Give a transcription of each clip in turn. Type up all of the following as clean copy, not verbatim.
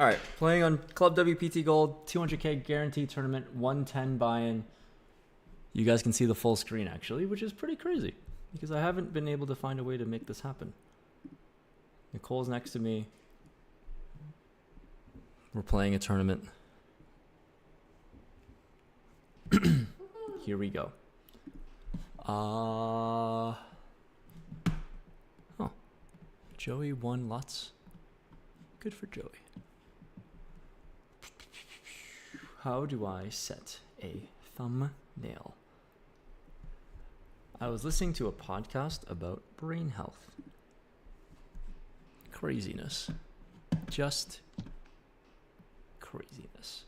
All right, playing on Club WPT Gold, 200K guaranteed tournament, 110 buy-in. You guys can see the full screen, actually, which is pretty crazy because I haven't been able to find a way to make this happen. Nicole's next to me. We're playing a tournament. Here we go. Oh, Joey won lots. Good for Joey. How do I set a thumbnail? I was listening to a podcast about brain health. Craziness. Just craziness.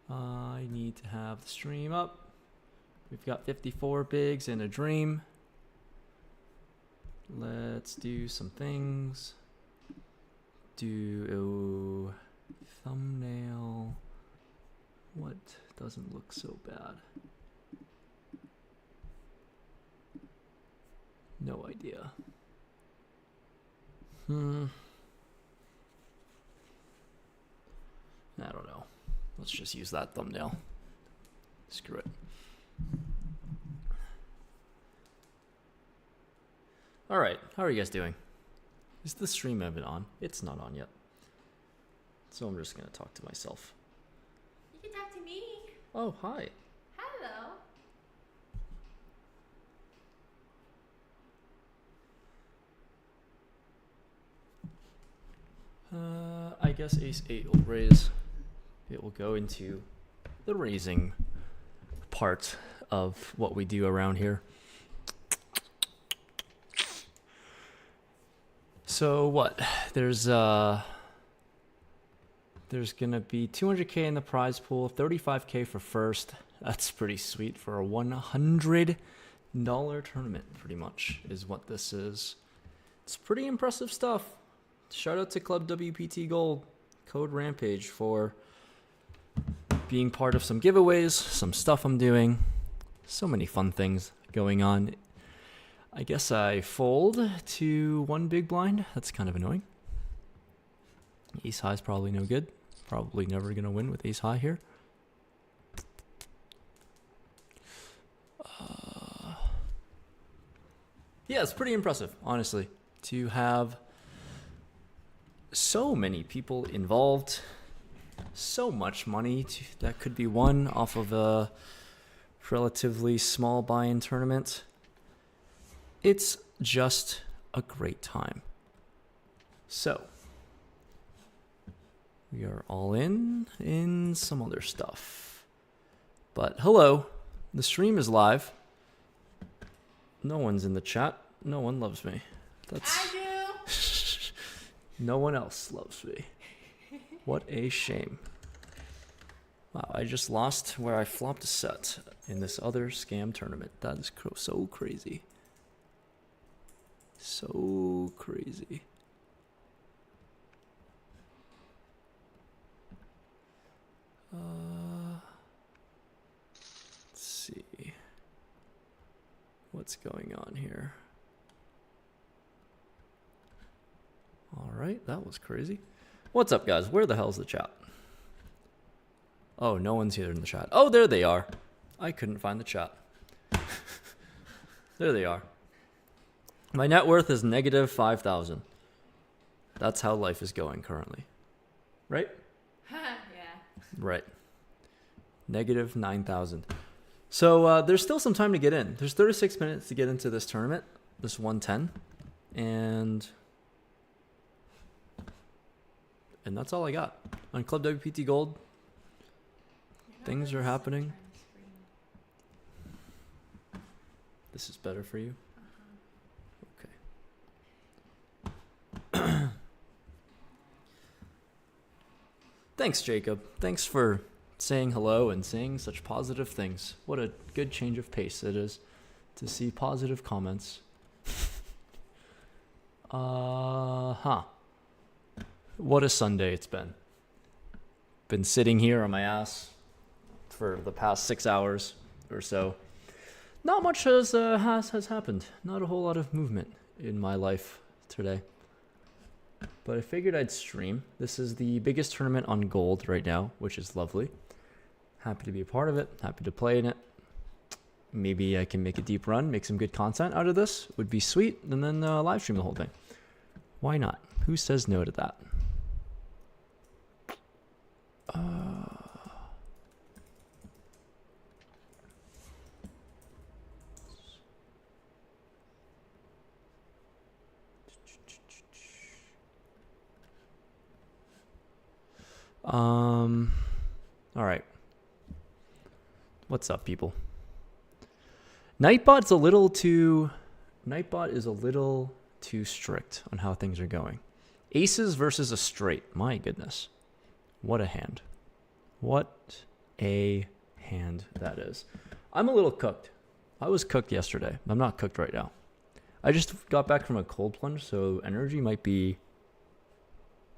I need to have the stream up. We've got 54 bigs and a dream. Let's do some things. Do a thumbnail. What doesn't look so bad? No idea. I don't know. Let's just use that thumbnail. Screw it. All right, how are you guys doing? Is the stream even on? It's not on yet. So I'm just going to talk to myself. You can talk to me. Oh, hi. Hello. I guess ace 8 will raise. It will go into the raising part of what we do around here. So what? There's gonna be 200K in the prize pool, 35K for first. That's pretty sweet for a $100 tournament, pretty much, is what this is. It's pretty impressive stuff. Shout out to Club WPT Gold, code Rampage, for being part of some giveaways, some stuff I'm doing. So many fun things going on. I guess I fold to one big blind. That's kind of annoying. Ace high is probably no good. Probably never going to win with ace high here. Yeah, it's pretty impressive, honestly, to have so many people involved. So much money that could be won off of a relatively small buy-in tournament. It's just a great time. So, we are all in some other stuff. But hello, the stream is live. No one's in the chat. No one loves me. I do. No one else loves me. What a shame. Wow, I just lost where I flopped a set in this other scam tournament. That is so crazy. So crazy. Let's see. What's going on here? All right, that was crazy. What's up, guys? Where the hell's the chat? Oh, no one's here in the chat. Oh, there they are. I couldn't find the chat. There they are. My net worth is negative 5,000. That's how life is going currently. Right? Yeah. Right. Negative 9,000. So there's still some time to get in. There's 36 minutes to get into this tournament, this 110. And that's all I got. On Club WPT Gold, things are happening. This is better for you? Okay. Thanks, Jacob. Thanks for saying hello and saying such positive things. What a good change of pace it is to see positive comments. What a Sunday it's been. Been sitting here on my ass for the past 6 hours or so. Not much has happened. Not a whole lot of movement in my life today. but I figured I'd stream. This is the biggest tournament on gold right now, which is lovely. Happy to be a part of it. Happy to play in it. Maybe I can make a deep run, make some good content out of this. Would be sweet, and then live stream the whole thing. Why not? Who says no to that? All right. What's up, people? Nightbot is a little too strict on how things are going. Aces versus a straight. My goodness. What a hand. What a hand that is. I'm a little cooked. I was cooked yesterday. I'm not cooked right now. I just got back from a cold plunge, so energy might be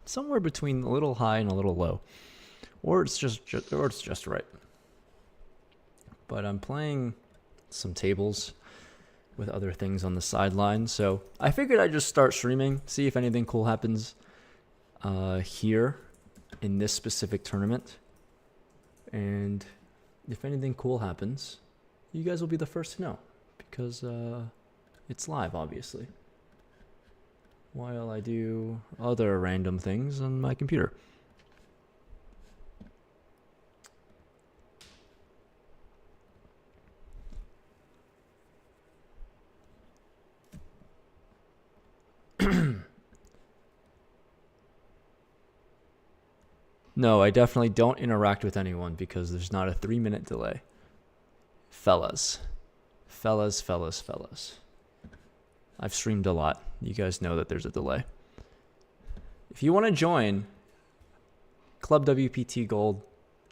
somewhere between a little high and a little low. Or it's just right. But I'm playing some tables with other things on the sideline, so I figured I'd just start streaming, see if anything cool happens here in this specific tournament. And if anything cool happens, you guys will be the first to know, because it's live, obviously, while I do other random things on my computer. No, I definitely don't interact with anyone because there's not a 3-minute delay. Fellas. I've streamed a lot. You guys know that there's a delay. If you want to join Club WPT Gold,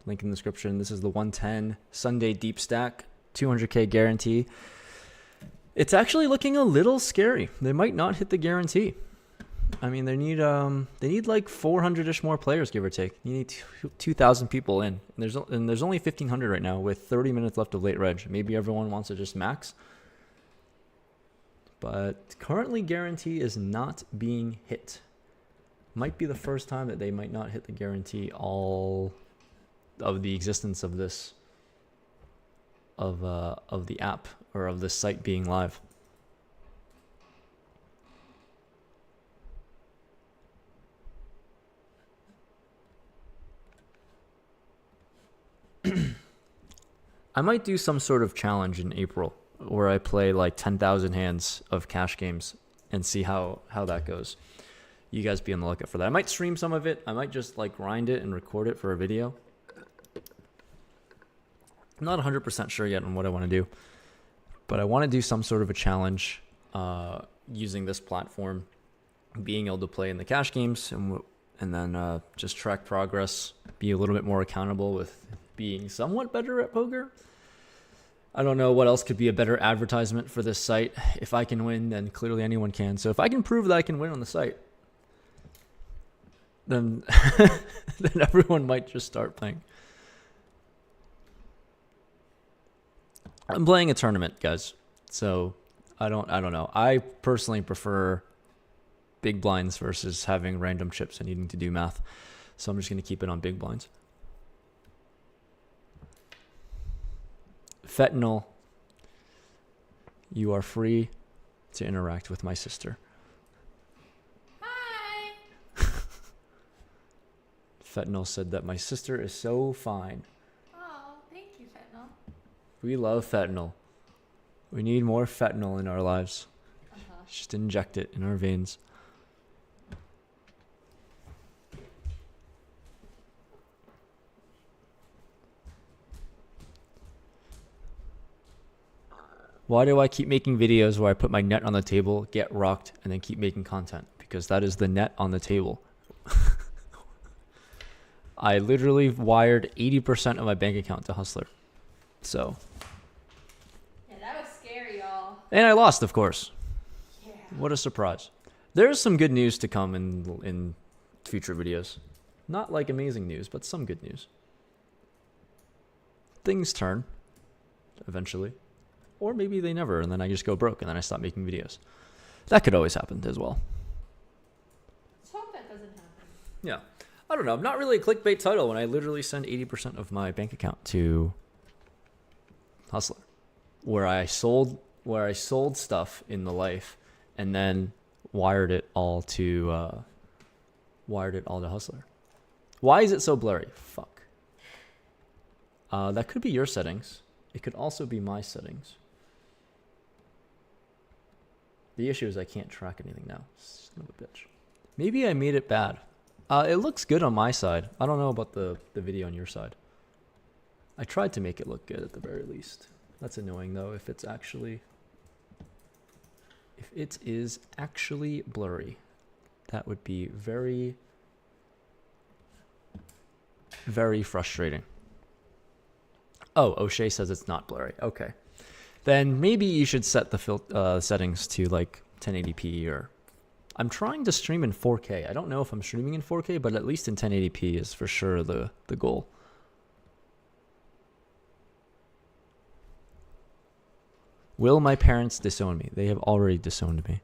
link in the description. This is the 110 Sunday Deep Stack, 200k guarantee. It's actually looking a little scary. They might not hit the guarantee. I mean, they need like 400-ish more players, give or take. You need 2,000 people in. And there's only 1,500 right now with 30 minutes left of late reg. Maybe everyone wants to just max. But currently, guarantee is not being hit. Might be the first time that they might not hit the guarantee all of the existence of this, of the app or of this site being live. I might do some sort of challenge in April where I play like 10,000 hands of cash games and see how that goes. You guys be on the lookout for that. I might stream some of it. I might just like grind it and record it for a video. I'm not 100% sure yet on what I want to do, but I want to do some sort of a challenge using this platform, being able to play in the cash games and then just track progress, be a little bit more accountable with being somewhat better at poker. I don't know what else could be a better advertisement for this site. If I can win, then clearly anyone can. So if I can prove that I can win on the site, then then everyone might just start playing. I'm playing a tournament, guys. So I don't know. I personally prefer big blinds versus having random chips and needing to do math. So I'm just going to keep it on big blinds. Fentanyl, you are free to interact with my sister. Hi. Fentanyl said that my sister is so fine. Oh, thank you, Fentanyl. We love fentanyl. We need more fentanyl in our lives. Just inject it in our veins. Why do I keep making videos where I put my net on the table, get rocked, and then keep making content? Because that is the net on the table. I literally wired 80% of my bank account to Hustler. So. Yeah, that was scary, y'all. And I lost, of course. Yeah. What a surprise. There's some good news to come in future videos. Not like amazing news, but some good news. Things turn eventually. Or maybe they never, and then I just go broke, and then I stop making videos. That could always happen as well. Let's hope Yeah. I don't know. I'm not really a clickbait title when I literally send 80% of my bank account to Hustler, where I sold stuff in the life and then wired it all to Hustler. Why is it so blurry? Fuck. That could be your settings. It could also be my settings. The issue is I can't track anything now. Son of a bitch. Maybe I made it bad. It looks good on my side. I don't know about the video on your side. I tried to make it look good at the very least. That's annoying though if it is actually blurry. That would be very, very frustrating. Oh, O'Shea says it's not blurry. Okay. Then maybe you should set the settings to like 1080p or... I'm trying to stream in 4K. I don't know if I'm streaming in 4K, but at least in 1080p is for sure the goal. Will my parents disown me? They have already disowned me.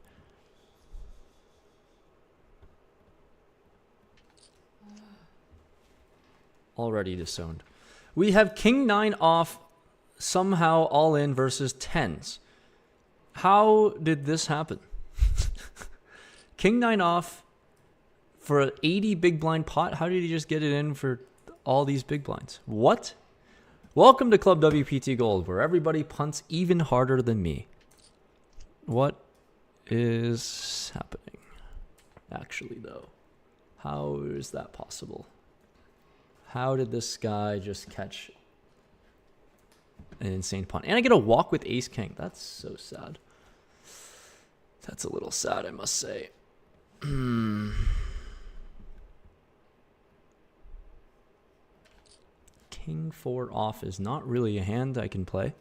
Already disowned. We have King 9 off, somehow all in versus 10s. How did this happen? King 9 off for an 80 big blind pot? How did he just get it in for all these big blinds? What? Welcome to Club WPT Gold, where everybody punts even harder than me. What is happening? Actually, though. How is that possible? How did this guy just catch an insane punt? And I get a walk with Ace King. That's so sad. That's a little sad, I must say. King 4 off is not really a hand I can play.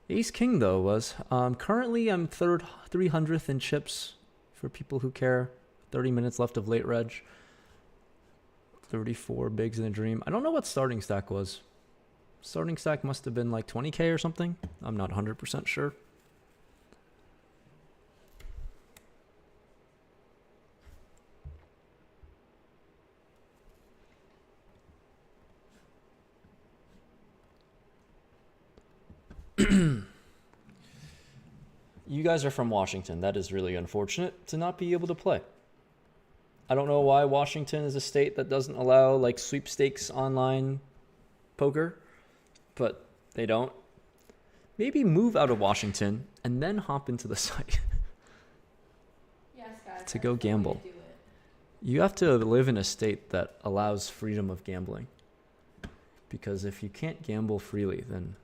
Ace King, though, was. Currently, I'm 300th in chips for people who care. 30 minutes left of late reg. 34 bigs in a dream. I don't know what starting stack was. Starting stack must have been like 20k or something. I'm not 100% sure. You guys are from Washington. That is really unfortunate to not be able to play. I don't know why Washington is a state that doesn't allow like sweepstakes online poker, but they don't. Maybe move out of Washington and then hop into the site. Yes, guys. To go gamble. You have to live in a state that allows freedom of gambling. Because if you can't gamble freely, then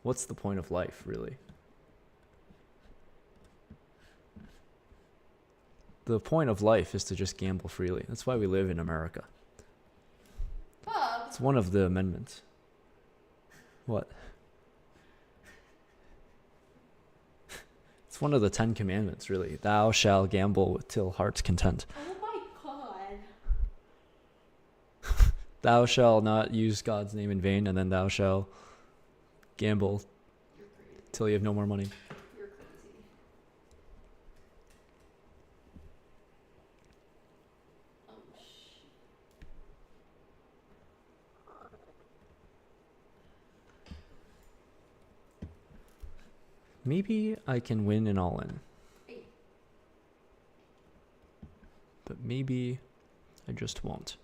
what's the point of life, really? The point of life is to just gamble freely. That's why we live in America. Bob. It's one of the amendments. What? It's one of the 10 commandments, really. Thou shalt gamble till heart's content. Oh my god. Thou shalt not use God's name in vain, and then thou shalt gamble till you have no more money. You're crazy. Oh shit. Maybe I can win an all-in. Hey. But maybe I just won't.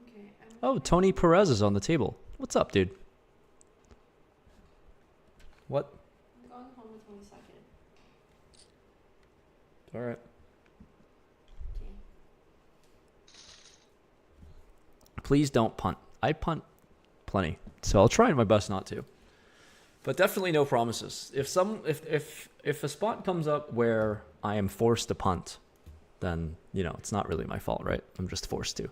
Okay. Oh, Tony Perez is on the table. What's up, dude? What? I'm going home the 22nd. All right. Okay. Please don't punt. I punt plenty, so I'll try my best not to. But definitely no promises. If a spot comes up where I am forced to punt, then, you know, it's not really my fault, right? I'm just forced to.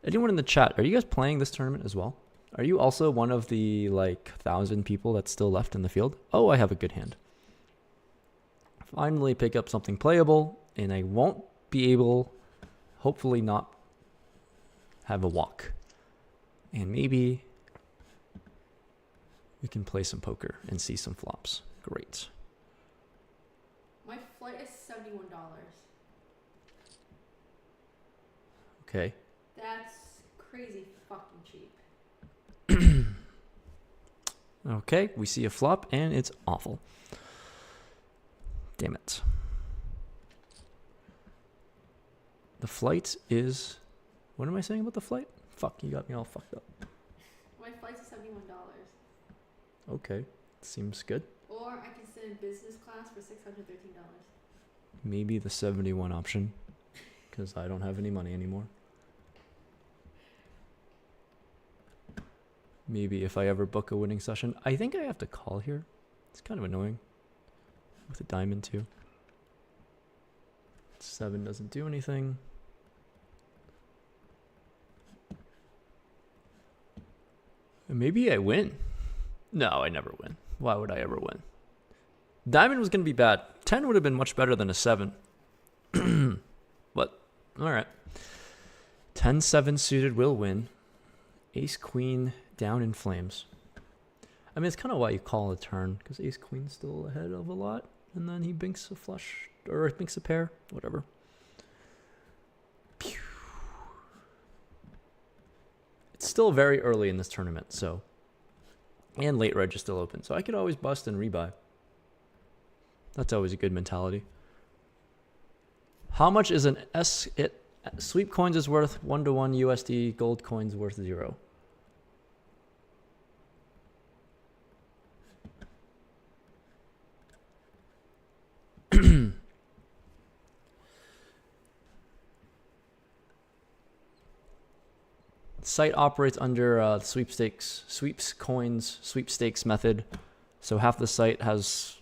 Anyone in the chat, are you guys playing this tournament as well? Are you also one of the, 1,000 people that's still left in the field? Oh, I have a good hand. Finally pick up something playable, and I won't be able, hopefully not have a walk. And maybe we can play some poker and see some flops. Great. My flight is $71. Okay. That's crazy fucking cheap. Okay, we see a flop, and it's awful. Damn it. The flight is... What am I saying about the flight? Fuck, you got me all fucked up. My flight's $71. Okay, seems good. Or I can sit in business class for $613. Maybe the 71 option, because I don't have any money anymore. Maybe if I ever book a winning session. I think I have to call here. It's kind of annoying. With a diamond too. 7 doesn't do anything. Maybe I win. No, I never win. Why would I ever win? Diamond was going to be bad. 10 would have been much better than a 7. But, alright. 10-7 suited will win. Ace Queen down in flames. I mean, it's kind of why you call a turn, because Ace Queen's still ahead of a lot, and then he binks a flush, or binks a pair, whatever. Pew. It's still very early in this tournament, so, and late reg is still open, so I could always bust and rebuy. That's always a good mentality. How much is an sweep coins is worth 1-to-1 USD, gold coins worth 0. Site operates under sweeps coins, sweepstakes method. So half the site has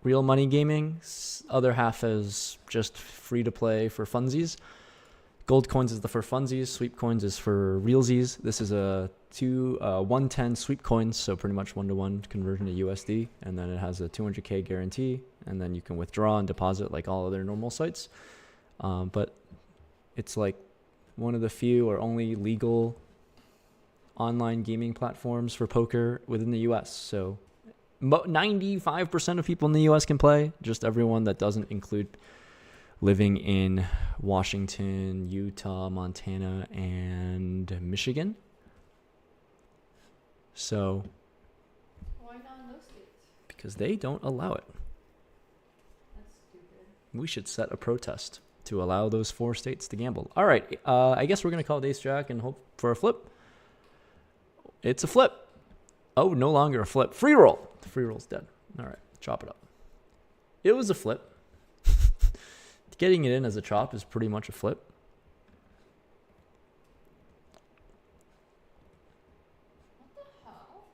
real money gaming, other half is just free to play for funsies. Gold coins is for funsies, sweep coins is for realsies. This is a 110 sweep coins, so pretty much 1-to-1 conversion to USD, and then it has a 200k guarantee, and then you can withdraw and deposit like all other normal sites. But it's like one of the few or only legal online gaming platforms for poker within the US. So 95% of people in the US can play, just everyone that doesn't include living in Washington, Utah, Montana, and Michigan. So, Why not in those states? because they don't allow it. That's stupid. We should set a protest to allow those 4 states to gamble. All right, I guess we're going to call it ace jack and hope for a flip. It's a flip. Oh, no longer a flip. Free roll. The free roll's dead. All right, chop it up. It was a flip. Getting it in as a chop is pretty much a flip. What the hell?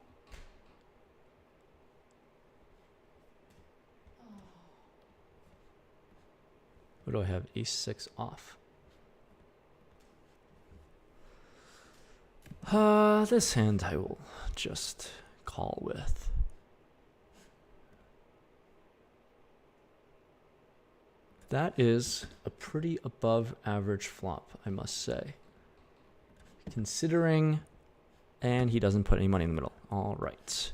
What do I have? Ace 6 off. This hand I will just call with. That is a pretty above average flop, I must say. Considering, and he doesn't put any money in the middle. All right.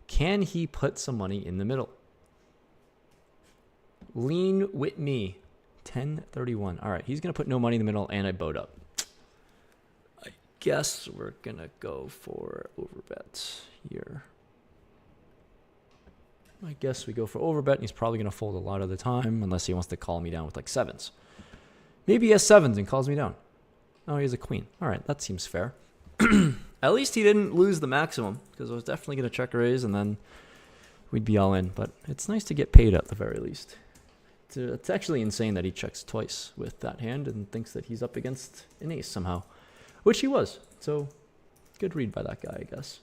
Can he put some money in the middle? Lean with me. 1031. All right, he's going to put no money in the middle, and I bowed up. I guess we're going to go for overbet here. I guess we go for overbet, and he's probably going to fold a lot of the time, unless he wants to call me down with like 7s. Maybe he has 7s and calls me down. Oh, he has a queen. All right, that seems fair. At least he didn't lose the maximum, because I was definitely going to check raise, and then we'd be all in. But it's nice to get paid at the very least. It's actually insane that he checks twice with that hand and thinks that he's up against an ace somehow, which he was. So, good read by that guy, I guess.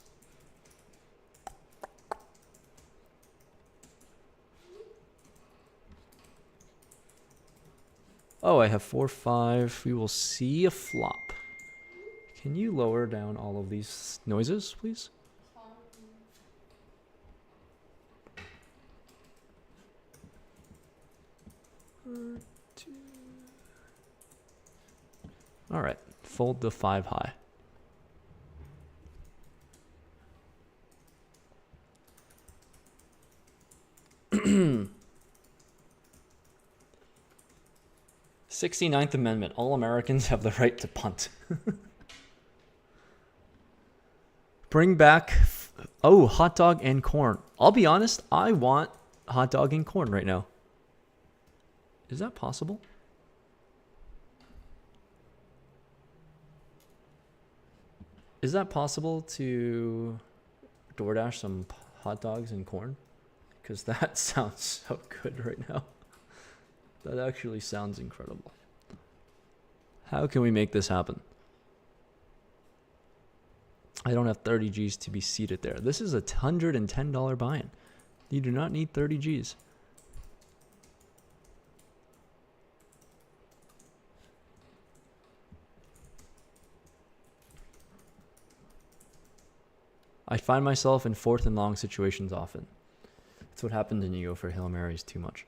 Oh, I have 4-5. We will see a flop. Can you lower down all of these noises, please? All right, fold the 5 high. 69th Amendment. All Americans have the right to punt. Bring back, hot dog and corn. I'll be honest, I want hot dog and corn right now. Is that possible? Is that possible to DoorDash some hot dogs and corn? Because that sounds so good right now. That actually sounds incredible. How can we make this happen? I don't have 30 G's to be seated there. This is a $110 buy-in. You do not need 30 G's. I find myself in 4th and long situations often. That's what happens when you go for Hail Marys too much.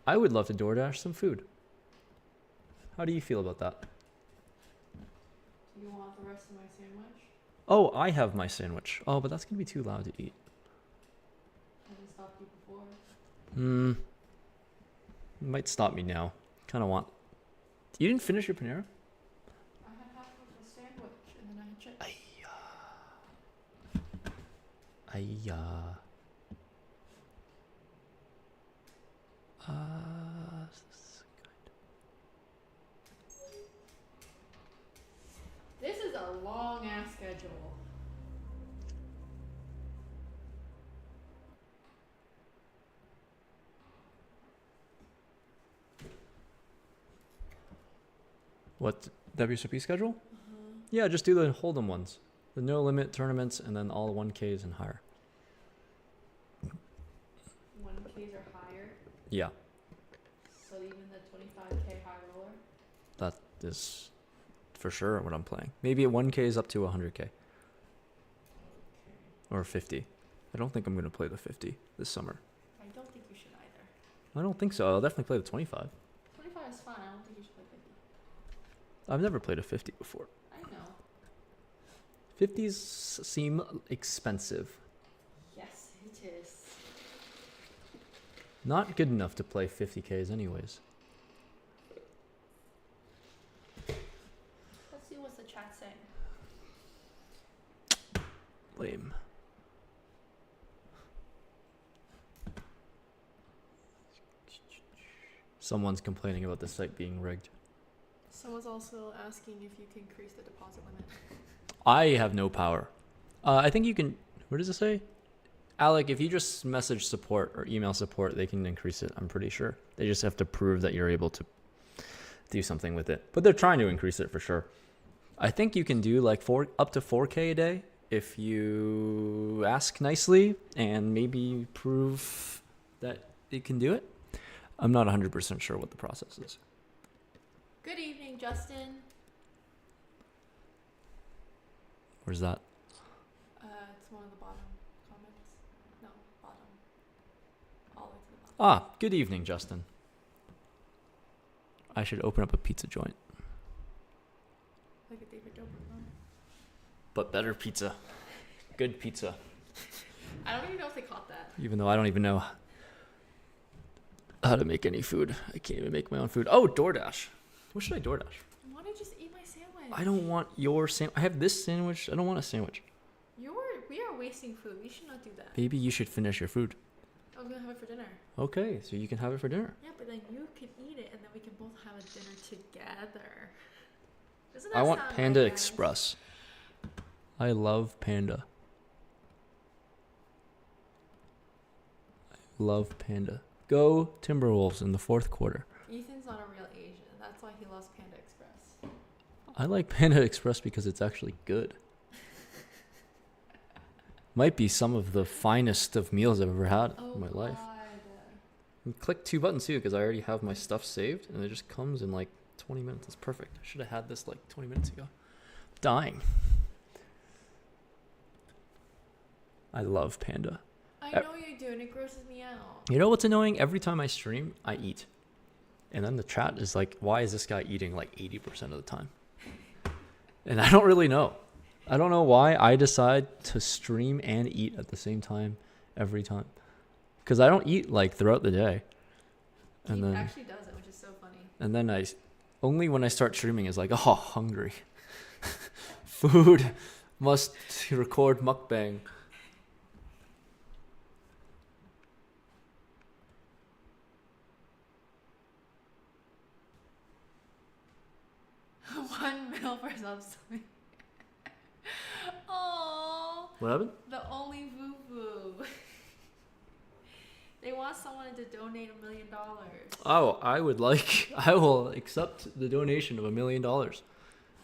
I would love to DoorDash some food. How do you feel about that? Do you want the rest of my sandwich? Oh, I have my sandwich. Oh, but that's going to be too loud to eat. I just stopped you before. Might stop me now. Kind of want... You didn't finish your Panera? I had half of a sandwich and then I had chips. This is a long ass schedule. What, WSOP schedule? Yeah, just do the Hold'em ones. The no limit tournaments and then all 1Ks and higher. 1Ks are higher, Yeah, so even the 25K high roller. that is for sure what I'm playing. Maybe at 1Ks up to 100K. Or 50. I don't think I'm going to play the 50 this summer. I don't think you should either. I don't think so. I'll definitely play the 25. 25 is fine. I don't think you should play 50. I've never played a 50 before. I know. 50s seem expensive. Yes, it is. Not good enough to play 50Ks anyways. Let's see what's the chat saying. Lame. Someone's complaining about the site being rigged. Someone's also asking if you can increase the deposit limit. I have no power. I think you can... What does it say? Alec, if you just message support or email support, they can increase it, I'm pretty sure. They just have to prove that you're able to do something with it. But they're trying to increase it for sure. I think you can do like up to 4K a day if you ask nicely and maybe prove that it can do it. I'm not 100% sure what the process is. Good evening, Justin. Where's that? It's one of the bottom comments. No, bottom. All the way to the bottom. Ah, good evening, Justin. I should open up a pizza joint. Like a David Dobrik. But better pizza. Good pizza. I don't even know if they caught that. Even though I don't even know how to make any food. I can't even make my own food. Oh, DoorDash. What should I DoorDash? Why don't you just eat my sandwich? I don't want your sandwich. I have this sandwich. I don't want a sandwich. We are wasting food. We should not do that. Maybe you should finish your food. I was gonna have it for dinner. Okay, so you can have it for dinner. Yeah, but then you can eat it, and then we can both have a dinner together. Doesn't that I want sound Panda nice? Express. I love Panda. I love Panda. Go Timberwolves in the fourth quarter. Ethan's not a real Asian. That's why he loves Panda Express. I like Panda Express because it's actually good. Might be some of the finest of meals I've ever had in my life. And click 2 buttons too because I already have my stuff saved and it just comes in like 20 minutes. It's perfect. I should have had this like 20 minutes ago. Dying. I love Panda. I know you do, and it grosses me out. You know what's annoying? Every time I stream, I eat. And then the chat is like, why is this guy eating like 80% of the time? And I don't really know. I don't know why I decide to stream and eat at the same time every time. Because I don't eat like throughout the day. And He then actually does it, which is so funny. and then only when I start streaming is like, oh, hungry. Food must record mukbang. $1 mil for subscribing. Oh, What happened? the only boo-boo. They want someone to donate $1 million. Oh, I will accept the donation of $1 million.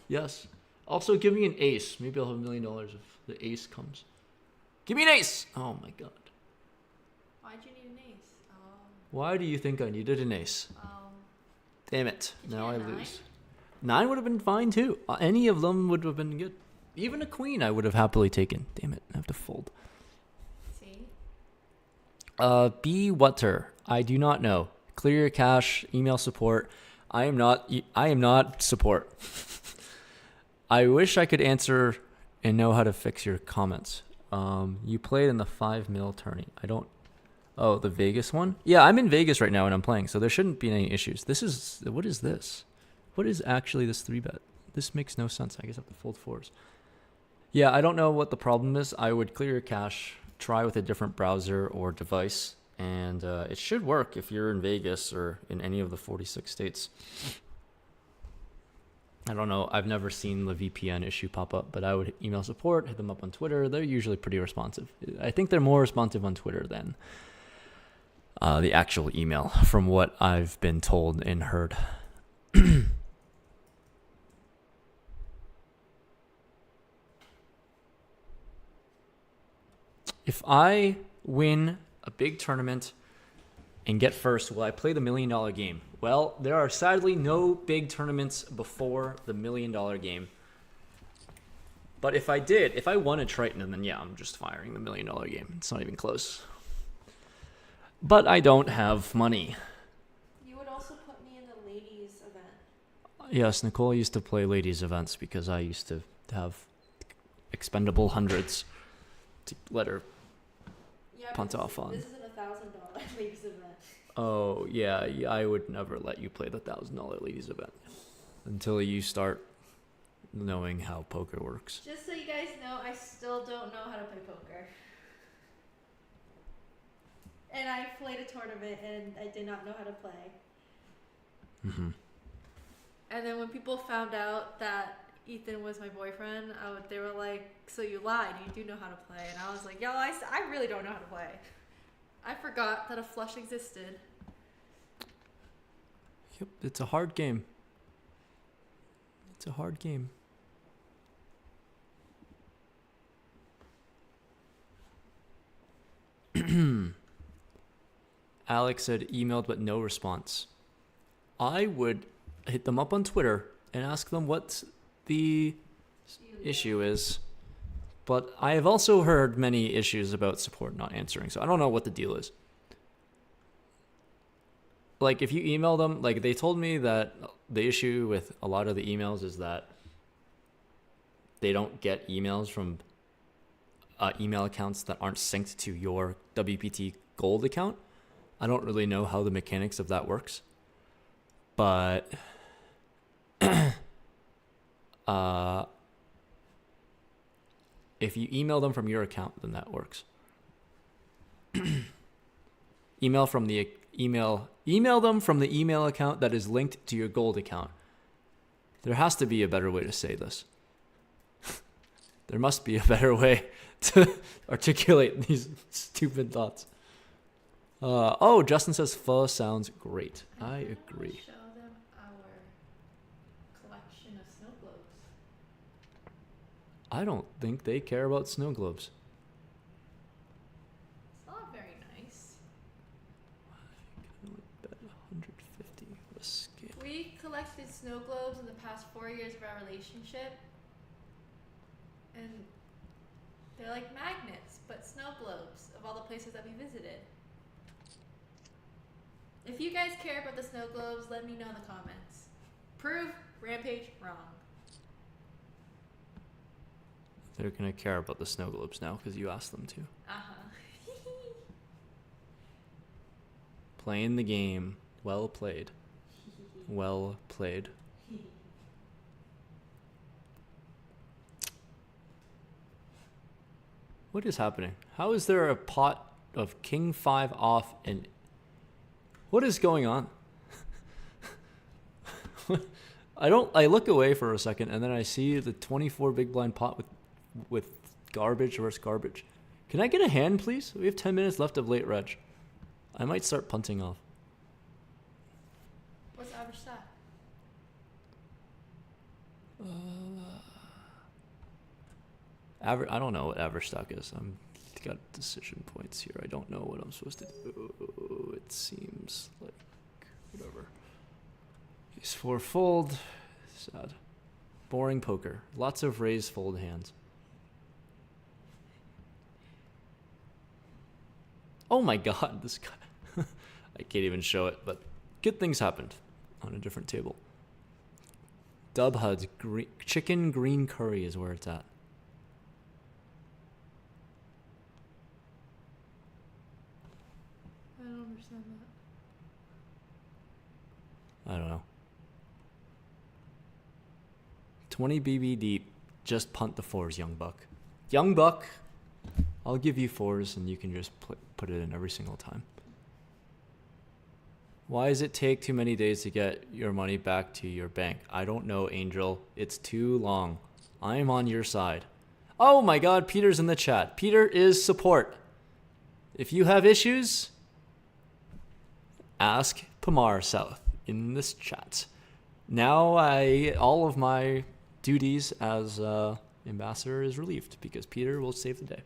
Yes. Also, give me an ace. Maybe I'll have $1 million if the ace comes. Give me an ace! Oh my god. Why'd you need an ace? Oh. Why do you think I needed an ace? Oh. Damn it. Did you Now I get a 9? lose. 9 would have been fine too. Any of them would have been good. Even a queen I would have happily taken. Damn it. I have to fold. See? B. Water. I do not know. Clear your cache. Email support. I am not support. I wish I could answer and know how to fix your comments. You played in the 5 mil tourney. I don't. Oh, the Vegas one? Yeah, I'm in Vegas right now and I'm playing, so there shouldn't be any issues. What is this? What is actually this 3-bet? This makes no sense. I guess I have to fold 4s. Yeah, I don't know what the problem is. I would clear your cache, try with a different browser or device, and it should work if you're in Vegas or in any of the 46 states. I don't know. I've never seen the VPN issue pop up, but I would email support, hit them up on Twitter. They're usually pretty responsive. I think they're more responsive on Twitter than the actual email, from what I've been told and heard. If I win a big tournament and get first, will I play the $1 million game? Well, there are sadly no big tournaments before the $1 million game. But if I won a Triton, then yeah, I'm just firing the $1 million game. It's not even close. But I don't have money. You would also put me in the ladies event. Yes, Nicole used to play ladies events because I used to have expendable hundreds to let her punt off on. This is a $1,000 ladies event. Oh, yeah, I would never let you play the $1,000 ladies event until you start knowing how poker works. Just so you guys know, I still don't know how to play poker. And I played a tournament and I did not know how to play. Mm-hmm. And then when people found out that Ethan was my boyfriend, they were like, so you lied, you do know how to play. And I was like, yo, I really don't know how to play. I forgot that a flush existed. Yep, it's a hard game. It's a hard game. Alex said emailed but no response. I would hit them up on Twitter and ask them what the issue is. But I have also heard many issues about support not answering, so I don't know what the deal is. Like, if you email them, like, they told me that the issue with a lot of the emails is that they don't get emails from email accounts that aren't synced to your WPT Gold account. I don't really know how the mechanics of that works. But if you email them from your account, then that works. Email them from the email account that is linked to your Gold account. There has to be a better way to say this. There must be a better way to articulate these stupid thoughts. Justin says pho sounds great. I agree. Show them our collection of snow globes. I don't think they care about snow globes. It's not very nice. I would bet 150 with a scale. We collected snow globes in the past 4 years of our relationship. And they're like magnets, but snow globes of all the places that we visited. If you guys care about the snow globes, let me know in the comments. Prove Rampage wrong. They're gonna care about the snow globes now because you asked them to. Uh-huh. Playing the game. Well played. Well played. What is happening? How is there a pot of king 5 off and... What is going on? I look away for a second and then I see the 24 big blind pot with garbage versus garbage. Can I get a hand, please? We have 10 minutes left of late reg. I might start punting off. What's the average stat? I don't know what average stock is. I'm got decision points here. I don't know what I'm supposed to do. It seems like whatever. Ace 4 fold. Sad. Boring poker. Lots of raise fold hands. Oh my god, this guy. I can't even show it, but good things happened on a different table. Dub HUD's chicken green curry is where it's at. I don't understand that. I don't know. 20 BB deep. Just punt the 4s, Young Buck. Young Buck, I'll give you 4s and you can just put it in every single time. Why does it take too many days to get your money back to your bank? I don't know, Angel. It's too long. I'm on your side. Oh my god, Peter's in the chat. Peter is support. If you have issues, ask Pamar South in this chat. Now all of my duties as ambassador is relieved because Peter will save the day.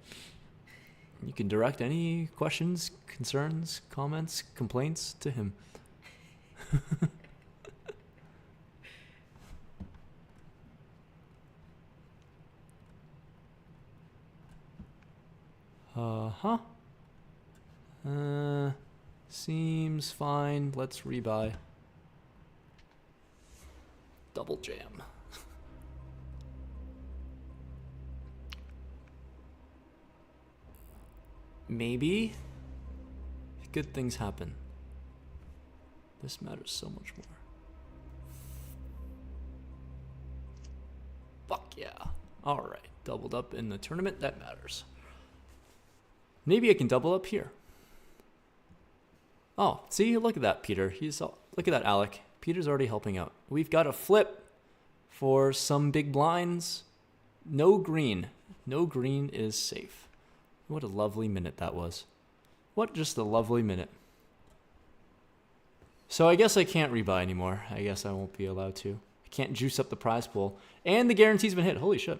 You can direct any questions, concerns, comments, complaints to him. Seems fine. Let's rebuy. Double jam. Maybe good things happen. This matters so much more. Fuck yeah. Alright, doubled up in the tournament, that matters. Maybe I can double up here. Oh, see, look at that, Peter. Look at that, Alec. Peter's already helping out. We've got a flip for some big blinds. No green. No green is safe. What a lovely minute that was. What just a lovely minute. So I guess I can't rebuy anymore. I guess I won't be allowed to. I can't juice up the prize pool. And the guarantee's been hit. Holy shit.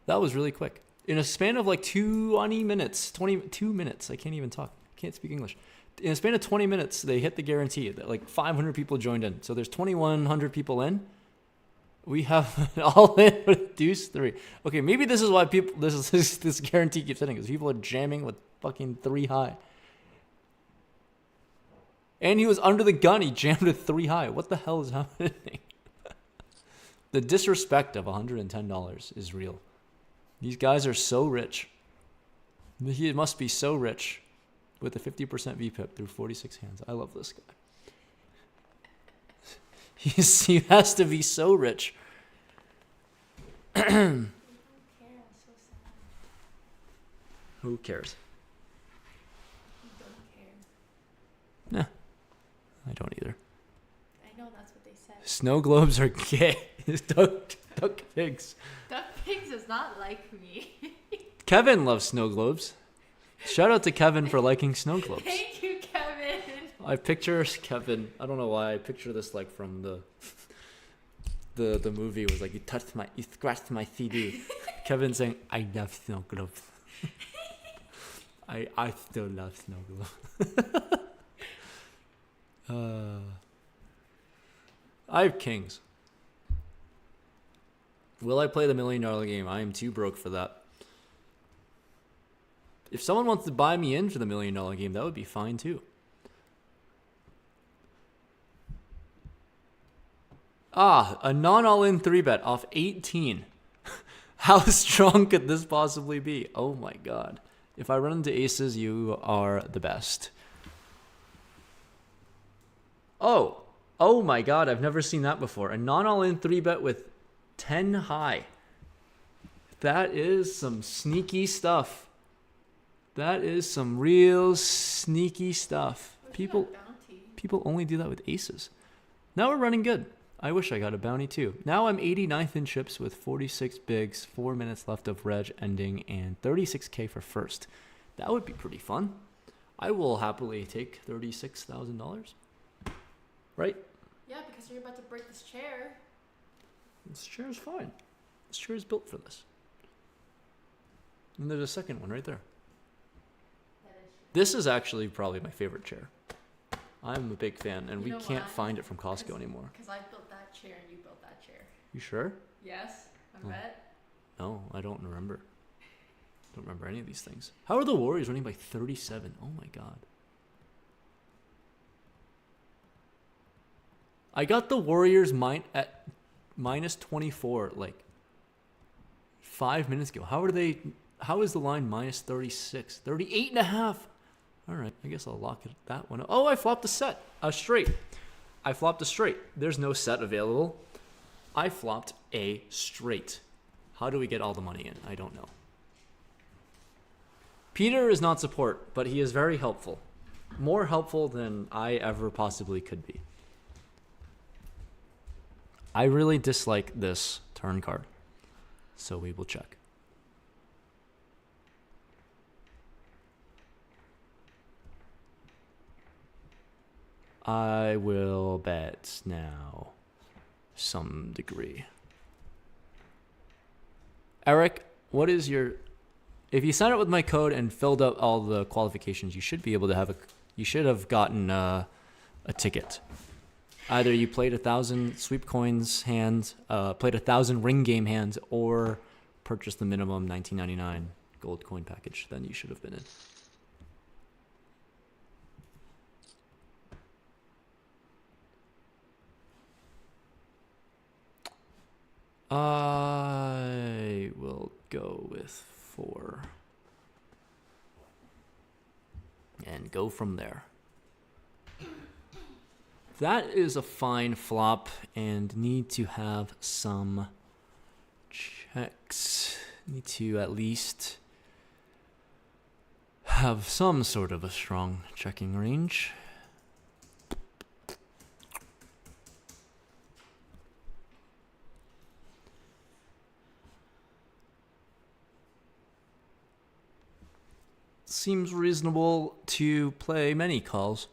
That was really quick. In a span of like 20 minutes. 22 minutes. I can't even talk. I can't speak English. In a span of 20 minutes, they hit the guarantee. Like 500 people joined in. So there's 2,100 people in. We have all in with deuce 3. Okay, maybe this is why people this guarantee keeps hitting, because people are jamming with fucking 3 high. And he was under the gun. He jammed with 3 high. What the hell is happening? The disrespect of $110 is real. These guys are so rich. He must be so rich with a 50% VPIP through 46 hands. I love this guy. He has to be so rich. I don't care. I'm so sad. Who cares? I don't care. Nah, I don't either. I know that's what they said. Snow globes are gay. Duck pigs. Duck Pigs does not like me. Kevin loves snow globes. Shout out to Kevin for liking snow globes. Thank you, Kevin. I picture Kevin. I don't know why I picture this like from the movie. It was like you scratched my CD. Kevin saying, "I love snow globes." I still love snow globes. I have kings. Will I play the $1 million game? I am too broke for that. If someone wants to buy me in for the $1 million game, that would be fine too. A non-all-in 3-bet off 18. How strong could this possibly be? Oh my god. If I run into aces, you are the best. Oh. Oh my god, I've never seen that before. A non-all-in 3-bet with 10 high. That is some sneaky stuff. That is some real sneaky stuff. People only do that with aces. Now we're running good. I wish I got a bounty too. Now I'm 89th in chips with 46 bigs, 4 minutes left of reg ending, and 36k for first. That would be pretty fun. I will happily take $36,000. Right? Yeah, because you're about to break this chair. This chair is fine. This chair is built for this. And there's a second one right there. This is actually probably my favorite chair. I'm a big fan, and we can't find it from Costco anymore. Because I built that chair and you built that chair. You sure? Yes, I bet. No, I don't remember. Don't remember any of these things. How are the Warriors running by 37? Oh my god. I got the Warriors at minus 24 like 5 minutes ago. How is the line minus 36? 38 and a half. All right, I guess I'll lock that one up. Oh, I flopped a straight. I flopped a straight. There's no set available. I flopped a straight. How do we get all the money in? I don't know. Peter is not support, but he is very helpful. More helpful than I ever possibly could be. I really dislike this turn card, so we will check. I will bet now, some degree. Eric, what is your... If you sign up with my code and filled up all the qualifications, you should be able to you should have gotten a ticket. Either you played 1,000 sweep coins hands, played 1,000 ring game hands, or purchased the minimum $19.99 gold coin package. Then you should have been in. I will go with 4 and go from there. That is a fine flop and need to have some checks. Need to at least have some sort of a strong checking range. Seems reasonable to play many calls.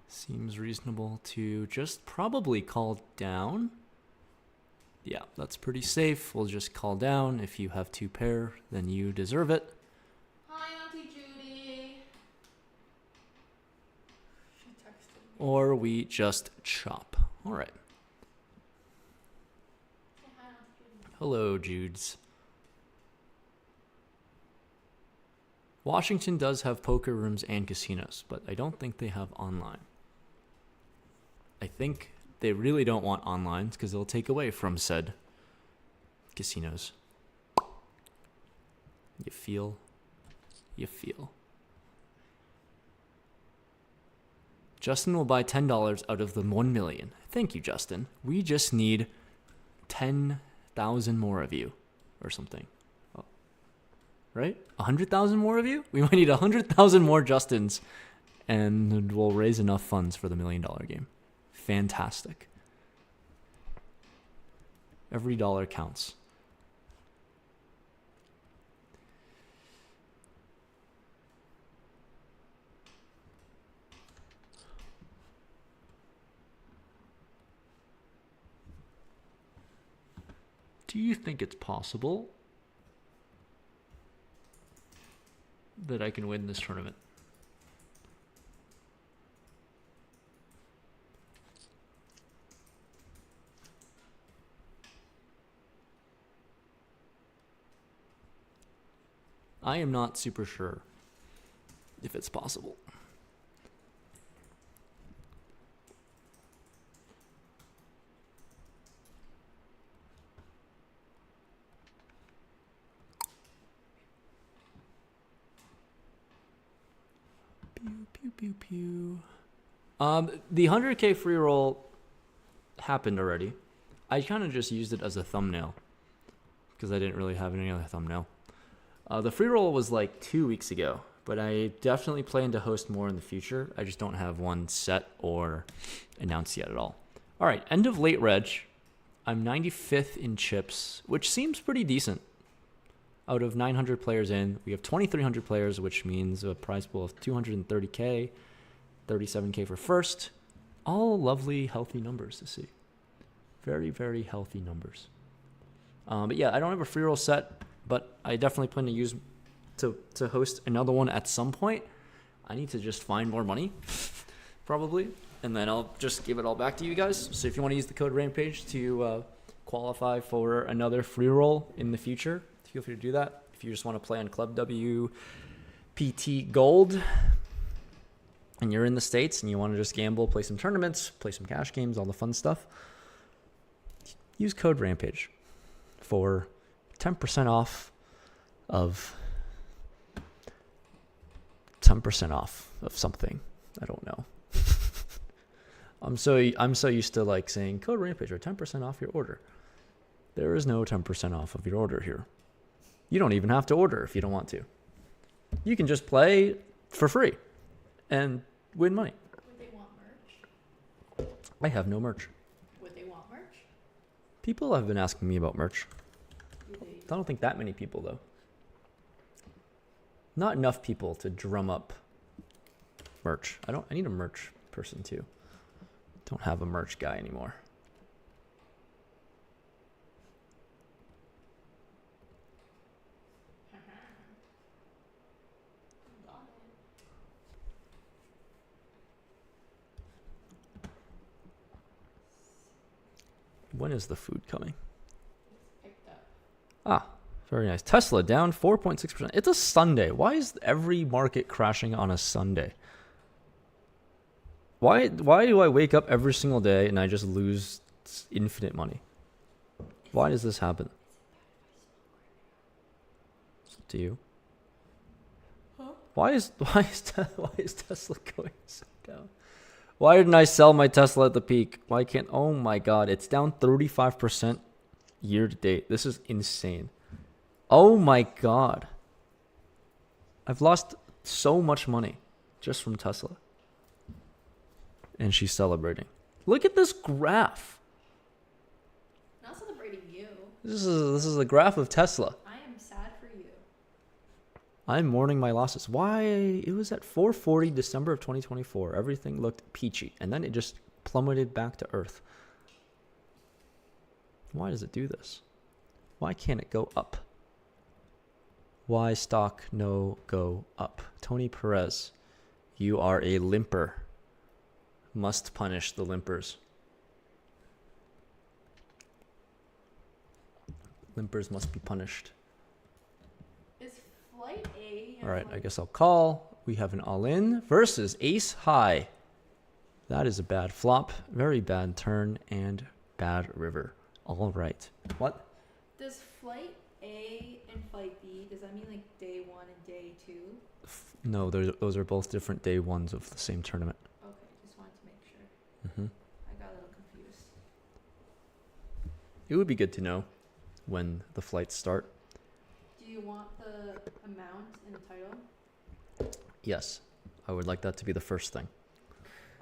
Seems reasonable to just probably call down. Yeah, that's pretty safe. We'll just call down. If you have 2 pair, then you deserve it. Hi, Auntie Judy. She texted me. Or we just chop. All right. Say hi, Auntie Judy. Hello, Judes. Washington does have poker rooms and casinos, but I don't think they have online. I think they really don't want online because they'll take away from said casinos. You feel. Justin will buy $10 out of the 1 million. Thank you, Justin. We just need 10,000 more of you or something. Right? 100,000 more of you? We might need 100,000 more Justins, and we'll raise enough funds for the $1 million game. Fantastic. Every dollar counts. Do you think it's possible that I can win this tournament? I am not super sure if it's possible. pew, pew. The 100K free roll happened already. I kind of just used it as a thumbnail because I didn't really have any other thumbnail. The free roll was like 2 weeks ago, but I definitely plan to host more in the future. I just don't have one set or announced yet at all. All right, end of late reg. I'm 95th in chips, which seems pretty decent. Out of 900 players in, we have 2,300 players, which means a prize pool of 230K, 37K for first. All lovely, healthy numbers to see. Very, very healthy numbers. But yeah, I don't have a free roll set, but I definitely plan to use to host another one at some point. I need to just find more money, probably, and then I'll just give it all back to you guys. So if you want to use the code Rampage to qualify for another free roll in the future, feel free to do that. If you just want to play on Club WPT Gold and you're in the States and you want to just gamble, play some tournaments, play some cash games, all the fun stuff, use code Rampage for 10% off of 10% off of something. I don't know. I'm so used to like saying code Rampage or 10% off your order. There is no 10% off of your order here. You don't even have to order if you don't want to. You can just play for free and win money. Would they want merch? I have no merch. Would they want merch? People have been asking me about merch. Do they? I don't think that many people, though. Not enough people to drum up merch. I need a merch person, too. Don't have a merch guy anymore. When is the food coming? Picked up. Ah, very nice. Tesla down 4.6%. It's a Sunday. Why is every market crashing on a Sunday? Why do I wake up every single day and I just lose infinite money? Why does this happen? To you? Huh? Why is Tesla going so down? Why didn't I sell my Tesla at the peak? Why can't? Oh my God, it's down 35% year to date. This is insane. Oh my God. I've lost so much money just from Tesla. And she's celebrating. Look at this graph. Not celebrating you. This is a graph of Tesla. I am sad for you. I'm mourning my losses. Why? It was at 440 December of 2024. Everything looked peachy. And then it just plummeted back to earth. Why does it do this? Why can't it go up? Why stock no go up? Tony Perez, you are a limper. Must punish the limpers. Limpers must be punished. Is flight A? All right, I guess I'll call. We have an all-in versus ace high. That is a bad flop, very bad turn, and bad river. All right. What? Does flight A and flight B, does that mean like day 1 and day 2? No, those are both different day ones of the same tournament. Okay, just wanted to make sure. Mm-hmm. I got a little confused. It would be good to know when the flights start. Do you want the amount in the title? Yes, I would like that to be the first thing.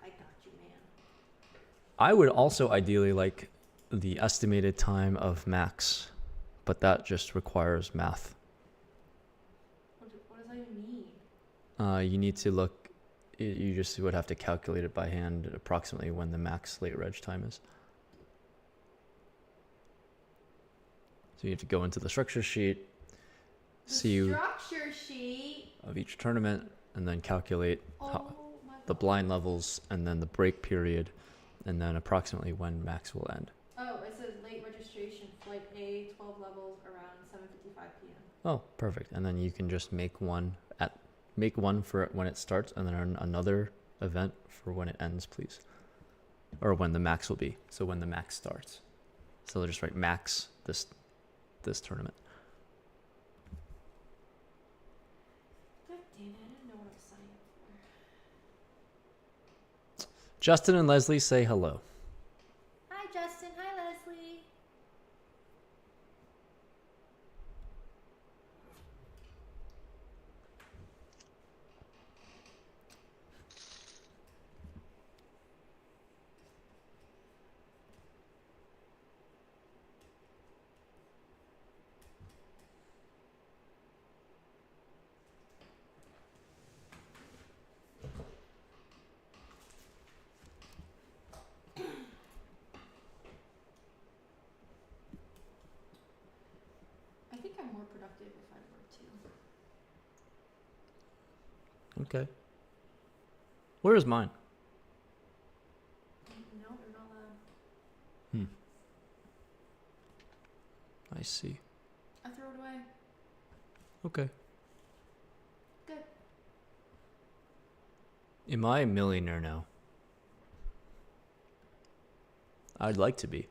I got you, man. I would also ideally like the estimated time of max, but that just requires math. What does that even mean? You need to look, you just would have to calculate it by hand approximately when the max late reg time is. So you have to go into the structure sheet, see Structure sheet. of each tournament, and then calculate Oh my the God. blind levels, and then the break period, and then approximately when max will end. Oh, it says late registration, flight A, 12 levels around 7:55 p.m. Oh, perfect. And then you can just make one for when it starts, and then another event for when it ends, please. Or when the max will be. So when the max starts. So they'll just write max this tournament. God damn it, I didn't know what I was signing up Justin and Leslie say hello. Hi, Justin. Hi, Leslie. I think I'm more productive if I were to. Okay. Where is mine? No, you're not allowed. I see. I threw it away. Okay. Good. Am I a millionaire now? I'd like to be.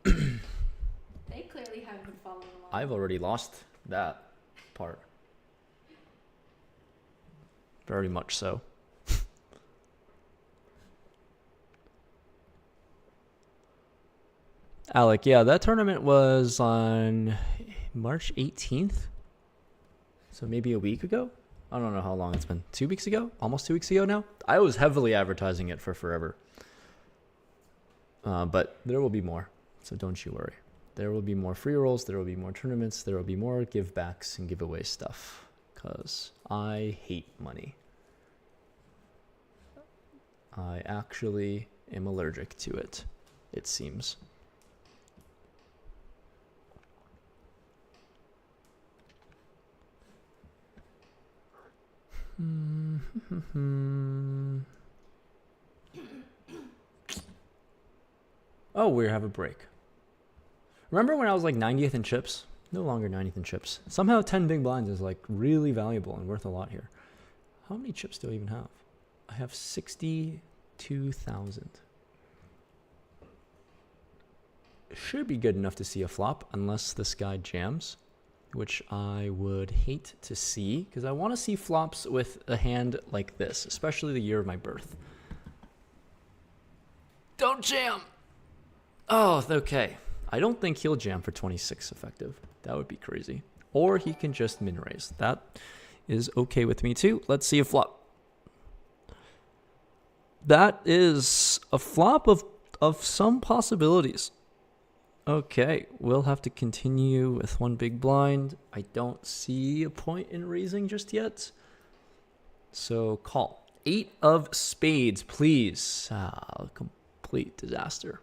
They clearly haven't been following along. I've already lost that part. Very much so. Alec, yeah, that tournament was on March 18th. So maybe a week ago? I don't know how long it's been. 2 weeks ago? Almost 2 weeks ago now? I was heavily advertising it for forever. But there will be more. So don't you worry. There will be more free rolls. There will be more tournaments. There will be more give backs and giveaway stuff. Because I hate money. I actually am allergic to it, it seems. Oh, we have a break. Remember when I was like 90th in chips? No longer 90th in chips. Somehow 10 big blinds is like really valuable and worth a lot here. How many chips do I even have? I have 62,000. Should be good enough to see a flop unless this guy jams, which I would hate to see because I want to see flops with a hand like this, especially the year of my birth. Don't jam! Oh, okay. I don't think he'll jam for 26 effective. That would be crazy. Or he can just min raise. That is okay with me too. Let's see a flop. That is a flop of some possibilities. Okay, we'll have to continue with one big blind. I don't see a point in raising just yet. So call. 8 of spades, please. Complete disaster.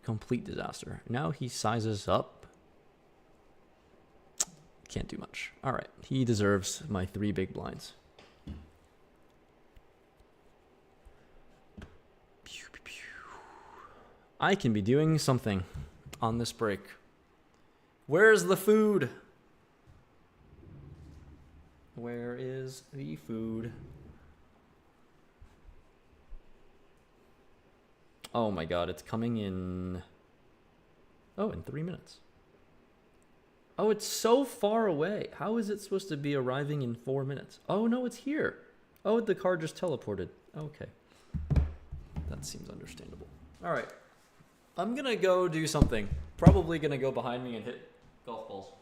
Complete disaster. Now he sizes up. Can't do much. All right, he deserves my 3 big blinds. I can be doing something on this break. Where's the food? Where is the food? Oh my god, it's coming in... Oh, in 3 minutes. Oh, it's so far away. How is it supposed to be arriving in 4 minutes? Oh, no, it's here. Oh, the car just teleported. Okay. That seems understandable. All right. I'm going to go do something. Probably going to go behind me and hit golf balls.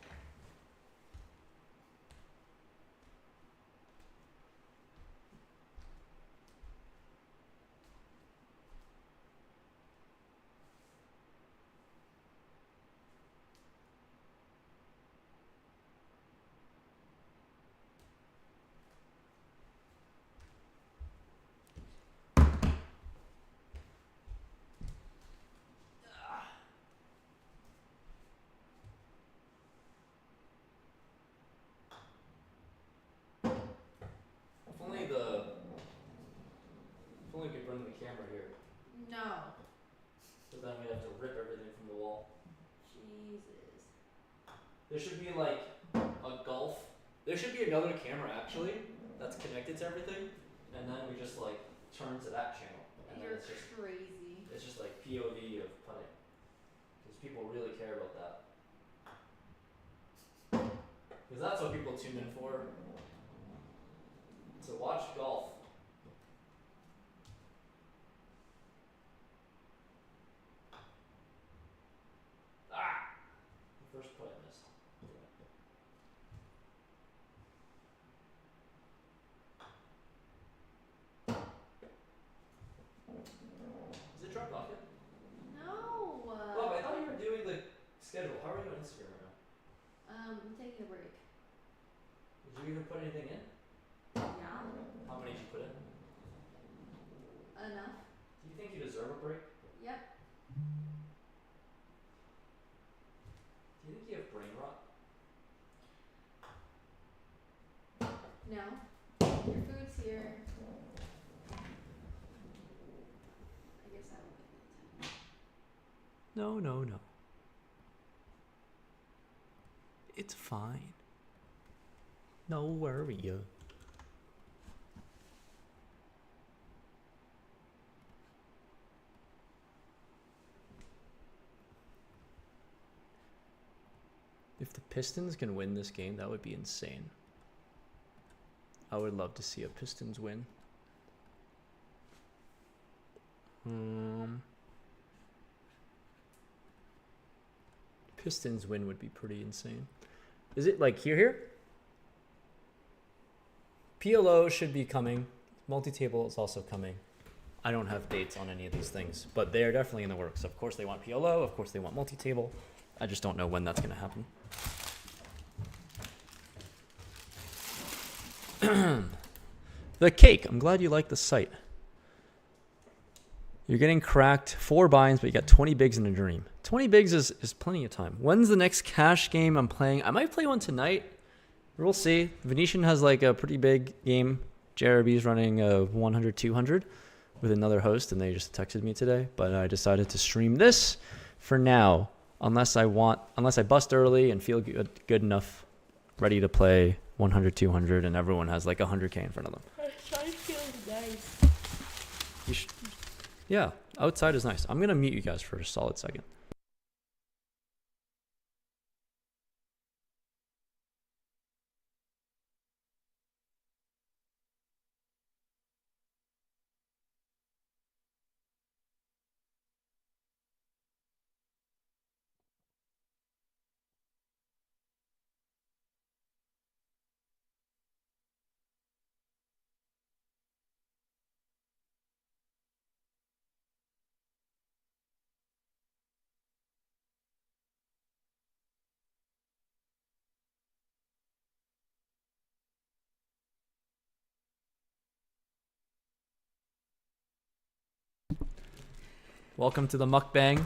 If only we could bring the camera here. No. So then we'd have to rip everything from the wall. Jesus. There should be like a golf. There should be another camera actually that's connected to everything, and then we just like turn to that channel, and then You're it's just crazy. it's just like POV of putting, because people really care about that. Because that's what people tune in for. taking a break. Did you even put anything in? Yeah. How many did you put in? Enough. Do you think you deserve a break? Yep. Do you think you have brain rot? No. Your food's here. I guess I will get it. No, no, no. It's fine. No worry. If the Pistons can win this game, that would be insane. I would love to see a Pistons win. Pistons win would be pretty insane. Is it like here? PLO should be coming. Multi-table is also coming. I don't have dates on any of these things, but they are definitely in the works. Of course they want PLO. Of course they want multi-table. I just don't know when that's going to happen. The cake. I'm glad you like the site. You're getting cracked 4 binds, but you got 20 bigs in a dream. 20 bigs is plenty of time. When's the next cash game I'm playing? I might play one tonight. We'll see. Venetian has like a pretty big game. JRB's running a 100, 200 with another host, and they just texted me today. But I decided to stream this for now, unless I bust early and feel good enough, ready to play 100, 200, and everyone has like 100K in front of them. Outside feels nice. You should, yeah, outside is nice. I'm gonna mute you guys for a solid second. Welcome to the mukbang.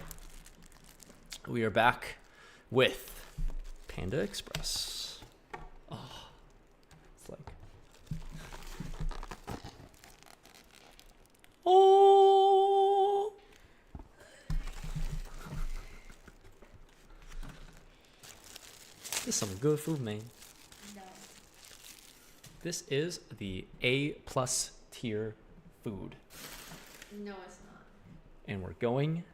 We are back with Panda Express. Oh, it's like, oh. This is some good food, man. No. This is the A+ tier food. No, it's not. And we're going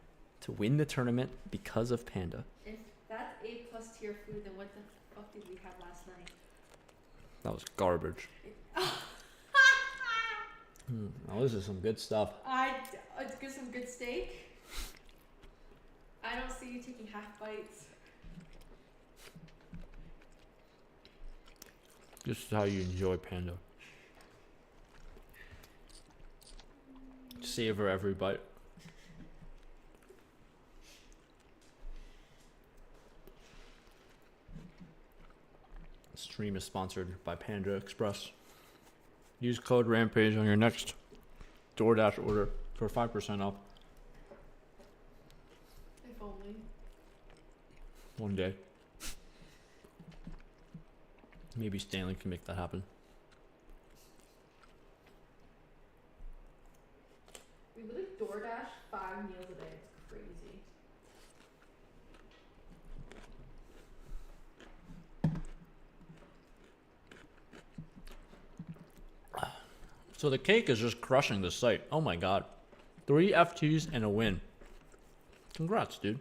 to win the tournament because of Panda. If that's A+ tier food, then what the fuck did we have last night? That was garbage. Now this is some good stuff. Let's get some good steak. I don't see you taking half bites. This is how you enjoy Panda. Savor every bite. Stream is sponsored by Panda Express. Use code Rampage on your next DoorDash order for 5% off. If only. One day. Maybe Stanley can make that happen. We really DoorDash 5 meals a day. It's crazy. So the cake is just crushing the site. Oh my god. 3 FTs and a win. Congrats, dude.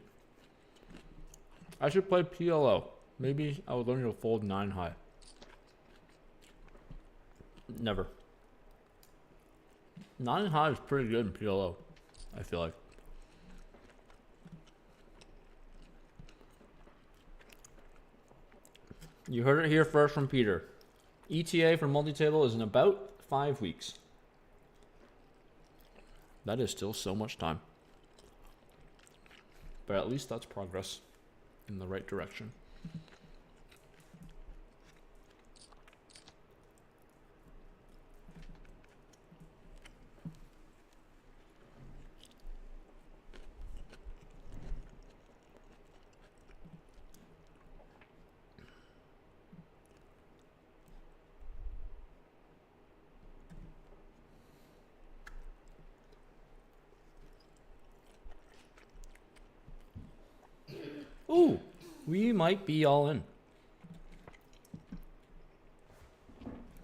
I should play PLO. Maybe I would learn to fold 9 high. Never. 9 high is pretty good in PLO, I feel like. You heard it here first from Peter. ETA for multi-table is in about 5 weeks. That is still so much time. But at least that's progress in the right direction. Ooh, we might be all in.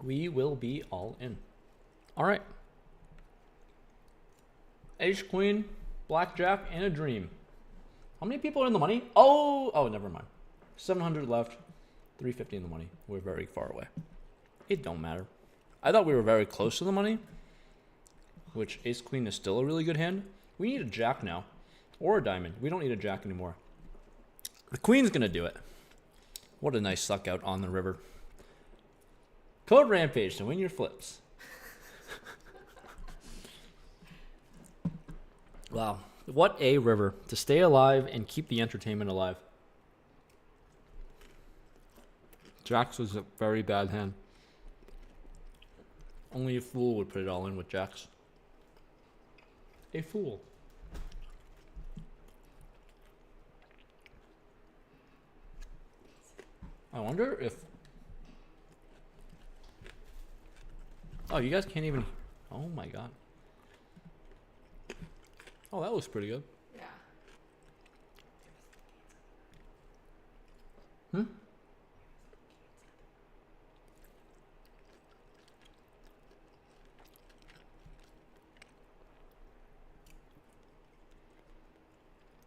We will be all in. All right. Ace, queen, blackjack, and a dream. How many people are in the money? Oh, never mind. 700 left, 350 in the money. We're very far away. It don't matter. I thought we were very close to the money, which ace queen is still a really good hand. We need a jack now, or a diamond. We don't need a jack anymore. The queen's gonna do it. What a nice suck out on the river. Code Rampage to win your flips. Wow. What a river to stay alive and keep the entertainment alive. Jacks was a very bad hand. Only a fool would put it all in with jacks. A fool. I wonder if... Oh, you guys can't even... Oh my god. Oh, that looks pretty good. Yeah. Hmm?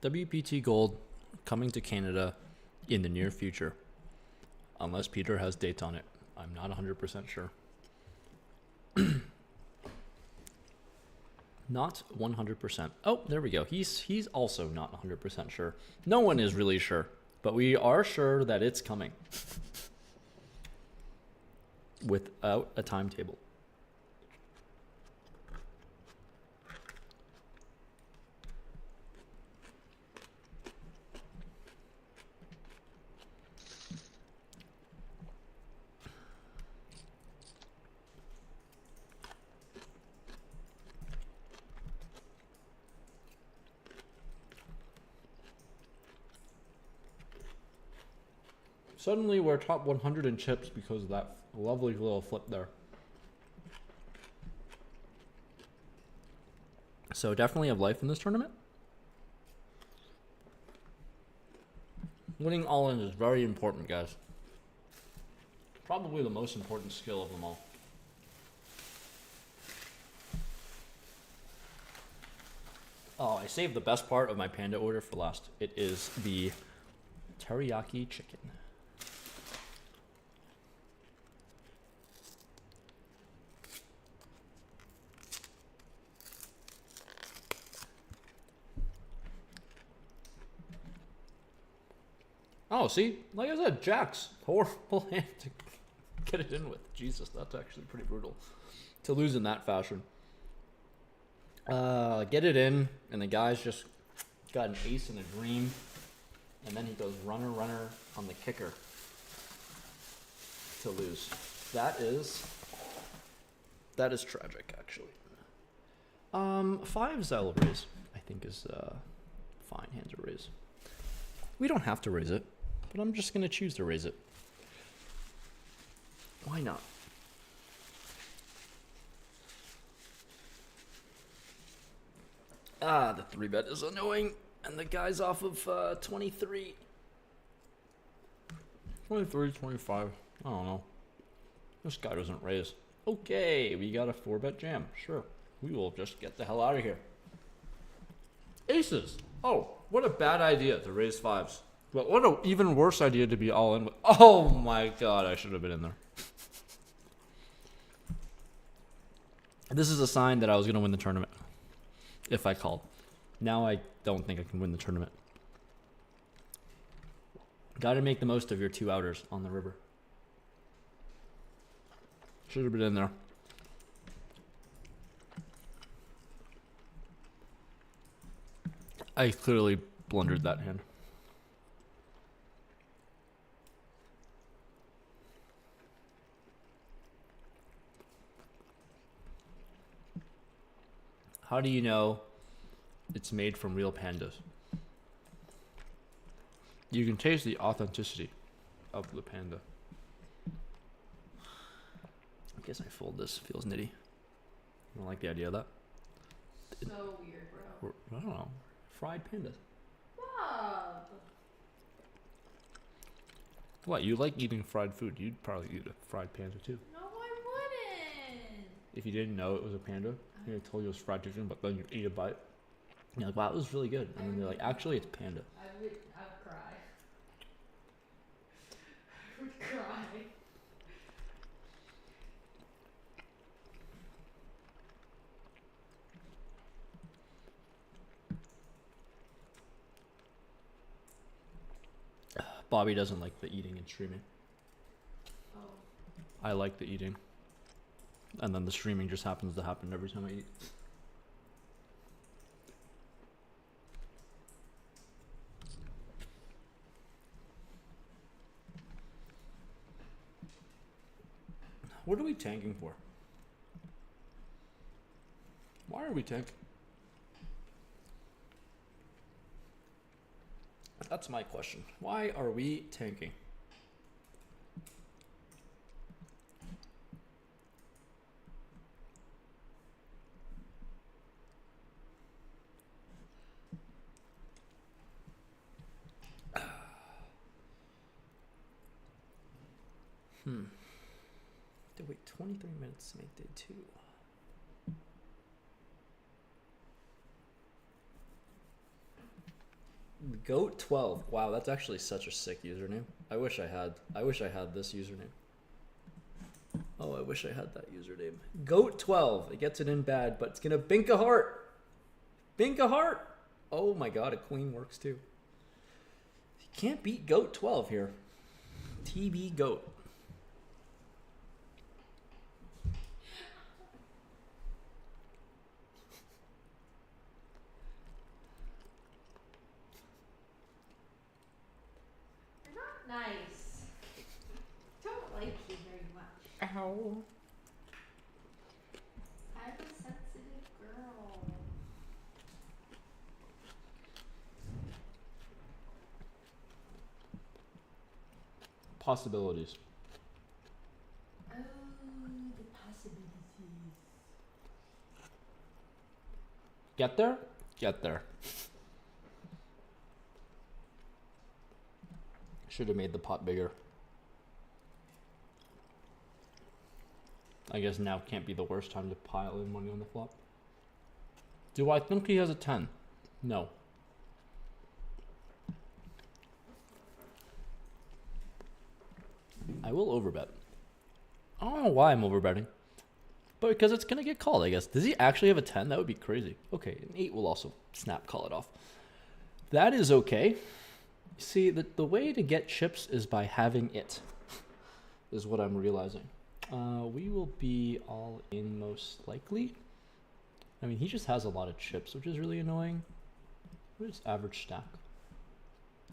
WPT Gold coming to Canada in the near future. Unless Peter has dates on it. I'm not 100% sure. Not 100%. Oh, there we go. He's also not 100% sure. No one is really sure, but we are sure that it's coming. Without a timetable. Suddenly we're top 100 in chips because of that lovely little flip there. So definitely have life in this tournament. Winning all in is very important, guys. Probably the most important skill of them all. Oh, I saved the best part of my panda order for last. It is the teriyaki chicken. Oh, see? Like I said, jacks. Horrible hand to get it in with. Jesus, that's actually pretty brutal. To lose in that fashion. Get it in, and the guy's just got an ace and a dream. And then he goes runner, runner on the kicker to lose. That is tragic, actually. Fives I'll raise, I think is fine hand to raise. We don't have to raise it, but I'm just going to choose to raise it. Why not? Ah, the 3-bet is annoying, and the guy's off of 23. 23, 25, I don't know. This guy doesn't raise. Okay, we got a 4-bet jam, sure. We will just get the hell out of here. Aces! Oh, what a bad idea to raise fives. But what an even worse idea to be all in with. Oh my god, I should have been in there. This is a sign that I was going to win the tournament. If I called. Now I don't think I can win the tournament. Got to make the most of your 2 outers on the river. Should have been in there. I clearly blundered that hand. How do you know it's made from real pandas? You can taste the authenticity of the panda. I guess I fold this. Feels nitty. I don't like the idea of that. So weird, bro. I don't know. Fried pandas. Bob. What, you like eating fried food? You'd probably eat a fried panda too. No, I wouldn't. If you didn't know it was a panda, and I told you it was fried chicken, but then you eat a bite, you're like, wow, it was really good. And then you're like, actually, it's panda. I would cry. I would cry. Bobby doesn't like the eating and streaming. Oh. I like the eating. And then the streaming just happens to happen every time I eat. What are we tanking for? Why are we tanking? That's my question. Why are we tanking? Wait, 23 minutes to make day 2. Goat 12. Wow, that's actually such a sick username. I wish I had this username. Oh, I wish I had that username. Goat 12. It gets it in bad, but it's gonna bink a heart. Bink a heart. Oh my god, a queen works too. You can't beat Goat 12 here. TB Goat. Nice. Don't like you very much. Ow. I'm a sensitive girl. Possibilities. Oh, the possibilities. Get there? Get there. Should have made the pot bigger. I guess now can't be the worst time to pile in money on the flop. Do I think he has a 10? No. I will overbet. I don't know why I'm overbetting. But because it's going to get called, I guess. Does he actually have a 10? That would be crazy. Okay, an 8 will also snap call it off. That is okay. See, the way to get chips is by having it, is what I'm realizing. We will be all in most likely. I mean, he just has a lot of chips, which is really annoying. What is average stack?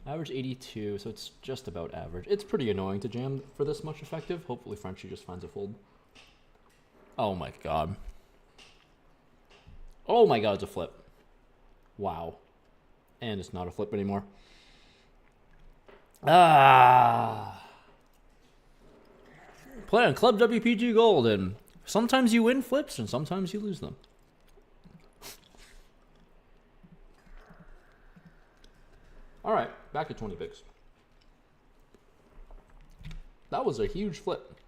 Average 82, so it's just about average. It's pretty annoying to jam for this much effective. Hopefully Frenchie just finds a fold. Oh my god. Oh my god, it's a flip. Wow. And it's not a flip anymore. Play on Club WPG Gold, and sometimes you win flips and sometimes you lose them. Alright, back to 20 bigs. That was a huge flip.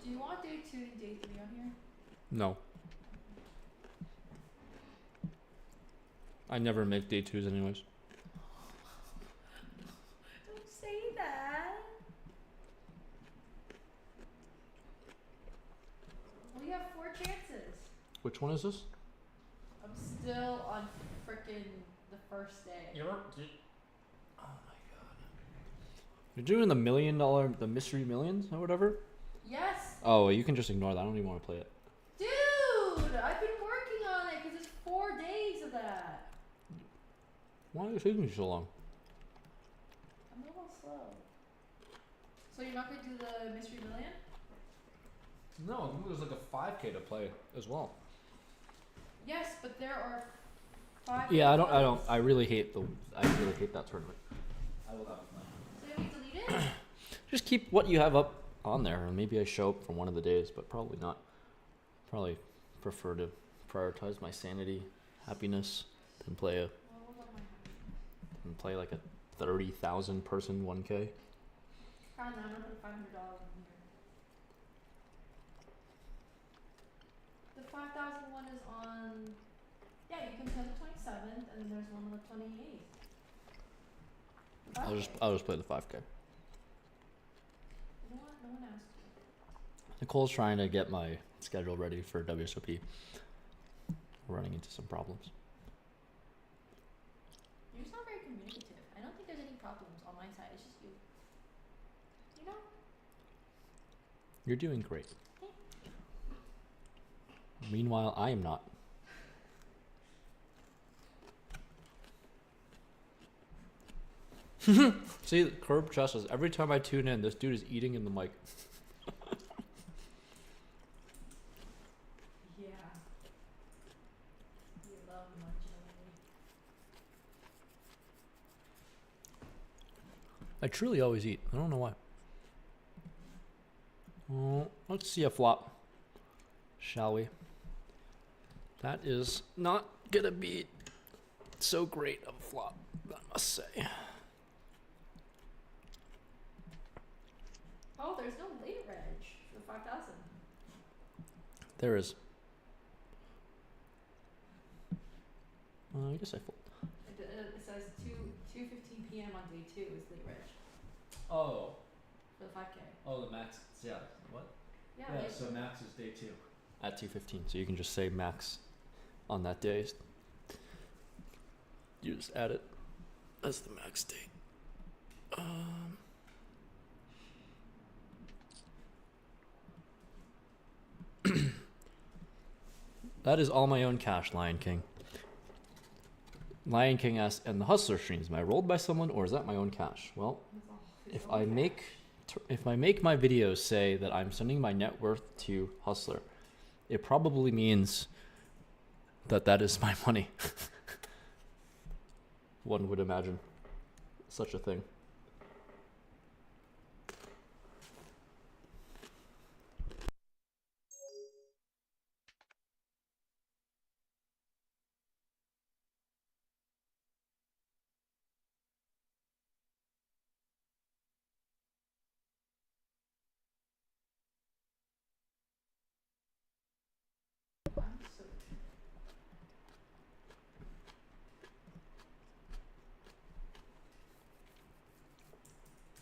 Do you want day 2 and day 3 on here? No. I never make day 2s anyways. Don't say that. We have 4 chances. Which one is this? I'm still on frickin' the first day. Oh my god. You're doing the the mystery millions or whatever? Yes. Oh, you can just ignore that. I don't even want to play it. Dude, I've been working on it because it's 4 days of that. Why are you taking you so long? I'm a little slow. So you're not going to do the mystery million? No, I think there's like a 5K to play as well. Yes, but there are 5. Yeah, I really hate that tournament. I will have So you delete it? Just keep what you have up on there, and maybe I show up for one of the days, but probably not. Probably prefer to prioritize my sanity, happiness, than play a and play like a 30,000 person 1K. I'm gonna put $500 in here. The 5,000 one is on. Yeah, you can play the 27th, and then there's one on the 28th. I'll just play the 5K. You know what? No one asked you. Nicole's trying to get my schedule ready for WSOP. We're running into some problems. You're just not very communicative. I don't think there's any problems on my side. It's just you. You know? You're doing great. Thank Meanwhile, I am not. See, Curb Justice. Every time I tune in, this dude is eating in the mic. Yeah. You love munching away. I truly always eat. I don't know why. Oh, let's see a flop, shall we? That is not gonna be so great of a flop, I must say. Oh, there's no late reg for 5,000. There is. I guess I fold. It says 2:15 p.m. on day 2 is late reg Oh. for the 5K. Oh, the max. Yeah. What? Yeah. Yeah. late So reg. max is day 2. At 2:15, so you can just say max on that day. You just add it as the max date. That is all my own cash, Lion King. Lion King asks, and the Hustler streams, am I rolled by someone or is that my own cash? Well, It's if all I cash. make my videos say that I'm sending my net worth to Hustler, it probably means that that is my money. One would imagine such a thing. I'm so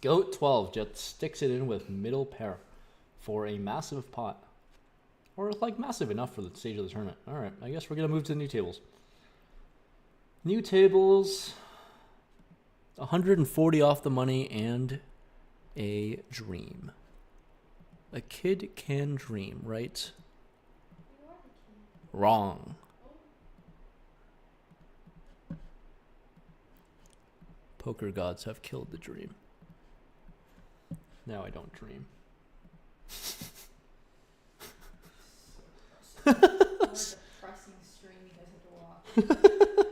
Goat 12 just sticks it in with middle pair for a massive pot. Or like massive enough for the stage of the tournament. Alright, I guess we're gonna move to the new tables. New tables, 140 off the money and a dream. A kid can dream, right? You are the king. Wrong. Oh. Poker gods have killed the dream. Now I don't dream. More depressing stream you guys have to watch.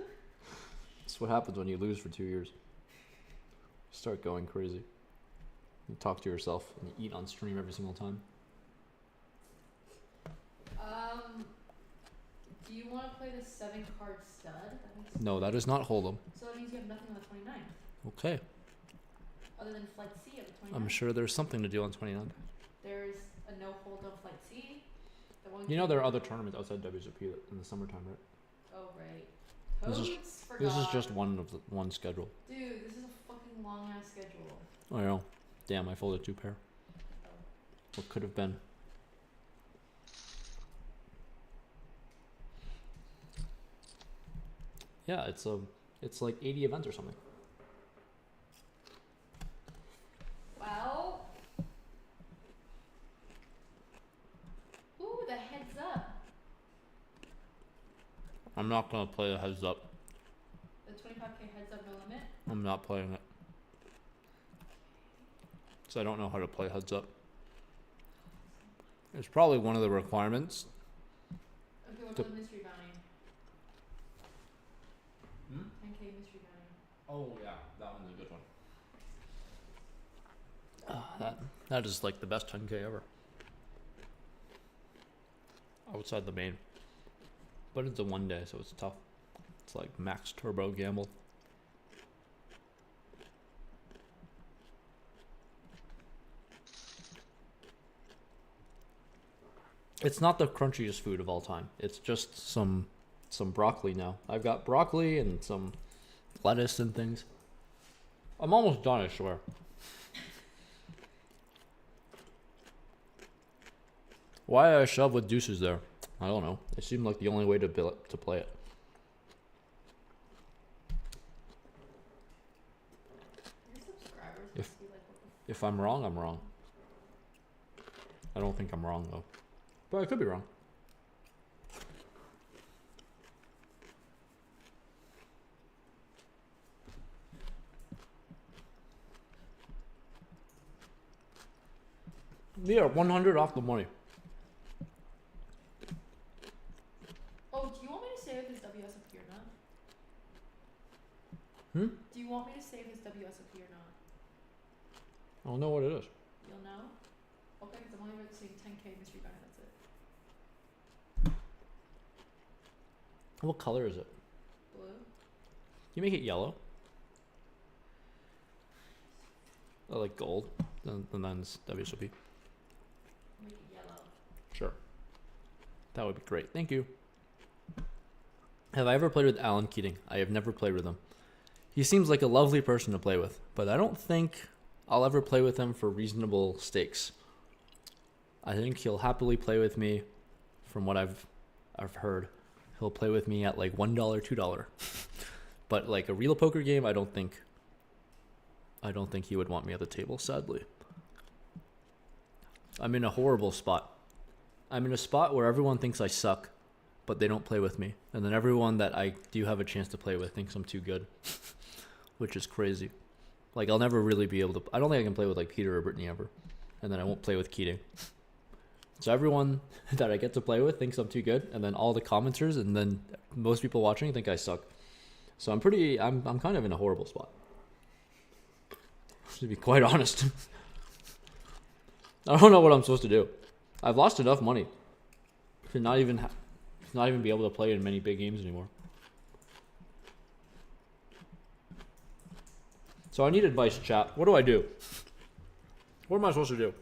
That's what happens when you lose for 2 years. You start going crazy. You talk to yourself and you eat on stream every single time. Do you want to play the 7-card stud? That makes No, that is not Hold'em. So that means you have nothing on the 29th. Okay. Other than Flight C at the 29th. I'm sure there's something to do on 29. There's a no hold on Flight C. The one You know there are other tournaments outside WSOP in the summertime, right? Oh, right. This is- Toads? This is Forgot. just one schedule. Dude, this is a fucking long ass schedule. I know. Damn, I folded 2 pair. Oh. What could have been? Yeah, it's like 80 events or something. Well. Ooh, the heads up. I'm not gonna play a heads up. The 25k heads up no limit. I'm not playing it. So I don't know how to play heads up. It's probably one of the requirements. Okay, what To- about the mystery bounty? 10k mystery bounty. Oh yeah, that one's a good one. That is like the best 10k ever. Outside the main. But it's a 1 day, so it's tough. It's like max turbo gamble. It's not the crunchiest food of all time. It's just some broccoli now. I've got broccoli and some lettuce and things. I'm almost done, I swear. Why I shove with deuces there? I don't know. It seemed like the only way to play it. Your subscribers If- must be like, what the If I'm wrong, I'm wrong. I don't think I'm wrong though, but I could be wrong. We are 100 off the money. Oh, do you want me to say if his WSOP or not? Hmm? Do you want me to save his WSOP or not? I don't know what it is. You'll know? Okay, because I'm only about to say 10k mystery banner, that's it. What color is it? Blue? You make it yellow. I like gold. Then it's WSOP. Make it yellow. Sure. That would be great. Thank you. Have I ever played with Alan Keating? I have never played with him. He seems like a lovely person to play with, but I don't think I'll ever play with him for reasonable stakes. I think he'll happily play with me, from what I've heard. He'll play with me at like $1, $2. But like a real poker game, I don't think he would want me at the table, sadly. I'm in a horrible spot. I'm in a spot where everyone thinks I suck, but they don't play with me. And then everyone that I do have a chance to play with thinks I'm too good, which is crazy. Like, I'll never really be able to... I don't think I can play with, like, Peter or Brittany ever. And then I won't play with Keating. So everyone that I get to play with thinks I'm too good, and then all the commenters and then most people watching think I suck. So I'm kind of in a horrible spot, to be quite honest. I don't know what I'm supposed to do. I've lost enough money to not even be able to play in many big games anymore. So I need advice, chat. What do I do? What am I supposed to do?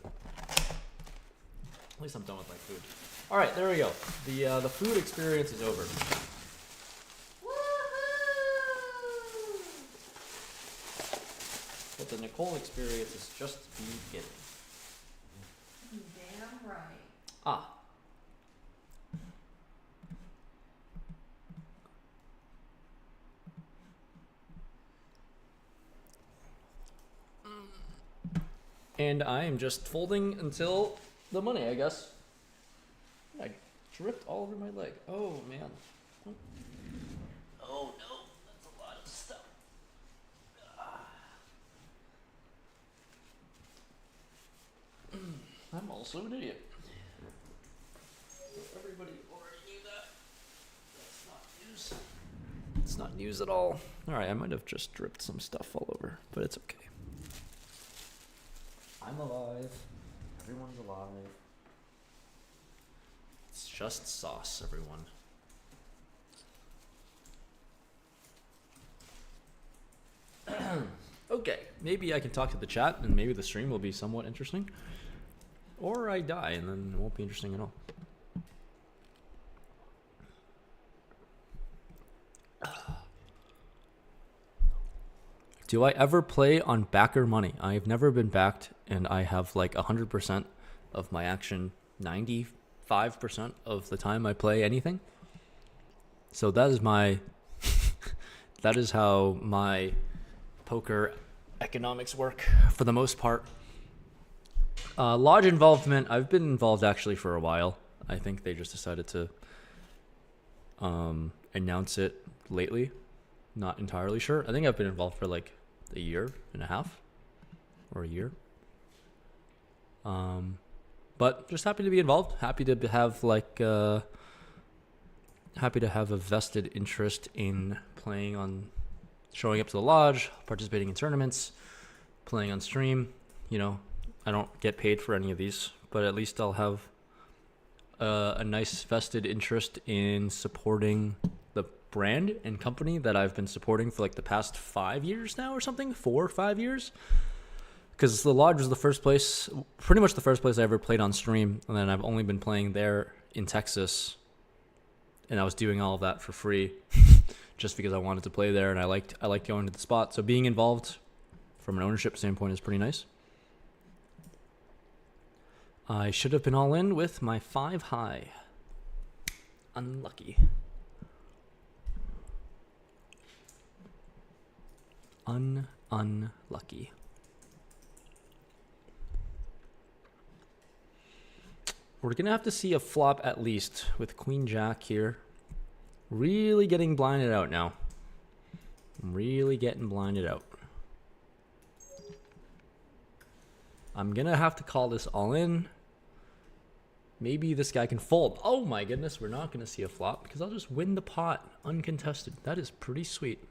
At least I'm done with my food. All right, there we go. The food experience is over. Woohoo! But the Nicole experience is just beginning. Damn right. Ah. And I am just folding until the money, I guess. I dripped all over my leg. Oh, man. Oh, no. That's a lot of stuff. I'm also an idiot. Everybody already knew that. That's not news. It's not news at all. Alright, I might have just dripped some stuff all over, but it's okay. I'm alive. Everyone's alive. It's just sauce, everyone. Okay, maybe I can talk to the chat and maybe the stream will be somewhat interesting. Or I die and then it won't be interesting at all. Do I ever play on backer money? I've never been backed, and I have like 100% of my action 95% of the time I play anything. So that is my that is how my poker economics work for the most part. Lodge involvement, I've been involved actually for a while. I think they just decided to announce it lately. Not entirely sure. I think I've been involved for like a year and a half or a year. But just happy to be involved. Happy to have happy to have a vested interest in playing on, showing up to the lodge, participating in tournaments, playing on stream. You know, I don't get paid for any of these, but at least I'll have a nice vested interest in supporting the brand and company that I've been supporting for like the past 5 years now or something, 4 or 5 years. because the Lodge was the first place, pretty much the first place I ever played on stream, and then I've only been playing there in Texas, and I was doing all of that for free, just because I wanted to play there, and I liked going to the spot. So being involved from an ownership standpoint is pretty nice. I should have been all in with my 5 high. Unlucky. Unlucky. We're going to have to see a flop at least with Queen Jack here. Really getting blinded out now. Really getting blinded out. I'm going to have to call this all in. Maybe this guy can fold. Oh my goodness, we're not going to see a flop because I'll just win the pot uncontested. That is pretty sweet.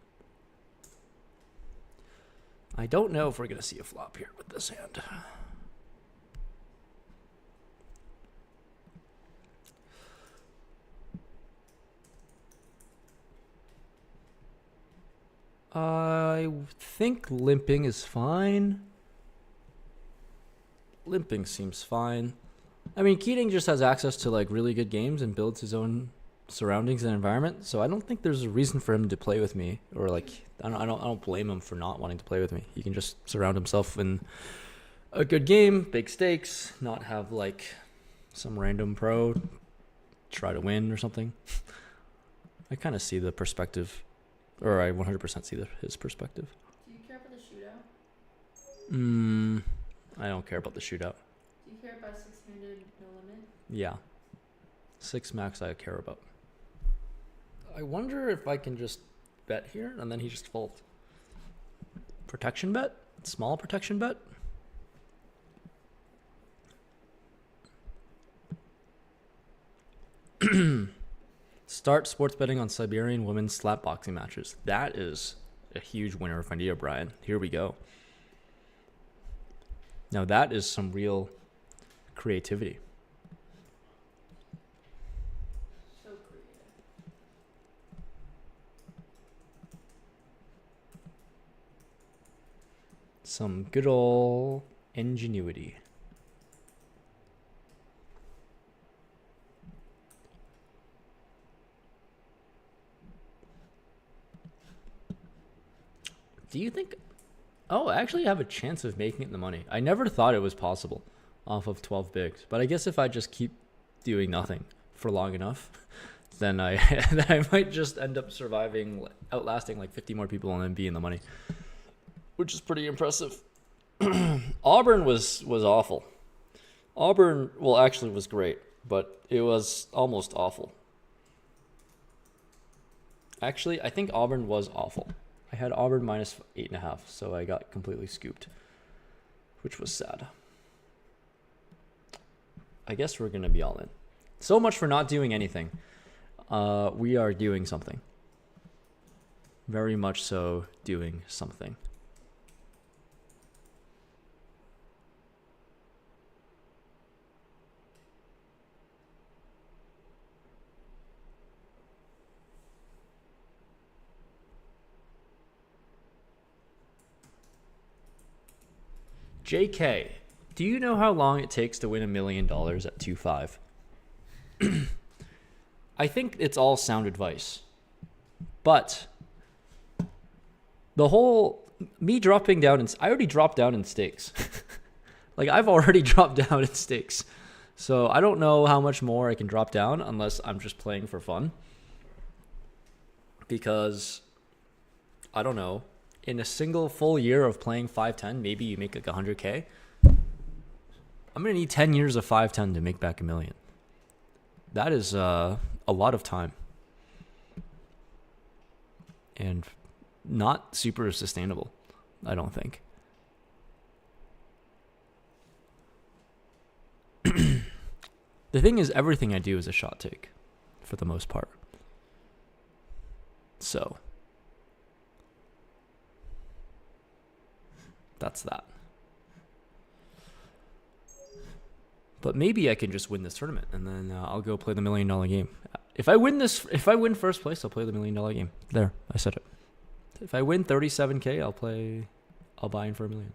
I don't know if we're going to see a flop here with this hand. I think limping is fine. Limping seems fine. I mean, Keating just has access to like really good games and builds his own surroundings and environment, so I don't think there's a reason for him to play with me, or like I don't blame him for not wanting to play with me. He can just surround himself in a good game, big stakes, not have like some random pro try to win or something. I kind of see the perspective, or I 100% see his perspective. Do you care about the shootout? I don't care about the shootout. Do you care about 6-handed no limit? Yeah. 6 max I care about. I wonder if I can just bet here and then he just folds. Protection bet? Small protection bet? Start sports betting on Siberian women's slap boxing matches. That is a huge winner of idea, Brian. Here we go. Now that is some real creativity. So creative. Some good old ingenuity. Do you think... Oh, I actually have a chance of making it in the money. I never thought it was possible off of 12 bigs. But I guess if I just keep doing nothing for long enough, then I might just end up surviving, outlasting like 50 more people and then be in the money, which is pretty impressive. Auburn was awful. Auburn, well, actually was great, but it was almost awful. Actually, I think Auburn was awful. I had Auburn minus 8.5, so I got completely scooped, which was sad. I guess we're going to be all in. So much for not doing anything. We are doing something. Very much so doing something. JK, do you know how long it takes to win $1 million at 2.5? I think it's all sound advice. But the whole me dropping down I already dropped down in stakes. Like I've already dropped down in stakes. So I don't know how much more I can drop down unless I'm just playing for fun. Because I don't know. In a single full year of playing 510, maybe you make like 100K. I'm going to need 10 years of 510 to make back $1 million. That is a lot of time. And not super sustainable, I don't think. The thing is, everything I do is a shot take, for the most part. So... that's that. But maybe I can just win this tournament and then I'll go play the $1 million game. If I win first place, I'll play the $1 million game. There, I said it. If I win 37K, I'll buy in for $1 million.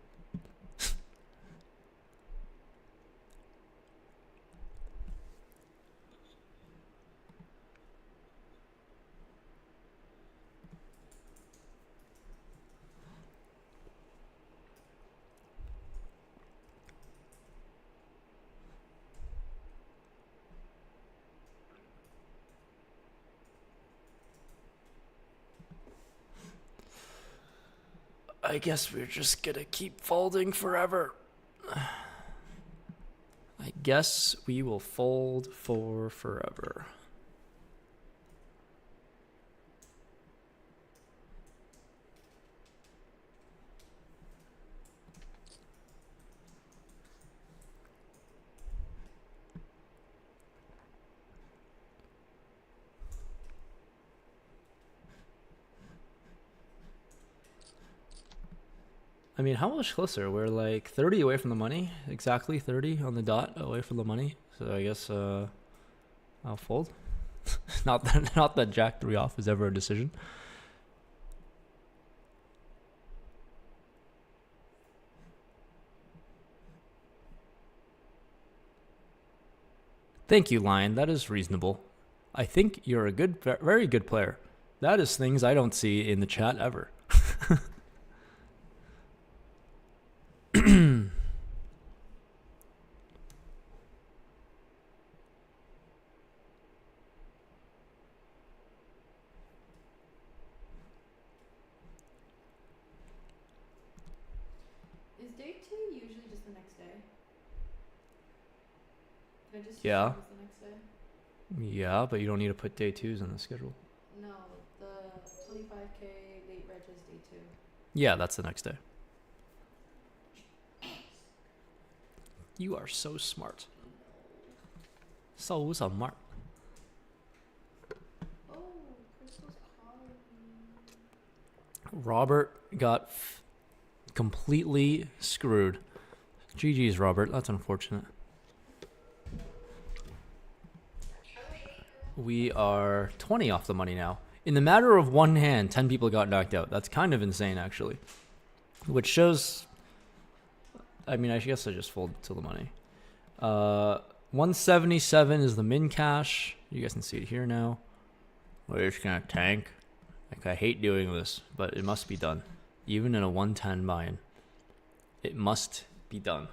I guess we're just gonna keep folding forever. I guess we will fold for forever. I mean, how much closer? We're like 30 away from the money. Exactly 30 on the dot away from the money. So I guess I'll fold. not that Jack 3 off is ever a decision. Thank you, Lion. That is reasonable. I think you're a good, very good player. That is things I don't see in the chat ever. Is day 2 usually just the next day? Can I just Yeah. assume it's the next day? Yeah, but you don't need to put day 2s on the schedule. No, the 25k late reg is day 2. Yeah, that's the next day. You are so smart. So smart. Oh, Crystal's calling me. Robert got completely screwed. GG's, Robert. That's unfortunate. We are 20 off the money now. In the matter of one hand, 10 people got knocked out. That's kind of insane, actually. Which shows... I mean, I guess I just fold to the money. 177 is the min cash. You guys can see it here now. We're just gonna tank. Like, I hate doing this, but it must be done. Even in a 110 buy-in. It must be done.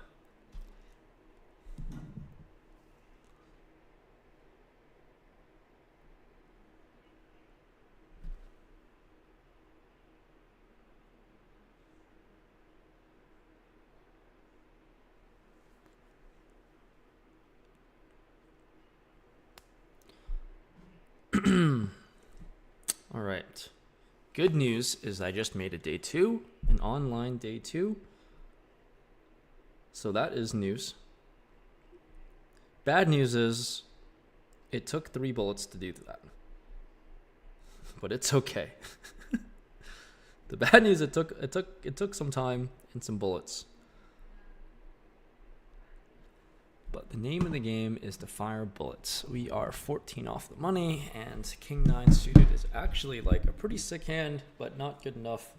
All right. Good news is I just made a day 2, an online day 2. So that is news. Bad news is it took 3 bullets to do that. But it's okay. The bad news it took some time and some bullets. But the name of the game is to fire bullets. We are 14 off the money, and King 9 suited is actually like a pretty sick hand, but not good enough,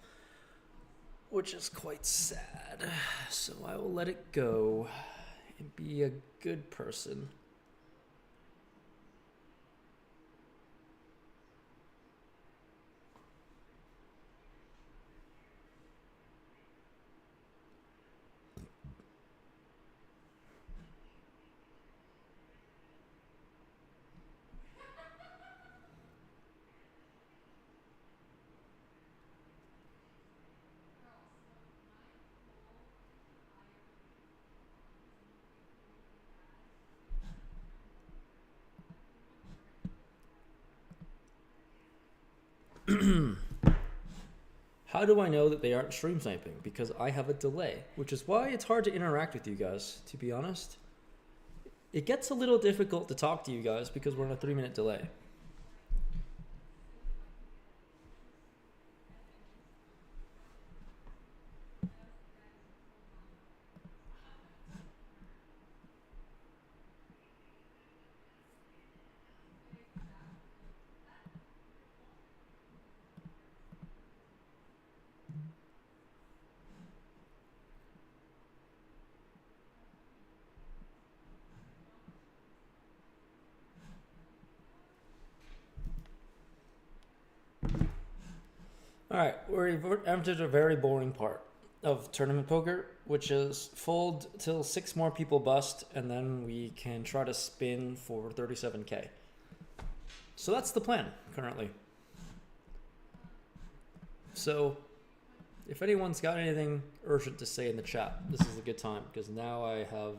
which is quite sad. So I will let it go and be a good person. How do I know that they aren't stream sniping? Because I have a delay, which is why it's hard to interact with you guys, to be honest. It gets a little difficult to talk to you guys because we're on a 3-minute delay. All right, we've entered a very boring part of tournament poker, which is fold till 6 more people bust, and then we can try to spin for 37k. So that's the plan currently. So if anyone's got anything urgent to say in the chat, this is a good time because now I have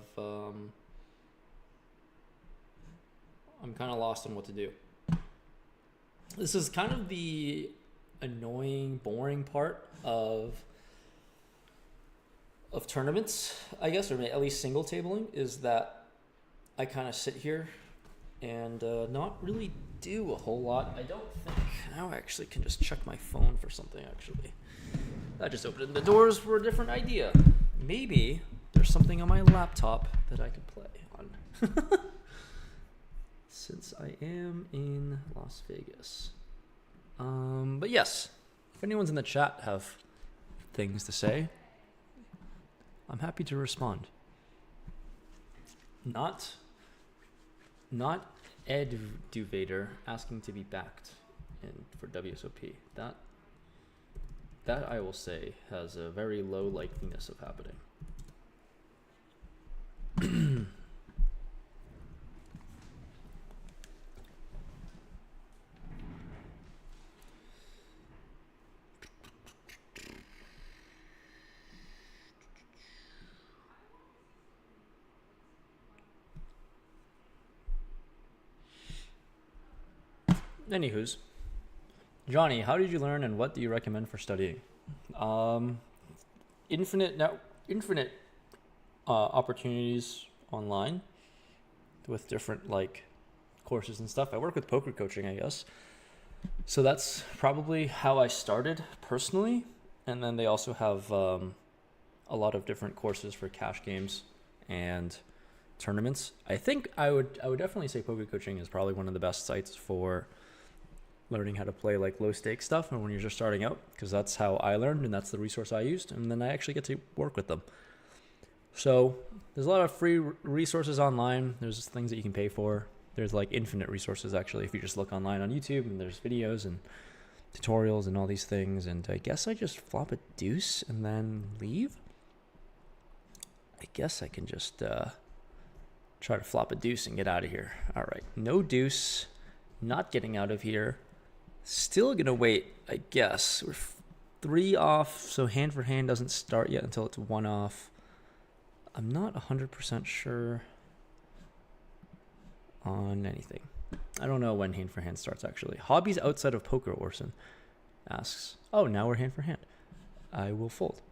I'm kind of lost on what to do. This is kind of the annoying, boring part of tournaments, I guess, or at least single tabling, is that I kind of sit here and not really do a whole lot. I don't think. Now I actually can just check my phone for something, actually. That just opened the doors for a different idea. Maybe there's something on my laptop that I could play on. Since I am in Las Vegas. But yes, if anyone's in the chat have things to say, I'm happy to respond. Not Ed Duvader asking to be backed for WSOP. That I will say has a very low likeliness of happening. Anywho's, Johnny, how did you learn and what do you recommend for studying? Infinite opportunities online with different like courses and stuff. I work with poker coaching, I guess. So that's probably how I started personally. And then they also have a lot of different courses for cash games and tournaments. I think I would definitely say poker coaching is probably one of the best sites for learning how to play like low stakes stuff and when you're just starting out, because that's how I learned and that's the resource I used, and then I actually get to work with them. So there's a lot of free resources online. There's things that you can pay for. There's like infinite resources actually if you just look online on YouTube, and there's videos and tutorials and all these things. And I guess I just flop a deuce and then leave. I guess I can just try to flop a deuce and get out of here. All right, no deuce, not getting out of here. Still gonna wait, I guess. We're 3 off, so hand for hand doesn't start yet until it's 1 off. I'm not 100% sure on anything. I don't know when hand for hand starts actually. Hobbies outside of poker, Orson asks. Oh, now we're hand for hand. I will fold.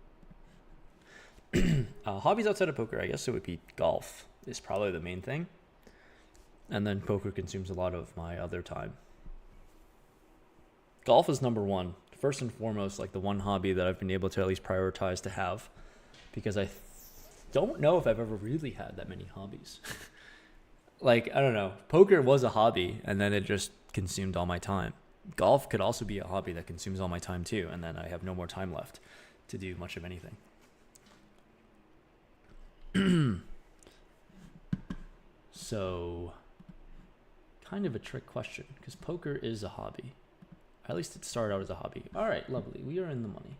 Hobbies outside of poker, I guess it would be golf is probably the main thing. And then poker consumes a lot of my other time. Golf is number one. First and foremost, like the one hobby that I've been able to at least prioritize to have, because I don't know if I've ever really had that many hobbies. Like, I don't know. Poker was a hobby, and then it just consumed all my time. Golf could also be a hobby that consumes all my time too, and then I have no more time left to do much of anything. So, kind of a trick question, because poker is a hobby. At least it started out as a hobby. All right, lovely. We are in the money.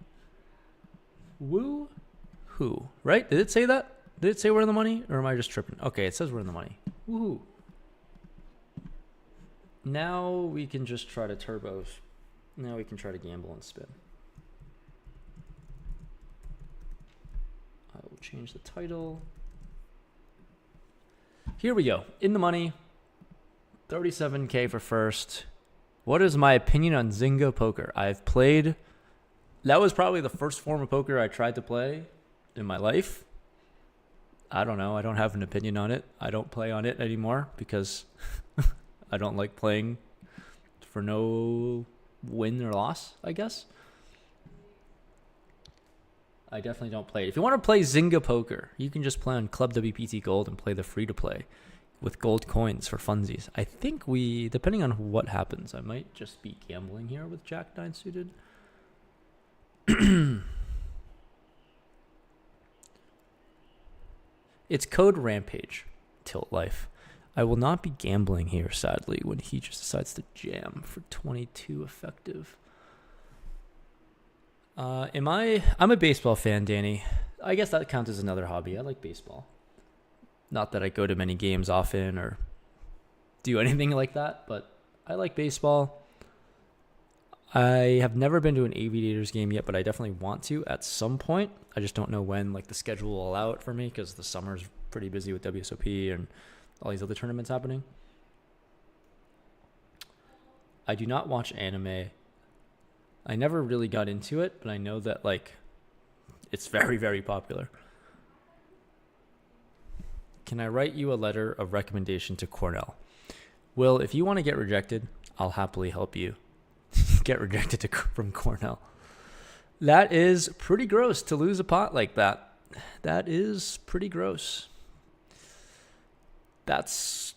Woo-hoo. Right? Did it say that? Did it say we're in the money? Or am I just tripping? Okay, it says we're in the money. Woohoo. Now we can just try to turbos. Now we can try to gamble and spin. I will change the title. Here we go. In the money. 37K for first. What is my opinion on Zynga poker? I've played. That was probably the first form of poker I tried to play in my life. I don't know. I don't have an opinion on it. I don't play on it anymore because I don't like playing for no win or loss, I guess. I definitely don't play it. If you want to play Zynga poker, you can just play on Club WPT Gold and play the free-to-play with gold coins for funsies. I think depending on what happens, I might just be gambling here with Jack-9 suited. It's code Rampage, Tilt Life. I will not be gambling here, sadly, when he just decides to jam for 22 effective. I'm a baseball fan, Danny. I guess that counts as another hobby. I like baseball. Not that I go to many games often or do anything like that, but I like baseball. I have never been to an Aviators game yet, but I definitely want to at some point. I just don't know when like the schedule will allow it for me because the summer's pretty busy with WSOP and all these other tournaments happening. I do not watch anime. I never really got into it, but I know that like it's very, very popular. Can I write you a letter of recommendation to Cornell? Will, if you want to get rejected, I'll happily help you get rejected from Cornell. That is pretty gross to lose a pot like that. That is pretty gross. That's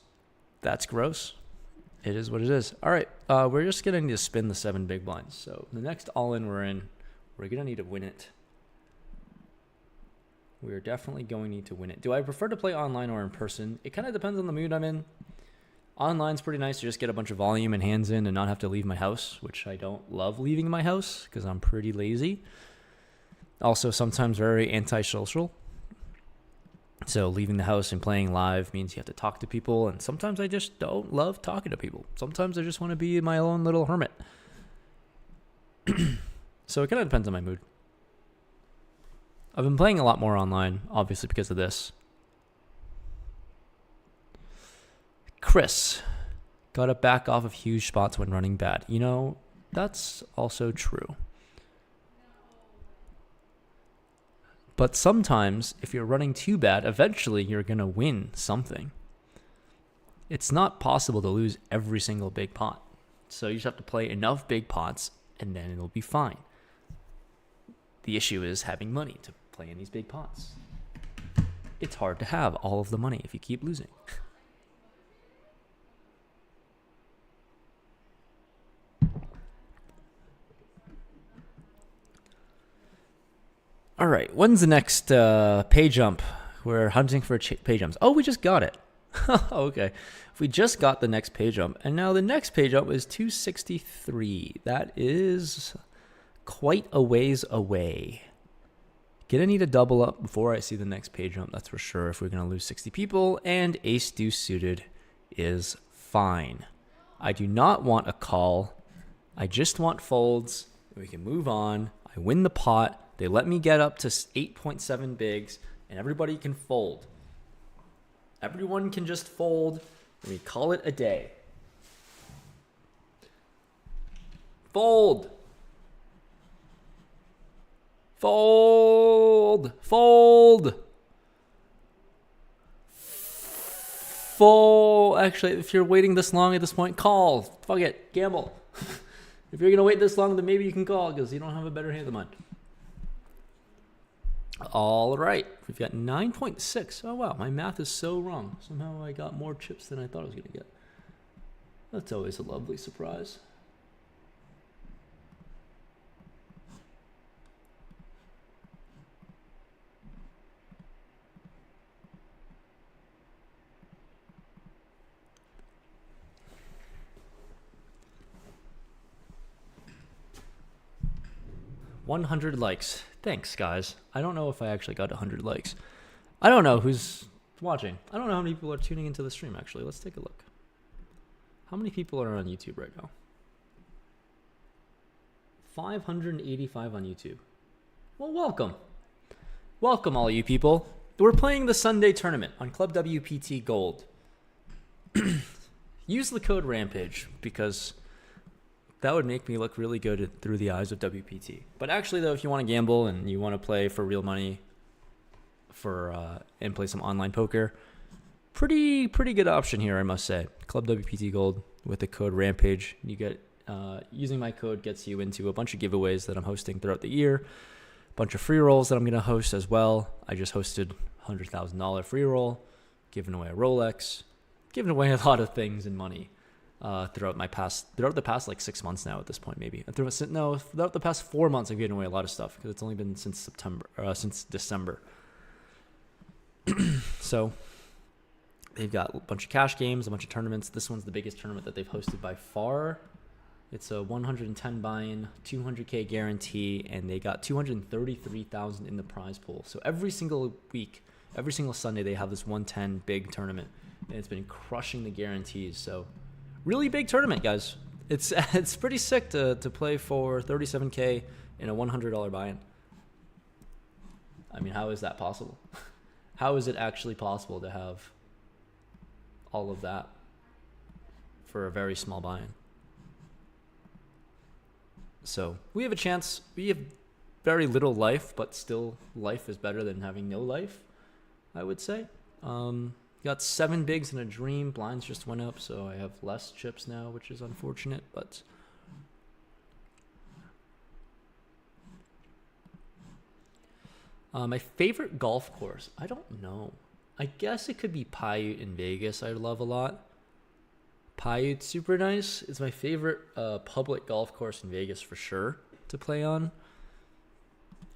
gross. It is what it is. All right, we're just going to need to spin the 7 big blinds. So the next all-in we're in, we're going to need to win it. We're definitely going to need to win it. Do I prefer to play online or in person? It kind of depends on the mood I'm in. Online's pretty nice to just get a bunch of volume and hands in and not have to leave my house, which I don't love leaving my house because I'm pretty lazy. Also, sometimes very antisocial. So leaving the house and playing live means you have to talk to people, and sometimes I just don't love talking to people. Sometimes I just want to be my own little hermit. So it kind of depends on my mood. I've been playing a lot more online, obviously because of this. Chris, gotta back off of huge spots when running bad. You know, that's also true. But sometimes, if you're running too bad, eventually you're gonna win something. It's not possible to lose every single big pot. So you just have to play enough big pots, and then it'll be fine. The issue is having money to play in these big pots. It's hard to have all of the money if you keep losing. All right, when's the next pay jump? We're hunting for pay jumps. Oh, we just got it. Okay, we just got the next pay jump, and now the next pay jump is 263. That is quite a ways away. Gonna need a double up before I see the next pay jump, that's for sure, if we're gonna lose 60 people, and ace deuce suited is fine. I do not want a call. I just want folds. We can move on. I win the pot. They let me get up to 8.7 bigs, and everybody can fold. Everyone can just fold, and we call it a day. Fold. Fold. Fold. Fold. Actually, if you're waiting this long at this point, call. Fuck it. Gamble. If you're going to wait this long, then maybe you can call because you don't have a better hand than mine. All right. We've got 9.6. Oh, wow. My math is so wrong. Somehow I got more chips than I thought I was going to get. That's always a lovely surprise. $100 likes. Thanks, guys. I don't know if I actually got 100 likes. I don't know who's watching. I don't know how many people are tuning into the stream, actually. Let's take a look. How many people are on YouTube right now? 585 on YouTube. Well, welcome. Welcome, all you people. We're playing the Sunday tournament on Club WPT Gold. Use the code Rampage because that would make me look really good through the eyes of WPT. But actually, though, if you want to gamble and you want to play for real money and play some online poker, pretty good option here, I must say. Club WPT Gold with the code Rampage. You get using my code gets you into a bunch of giveaways that I'm hosting throughout the year, a bunch of free rolls that I'm going to host as well. I just hosted a $100,000 free roll, giving away a Rolex, giving away a lot of things and money. Throughout the past like 6 months now at this point, maybe. Throughout the past 4 months, I've given away a lot of stuff because it's only been since December. So they've got a bunch of cash games, a bunch of tournaments. This one's the biggest tournament that they've hosted by far. It's a 110 buy-in, 200K guarantee, and they got 233,000 in the prize pool. So every single week, every single Sunday, they have this 110 big tournament, and it's been crushing the guarantees. So really big tournament, guys. It's pretty sick to play for 37K in a $100 buy-in. I mean, how is that possible? How is it actually possible to have all of that for a very small buy-in? So we have a chance. We have very little life, but still life is better than having no life, I would say. Got 7 bigs and a dream. Blinds just went up, so I have less chips now, which is unfortunate, but my favorite golf course, I don't know. I guess it could be Paiute in Vegas. I love a lot. Paiute's super nice. It's my favorite public golf course in Vegas for sure to play on.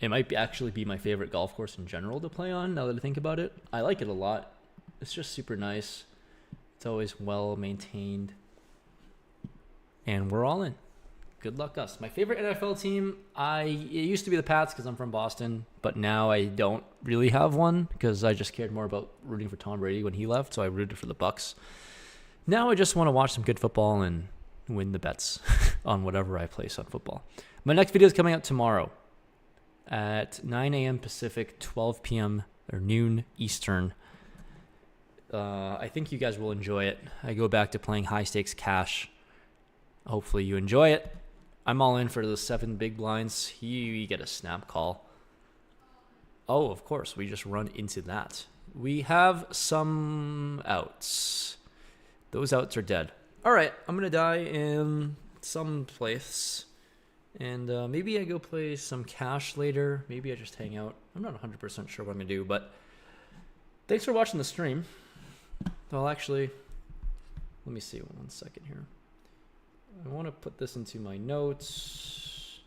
It might actually be my favorite golf course in general to play on, now that I think about it. I like it a lot. It's just super nice. It's always well maintained. And we're all in. Good luck us. My favorite NFL team, it used to be the Pats because I'm from Boston, but now I don't really have one because I just cared more about rooting for Tom Brady when he left, so I rooted for the Bucks. Now I just want to watch some good football and win the bets on whatever I place on football. My next video is coming out tomorrow at 9 a.m. Pacific, 12 p.m. or noon Eastern. I think you guys will enjoy it. I go back to playing high stakes cash. Hopefully you enjoy it. I'm all in for the 7 big blinds. You get a snap call. Oh, of course, we just run into that. We have some outs. Those outs are dead. All right, I'm going to die in some place. And maybe I go play some cash later. Maybe I just hang out. I'm not 100% sure what I'm going to do, but thanks for watching the stream. Well, actually, let me see 1 second here. I want to put this into my notes.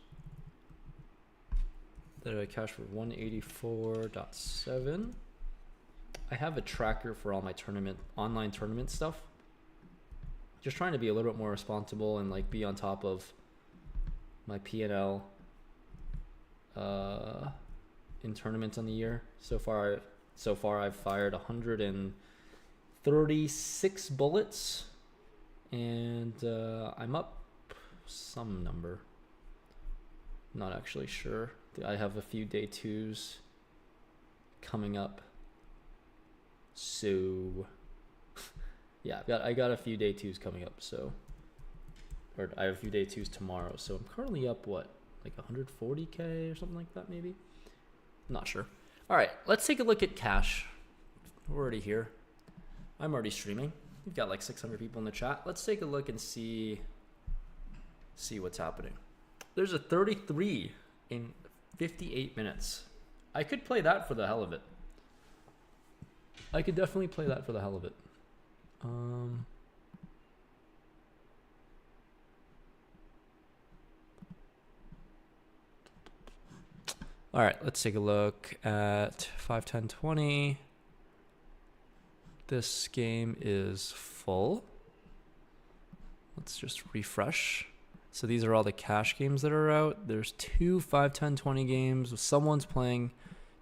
That I cashed for 184.7. I have a tracker for all my online tournament stuff. Just trying to be a little bit more responsible and like be on top of my P&L in tournaments on the year. So far I've fired 136 bullets. And I'm up some number. Not actually sure. I have a few day 2s coming up. So yeah, I got a few day 2s coming up. So, or I have a few day 2s tomorrow. So I'm currently up what, like 140K or something like that, maybe. I'm not sure. All right, let's take a look at cash. We're already here. I'm already streaming. We've got like 600 people in the chat. Let's take a look and see what's happening. There's a 33 in 58 minutes. I could play that for the hell of it. I could definitely play that for the hell of it. All right, let's take a look at 5, 10, 20. This game is full. Let's just refresh. So these are all the cash games that are out. There's 2 5, 10, 20 games. Someone's playing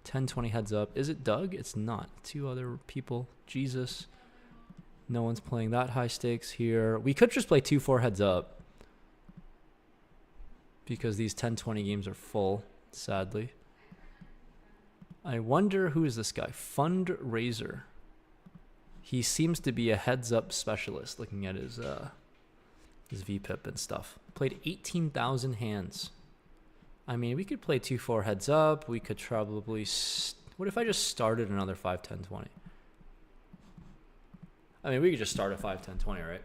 10, 20 heads up. Is it Doug? It's not. 2 other people. Jesus. No one's playing that high stakes here. We could just play 2 4 heads up because these 10, 20 games are full, sadly. I wonder who is this guy? Fundraiser. He seems to be a heads-up specialist, looking at his VPIP and stuff. Played 18,000 hands. I mean, we could play 2 4 heads up. We could probably... what if I just started another 5, 10, 20? I mean, we could just start at 5, 10, 20, right?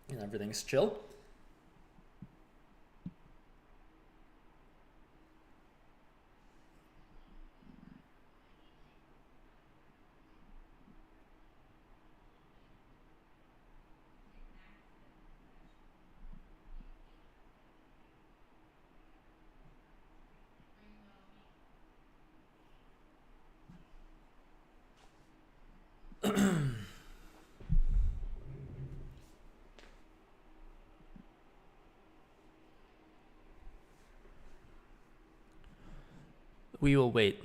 And everything's chill. We will wait.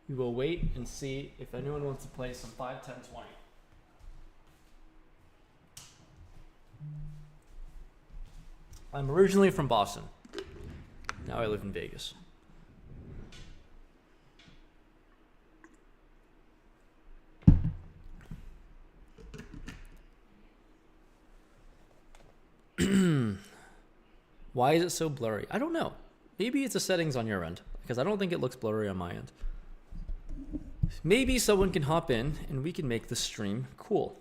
We will wait and see if anyone wants to play some 5, 10, 20. I'm originally from Boston. Now I live in Vegas. Why is it so blurry? I don't know. Maybe it's the settings on your end, because I don't think it looks blurry on my end. Maybe someone can hop in and we can make the stream cool.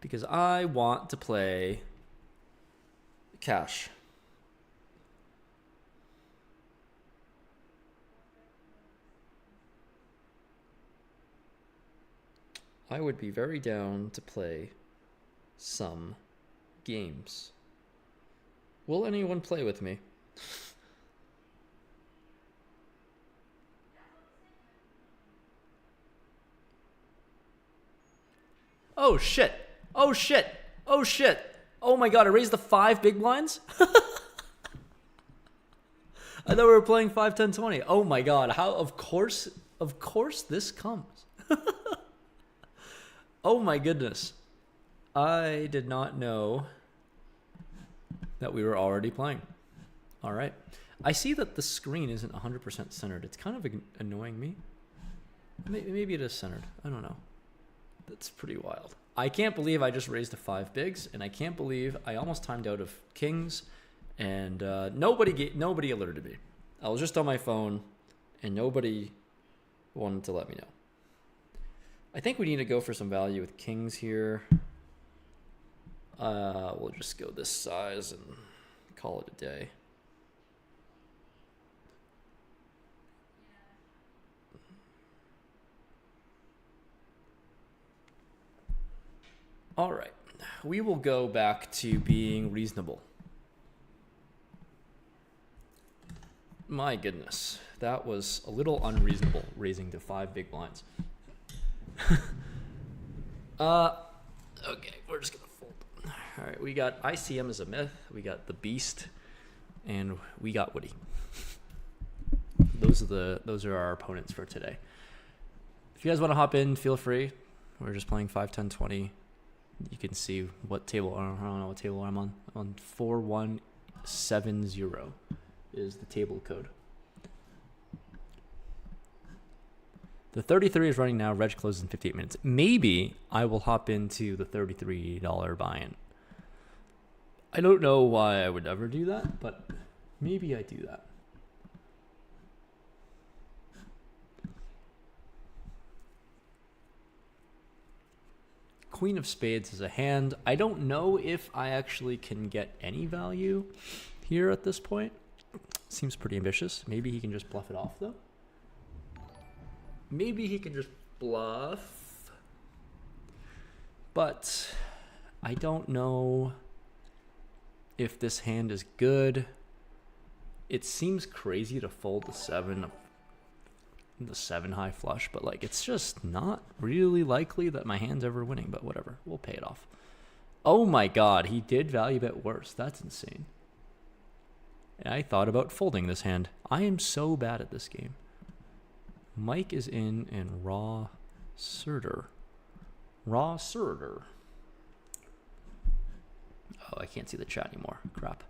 Because I want to play cash. I would be very down to play some games. Will anyone play with me? Oh shit. Oh shit. Oh shit. Oh my god, I raised the 5 big blinds? I thought we were playing 5, 10, 20. Oh my god, how of course this comes. Oh my goodness. I did not know that we were already playing. All right. I see that the screen isn't 100% centered. It's kind of annoying me. Maybe it is centered. I don't know. That's pretty wild. I can't believe I just raised to 5 bigs, and I can't believe I almost timed out of kings, and nobody alerted me. I was just on my phone, and nobody wanted to let me know. I think we need to go for some value with kings here. We'll just go this size and call it a day. All right, we will go back to being reasonable. My goodness, that was a little unreasonable, raising to 5 big blinds. Okay, we're just gonna fold. All right, we got ICM as a myth, we got the Beast, and we got Woody. Those are our opponents for today. If you guys want to hop in, feel free. We're just playing 5, 10, 20. You can see what table, I don't know what table I'm on. I'm on 4170 is the table code. The 33 is running now. Reg closes in 58 minutes. Maybe I will hop into the $33 buy-in. I don't know why I would ever do that, but maybe I do that. Queen of Spades is a hand. I don't know if I actually can get any value here at this point. Seems pretty ambitious. Maybe he can just bluff it off, though. Maybe he can just bluff. But I don't know if this hand is good. It seems crazy to fold the 7 high flush, but like it's just not really likely that my hand's ever winning, but whatever, we'll pay it off. Oh my god, he did value bet worse. That's insane. And I thought about folding this hand. I am so bad at this game. Mike is in and Raw Surder. Oh, I can't see the chat anymore. Crap.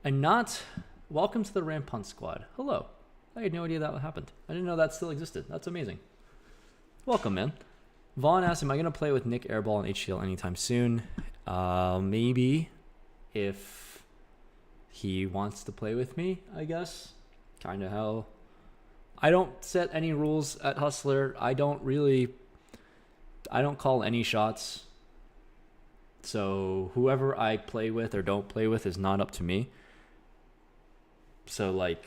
And not welcome to the Rampage squad. Hello. I had no idea that happened. I didn't know that still existed. That's amazing. Welcome, man. Vaughn asked, am I going to play with Nick Airball and HCL anytime soon? Maybe. If he wants to play with me, I guess. Kind of how... I don't set any rules at Hustler. I don't call any shots. So whoever I play with or don't play with is not up to me. So like...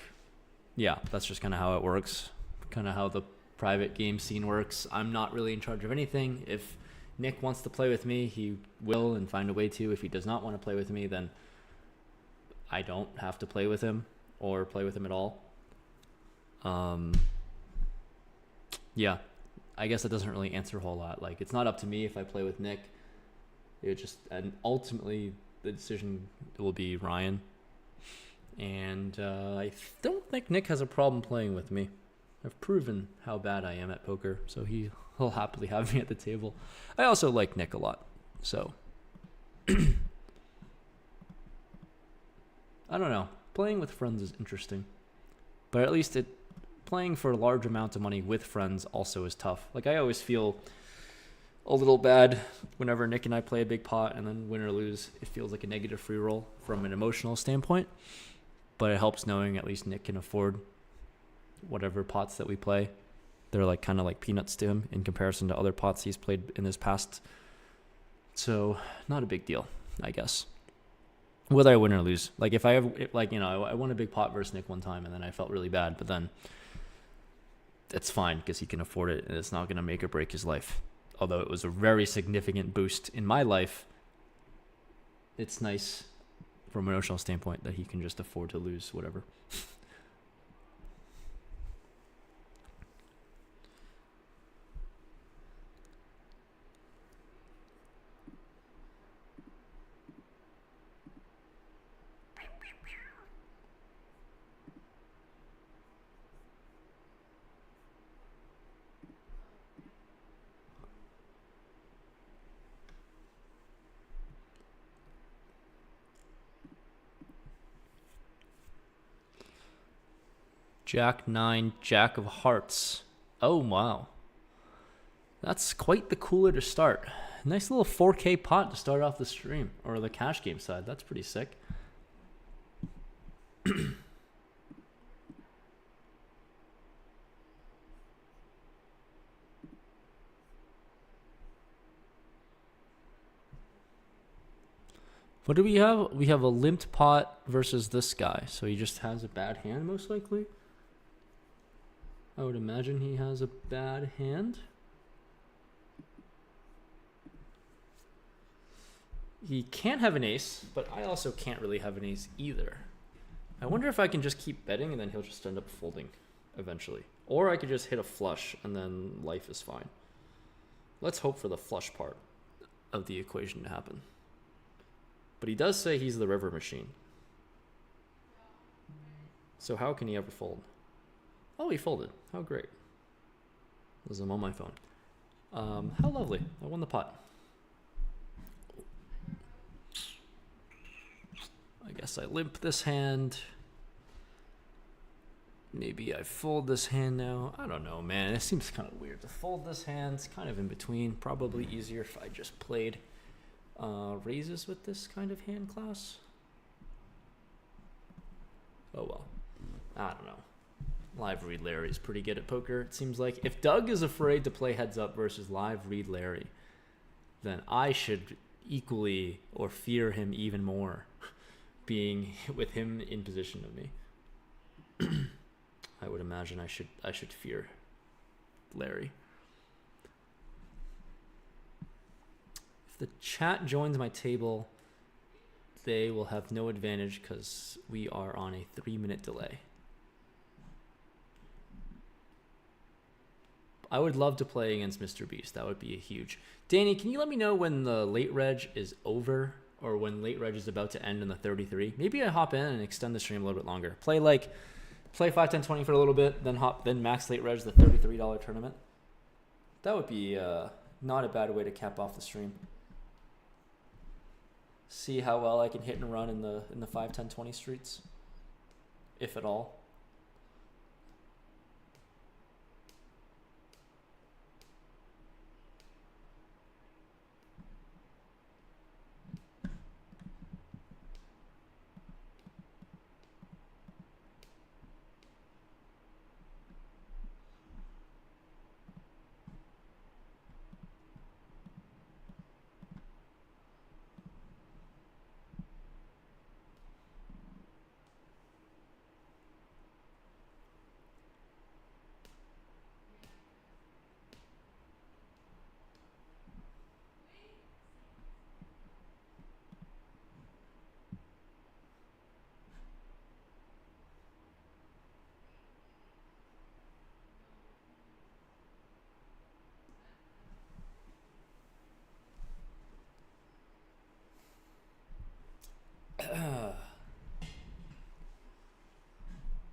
yeah, that's just kind of how it works. Kind of how the private game scene works. I'm not really in charge of anything. If Nick wants to play with me, he will and find a way to. If he does not want to play with me, then I don't have to play with him or play with him at all. Yeah, I guess that doesn't really answer a whole lot. Like, it's not up to me if I play with Nick. And ultimately the decision will be Ryan. And I don't think Nick has a problem playing with me. I've proven how bad I am at poker, so he'll happily have me at the table. I also like Nick a lot, so. I don't know. Playing with friends is interesting, but at least playing for a large amount of money with friends also is tough. Like I always feel a little bad whenever Nick and I play a big pot and then win or lose. It feels like a negative free roll from an emotional standpoint, but it helps knowing at least Nick can afford whatever pots that we play. They're like kind of like peanuts to him in comparison to other pots he's played in his past. So not a big deal, I guess. Whether I win or lose. Like if I ever, like, you know, I won a big pot versus Nick one time and then I felt really bad, but then it's fine because he can afford it and it's not going to make or break his life. Although it was a very significant boost in my life, it's nice from an emotional standpoint that he can just afford to lose whatever. Jack 9, Jack of Hearts. Oh, wow. That's quite the cooler to start. Nice little 4K pot to start off the stream, or the cash game side. That's pretty sick. What do we have? We have a limped pot versus this guy. So he just has a bad hand, most likely. I would imagine he has a bad hand. He can't have an ace, but I also can't really have an ace either. I wonder if I can just keep betting and then he'll just end up folding eventually. Or I could just hit a flush and then life is fine. Let's hope for the flush part of the equation to happen. But he does say he's the river machine. So how can he ever fold? Oh, he folded. How great. This is on my phone. How lovely. I won the pot. I guess I limp this hand. Maybe I fold this hand now. I don't know, man. It seems kind of weird to fold this hand. It's kind of in between. Probably easier if I just played raises with this kind of hand class. Oh well. I don't know. Live Read Larry is pretty good at poker, it seems like. If Doug is afraid to play heads up versus Live Read Larry, then I should equally or fear him even more being with him in position of me. I would imagine I should fear Larry. If the chat joins my table, they will have no advantage because we are on a 3-minute delay. I would love to play against Mr. Beast. That would be a huge. Danny, can you let me know when the late reg is over or when late reg is about to end in the 33? Maybe I hop in and extend the stream a little bit longer. Play 5, 10, 20 for a little bit, then max late reg the $33 tournament. That would be not a bad way to cap off the stream. See how well I can hit and run in the 5, 10, 20 streets, if at all.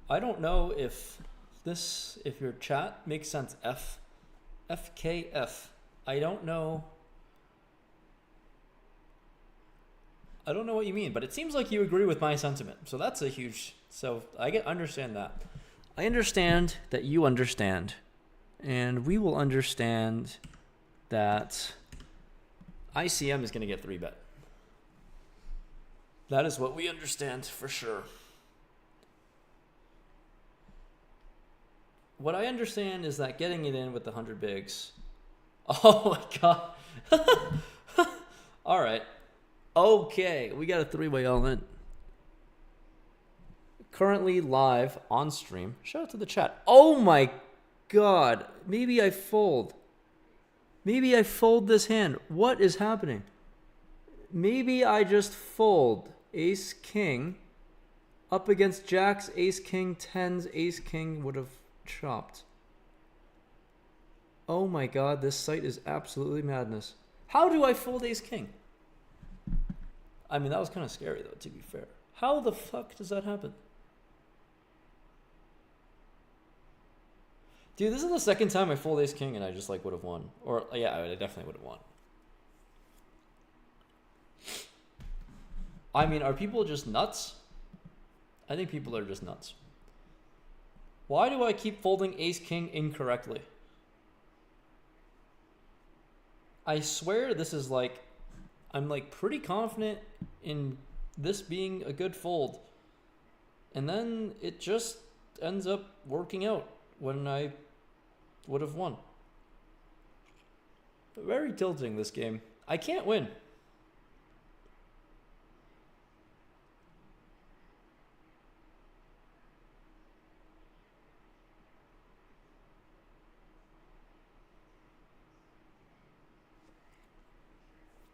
I don't know if your chat makes sense. FKF. I don't know. I don't know what you mean, but it seems like you agree with my sentiment. So that's a huge. So understand that. I understand that you understand, and we will understand that ICM is going to get 3-bet. That is what we understand for sure. What I understand is that getting it in with the 100 bigs. Oh my god. All right. Okay, we got a 3-way all in. Currently live on stream. Shout out to the chat. Oh my god. Maybe I fold. Maybe I fold this hand. What is happening? Maybe I just fold ace king up against jacks, ace king, tens, ace king would have chopped. Oh my god, this site is absolutely madness. How do I fold ace king? I mean, that was kind of scary though, to be fair. How the fuck does that happen? Dude, this is the second time I fold ace king and I just like would have won. Or yeah, I definitely would have won. I mean, are people just nuts? I think people are just nuts. Why do I keep folding ace king incorrectly? I swear this is like, I'm like pretty confident in this being a good fold. And then it just ends up working out when I would have won. Very tilting, this game. I can't win.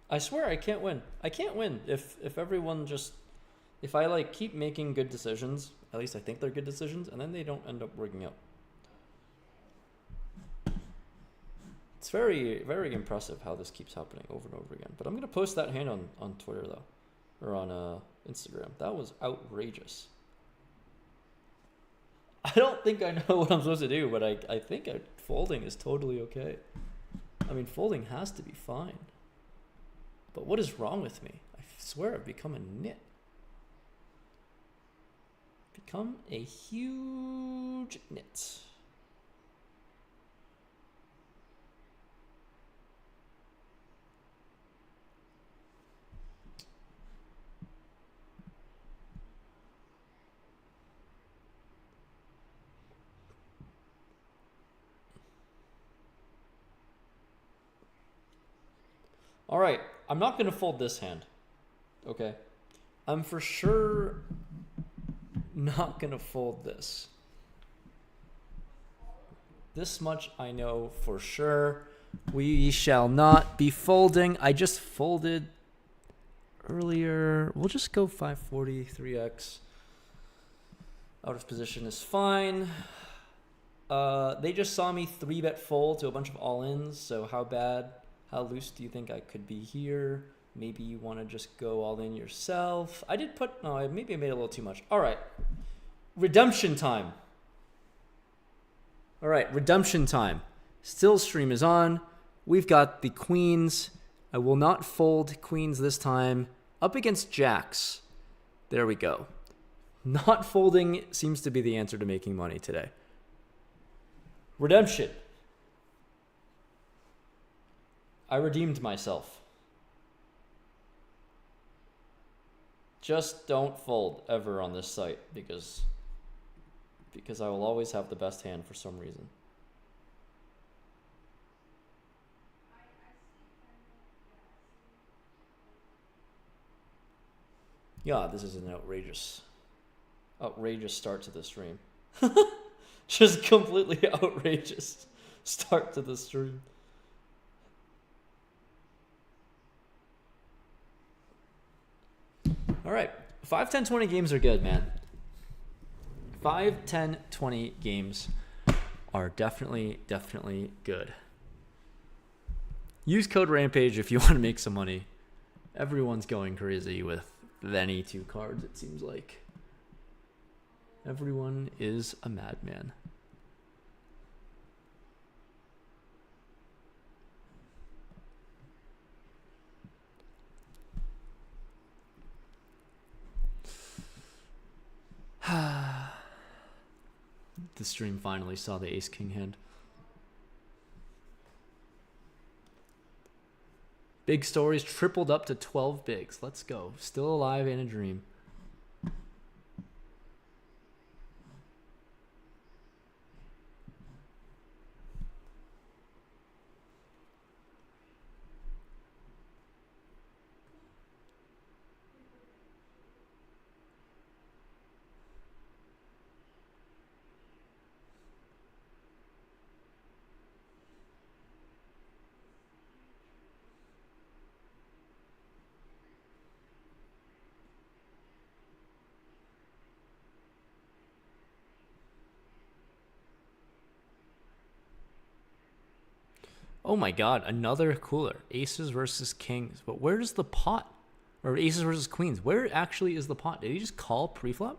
I swear I can't win. I can't win if everyone just, if I like keep making good decisions, at least I think they're good decisions, and then they don't end up working out. It's very, very impressive how this keeps happening over and over again. But I'm going to post that hand on Twitter though, or on Instagram. That was outrageous. I don't think I know what I'm supposed to do, but I think folding is totally okay. I mean, folding has to be fine. But what is wrong with me? I swear I've become a nit. Become a huge nit. All right, I'm not going to fold this hand, okay? I'm for sure not going to fold this. This much I know for sure. We shall not be folding. I just folded earlier. We'll just go 540, 3x. Out of position is fine. They just saw me 3-bet fold to a bunch of all-ins, so how bad? How loose do you think I could be here? Maybe you want to just go all in yourself. I did put, no, maybe I made a little too much. All right. Redemption time. All right, redemption time. Still stream is on. We've got the queens. I will not fold queens this time. Up against jacks. There we go. Not folding seems to be the answer to making money today. Redemption. I redeemed myself. Just don't fold ever on this site because I will always have the best hand for some reason. Yeah, this is an outrageous start to the stream. Just completely outrageous start to the stream. All right, 5, 10, 20 games are good, man. 5, 10, 20 games are definitely good. Use code Rampage if you want to make some money. Everyone's going crazy with any 2 cards, it seems like. Everyone is a madman. The stream finally saw the ace king hand. Big stories tripled up to 12 bigs. Let's go. Still alive in a dream. Oh my god, another cooler. Aces versus kings. But where's the pot? Or aces versus queens. Where actually is the pot? Did he just call pre-flop?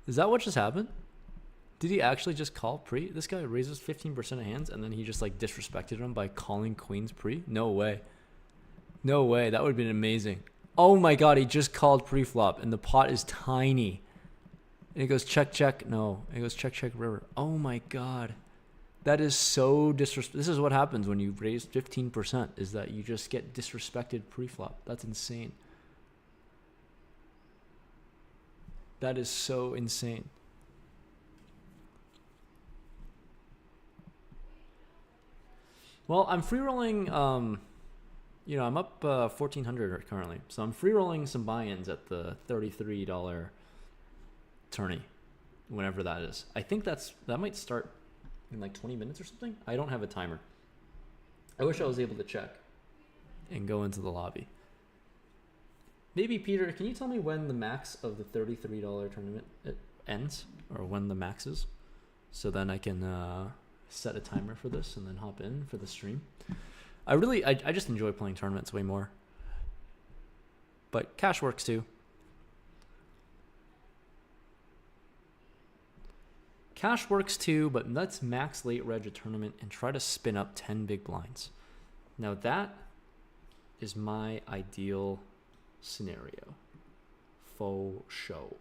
Is that what just happened? Did he actually just call pre? This guy raises 15% of hands and then he just like disrespected him by calling queens pre? No way. No way. That would have been amazing. Oh my god, he just called pre-flop and the pot is tiny. And it goes check, check. No. It goes check, check, river. Oh my god. That is so disrespectful. This is what happens when you raise 15%, is that you just get disrespected pre-flop. That's insane. That is so insane. Well, I'm free rolling, you know, I'm up 1,400 currently. So I'm free rolling some buy-ins at the $33 tourney, whenever that is. I think that might start in like 20 minutes or something. I don't have a timer. I wish I was able to check and go into the lobby. Maybe Peter, can you tell me when the max of the $33 tournament ends, or when the max is, so then I can set a timer for this and then hop in for the stream. I just enjoy playing tournaments way more, but cash works too. Cash works too, but let's max late reg a tournament and try to spin up 10 big blinds. Now that is my ideal scenario. Faux show.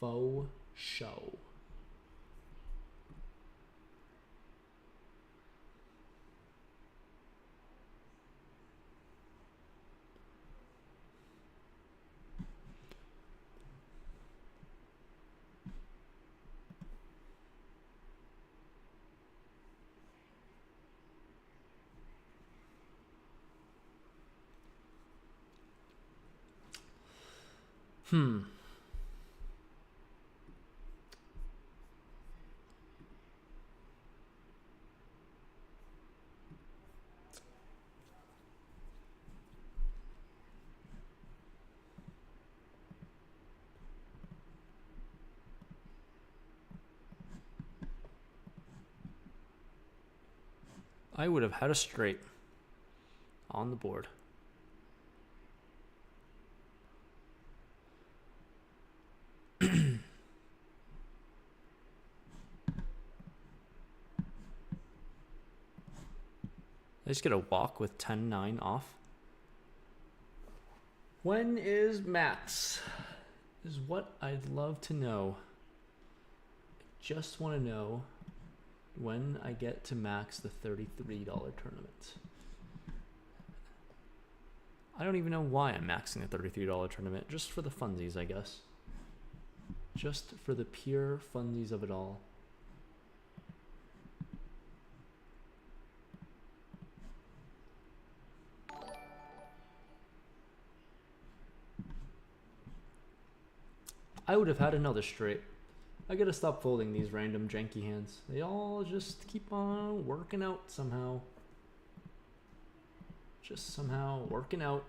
Faux show. I would have had a straight on the board. I just get a walk with 10-9 off. When is max? Is what I'd love to know. Just want to know when I get to max the $33 tournament. I don't even know why I'm maxing the $33 tournament. Just for the funsies, I guess. Just for the pure funsies of it all. I would have had another straight. I gotta stop folding these random janky hands. They all just keep on working out somehow. Just somehow working out.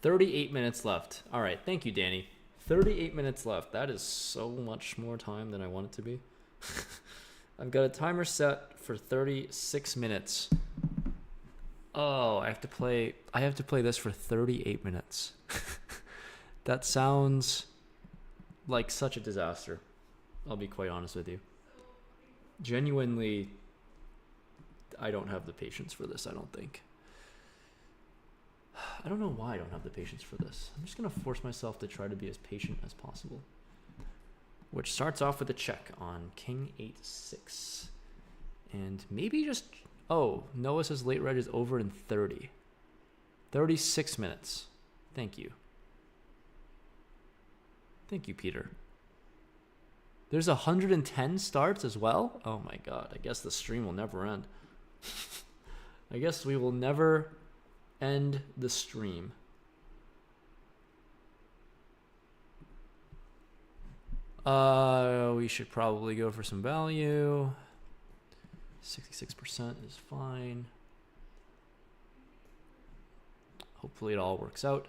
$38 minutes left. All right, thank you, Danny. 38 minutes left. That is so much more time than I want it to be. I've got a timer set for 36 minutes. Oh, I have to play this for 38 minutes. That sounds like such a disaster. I'll be quite honest with you. Genuinely, I don't have the patience for this, I don't think. I don't know why I don't have the patience for this. I'm just going to force myself to try to be as patient as possible. Which starts off with a check on King 8-6. And maybe just... Oh, Noah says late reg is over in 30. 36 minutes. Thank you. Thank you, Peter. There's 110 starts as well? Oh my god, I guess the stream will never end. I guess we will never end the stream. We should probably go for some value. 66% is fine. Hopefully it all works out.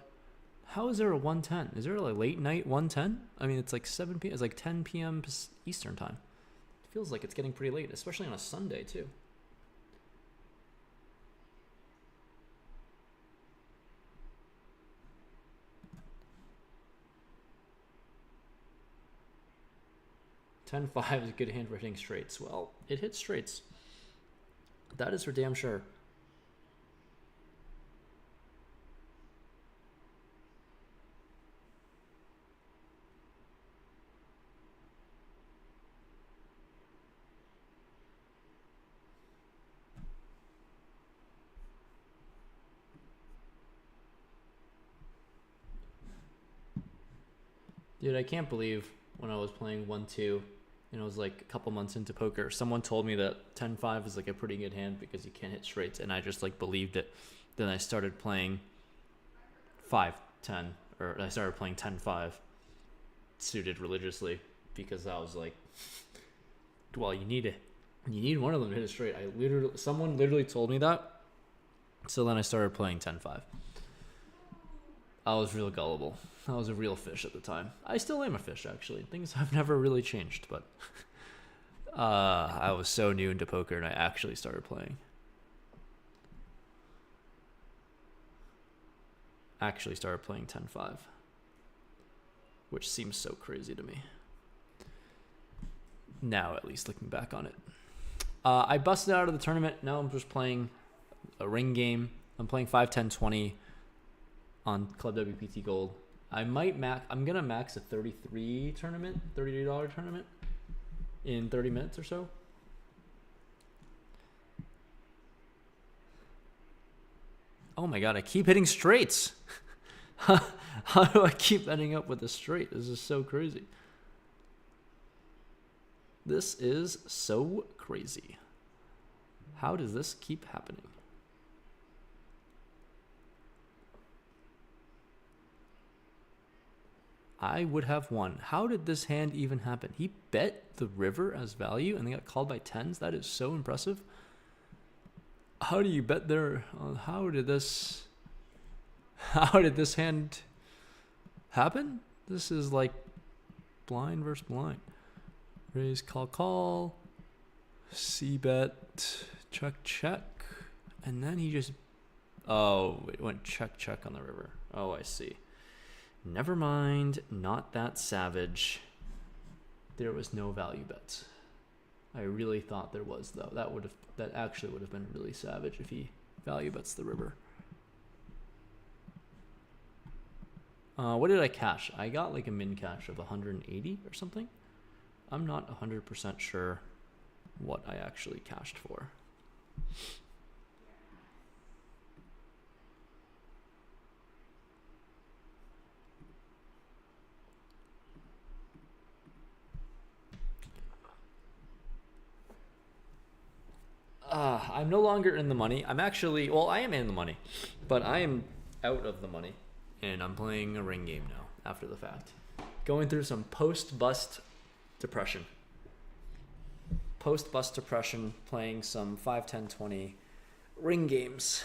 How is there a 110? Is there a late night 110? I mean, it's like 7 p.m. It's like 10 p.m. Eastern time. It feels like it's getting pretty late, especially on a Sunday too. $10-5 is a good hand for hitting straights. Well, it hits straights. That is for damn sure. Dude, I can't believe when I was playing 1-2, and I was like a couple months into poker, someone told me that 10-5 is like a pretty good hand because you can't hit straights, and I just like believed it. Then I started playing 5-10, or I started playing 10-5 suited religiously because I was like, well, you need one of them to hit it straight. Someone literally told me that. So then I started playing 10-5. I was real gullible. I was a real fish at the time. I still am a fish, actually. Things have never really changed, but I was so new into poker and I actually started playing. Actually started playing 10-5, which seems so crazy to me. Now, at least looking back on it. I busted out of the tournament. Now I'm just playing a ring game. I'm playing 5-10-20 on Club WPT Gold. I'm gonna max a $33 tournament, $33 tournament in 30 minutes or so. Oh my god, I keep hitting straights. How do I keep ending up with a straight? This is so crazy. This is so crazy. How does this keep happening? I would have won. How did this hand even happen? He bet the river as value and they got called by tens. That is so impressive. How do you bet there? How did this hand happen? This is like blind versus blind. Raise, call. C-bet, check. And then he just... Oh, it went check on the river. Oh, I see. Never mind, not that savage. There was no value bets. I really thought there was, though. That actually would have been really savage if he value bets the river. What did I cash? I got like a min cash of 180 or something. I'm not 100% sure what I actually cashed for. I'm no longer in the money. I am in the money, but I am out of the money, and I'm playing a ring game now after the fact. Going through some post-bust depression. Post-bust depression, playing some 5-10-20 ring games.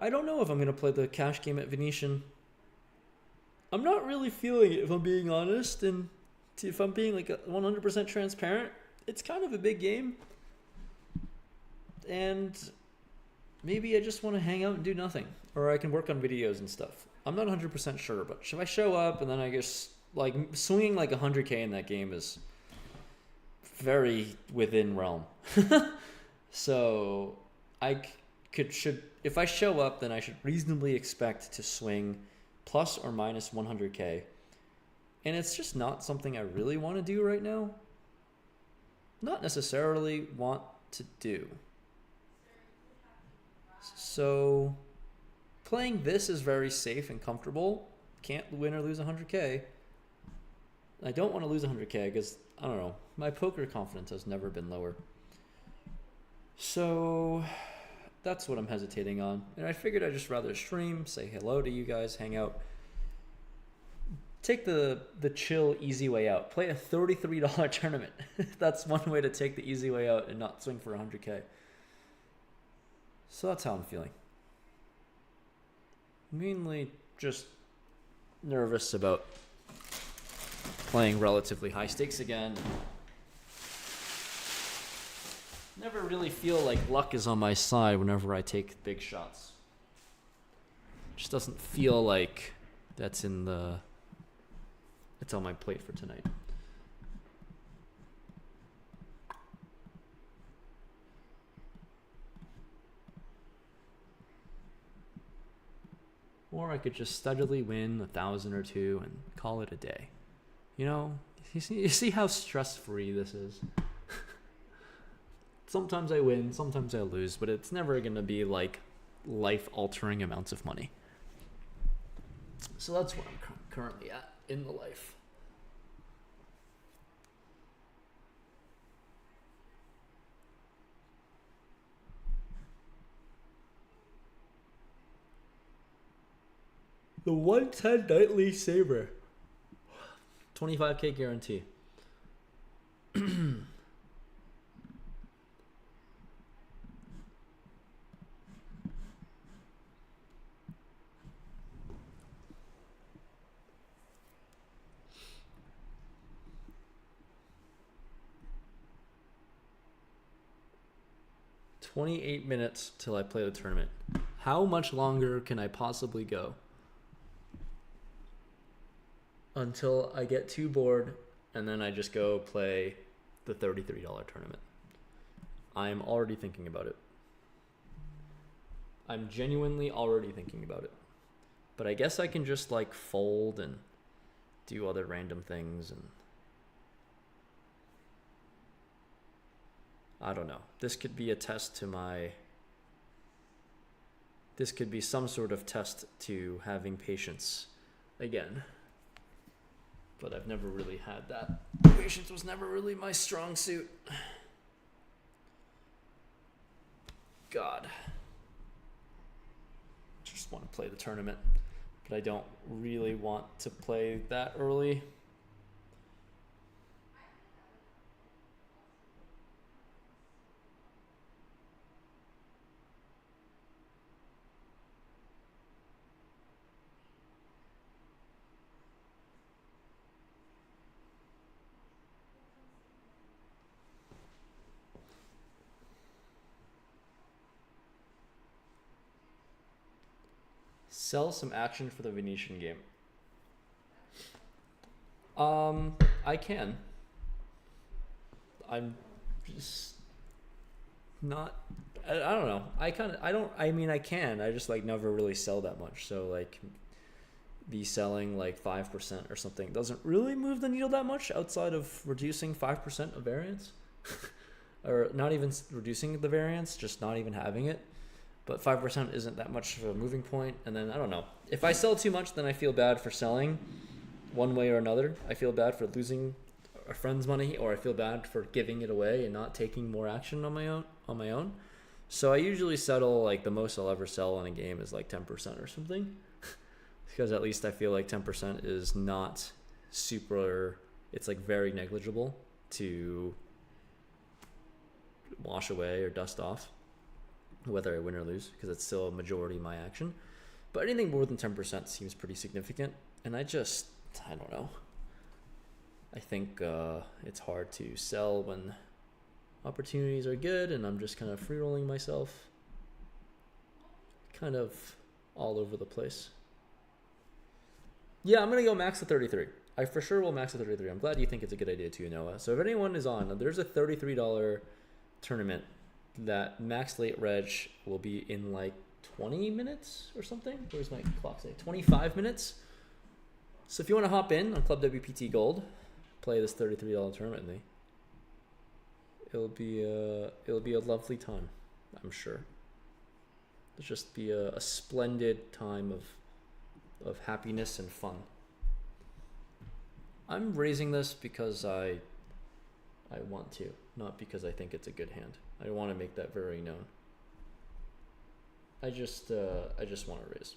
I don't know if I'm going to play the cash game at Venetian. I'm not really feeling it, if I'm being honest. And if I'm being like 100% transparent, it's kind of a big game. And maybe I just want to hang out and do nothing. Or I can work on videos and stuff. I'm not 100% sure, but should I show up and then I guess like swinging like 100k in that game is very within realm. So should if I show up, then I should reasonably expect to swing plus or minus 100k. And it's just not something I really want to do right now. Not necessarily want to do. So playing this is very safe and comfortable. Can't win or lose 100k. I don't want to lose 100k because, I don't know, my poker confidence has never been lower. So that's what I'm hesitating on. And I figured I'd just rather stream, say hello to you guys, hang out. Take the chill, easy way out. Play a $33 tournament. That's one way to take the easy way out and not swing for 100k. So that's how I'm feeling. Mainly just nervous about playing relatively high stakes again. Never really feel like luck is on my side whenever I take big shots. Just doesn't feel like it's on my plate for tonight. Or I could just steadily win 1,000 or 2 and call it a day. You know, you see how stress-free this is? Sometimes I win, sometimes I lose, but it's never going to be like life-altering amounts of money. So that's where I'm currently at in the life. The 110 nightly saver. 25k guarantee. 28 minutes till I play the tournament. How much longer can I possibly go? Until I get too bored and then I just go play the $33 tournament. I'm already thinking about it. I'm genuinely already thinking about it. But I guess I can just like fold and do other random things and I don't know. This could be a test to this could be some sort of test to having patience again. But I've never really had that. Patience was never really my strong suit. God. Just want to play the tournament. But I don't really want to play that early. Sell some action for the Venetian game. I can. I'm just not. I don't know. I can. I just like never really sell that much. So like, be selling like 5% or something doesn't really move the needle that much outside of reducing 5% of variance, or not even reducing the variance, just not even having it. But 5% isn't that much of a moving point. And then, I don't know. If I sell too much, then I feel bad for selling one way or another. I feel bad for losing a friend's money, or I feel bad for giving it away and not taking more action on my own. So I usually settle, like, the most I'll ever sell in a game is like 10% or something. Because at least I feel like 10% is not super, it's like very negligible to wash away or dust off. whether I win or lose, because it's still a majority of my action. But anything more than 10% seems pretty significant, and I don't know. I think it's hard to sell when opportunities are good, and I'm just kind of free rolling myself, kind of all over the place. Yeah, I'm gonna go max to 33. I for sure will max to 33. I'm glad you think it's a good idea too, Noah. So if anyone is on, there's a $33 tournament that max late reg will be in like 20 minutes or something. Where's my clock say? 25 minutes. So if you want to hop in on Club WPT Gold, play this $33 tournament with me, it'll be a lovely time, I'm sure. It'll just be a splendid time of happiness and fun. I'm raising this because I want to, not because I think it's a good hand. I want to make that very known. I just want to raise.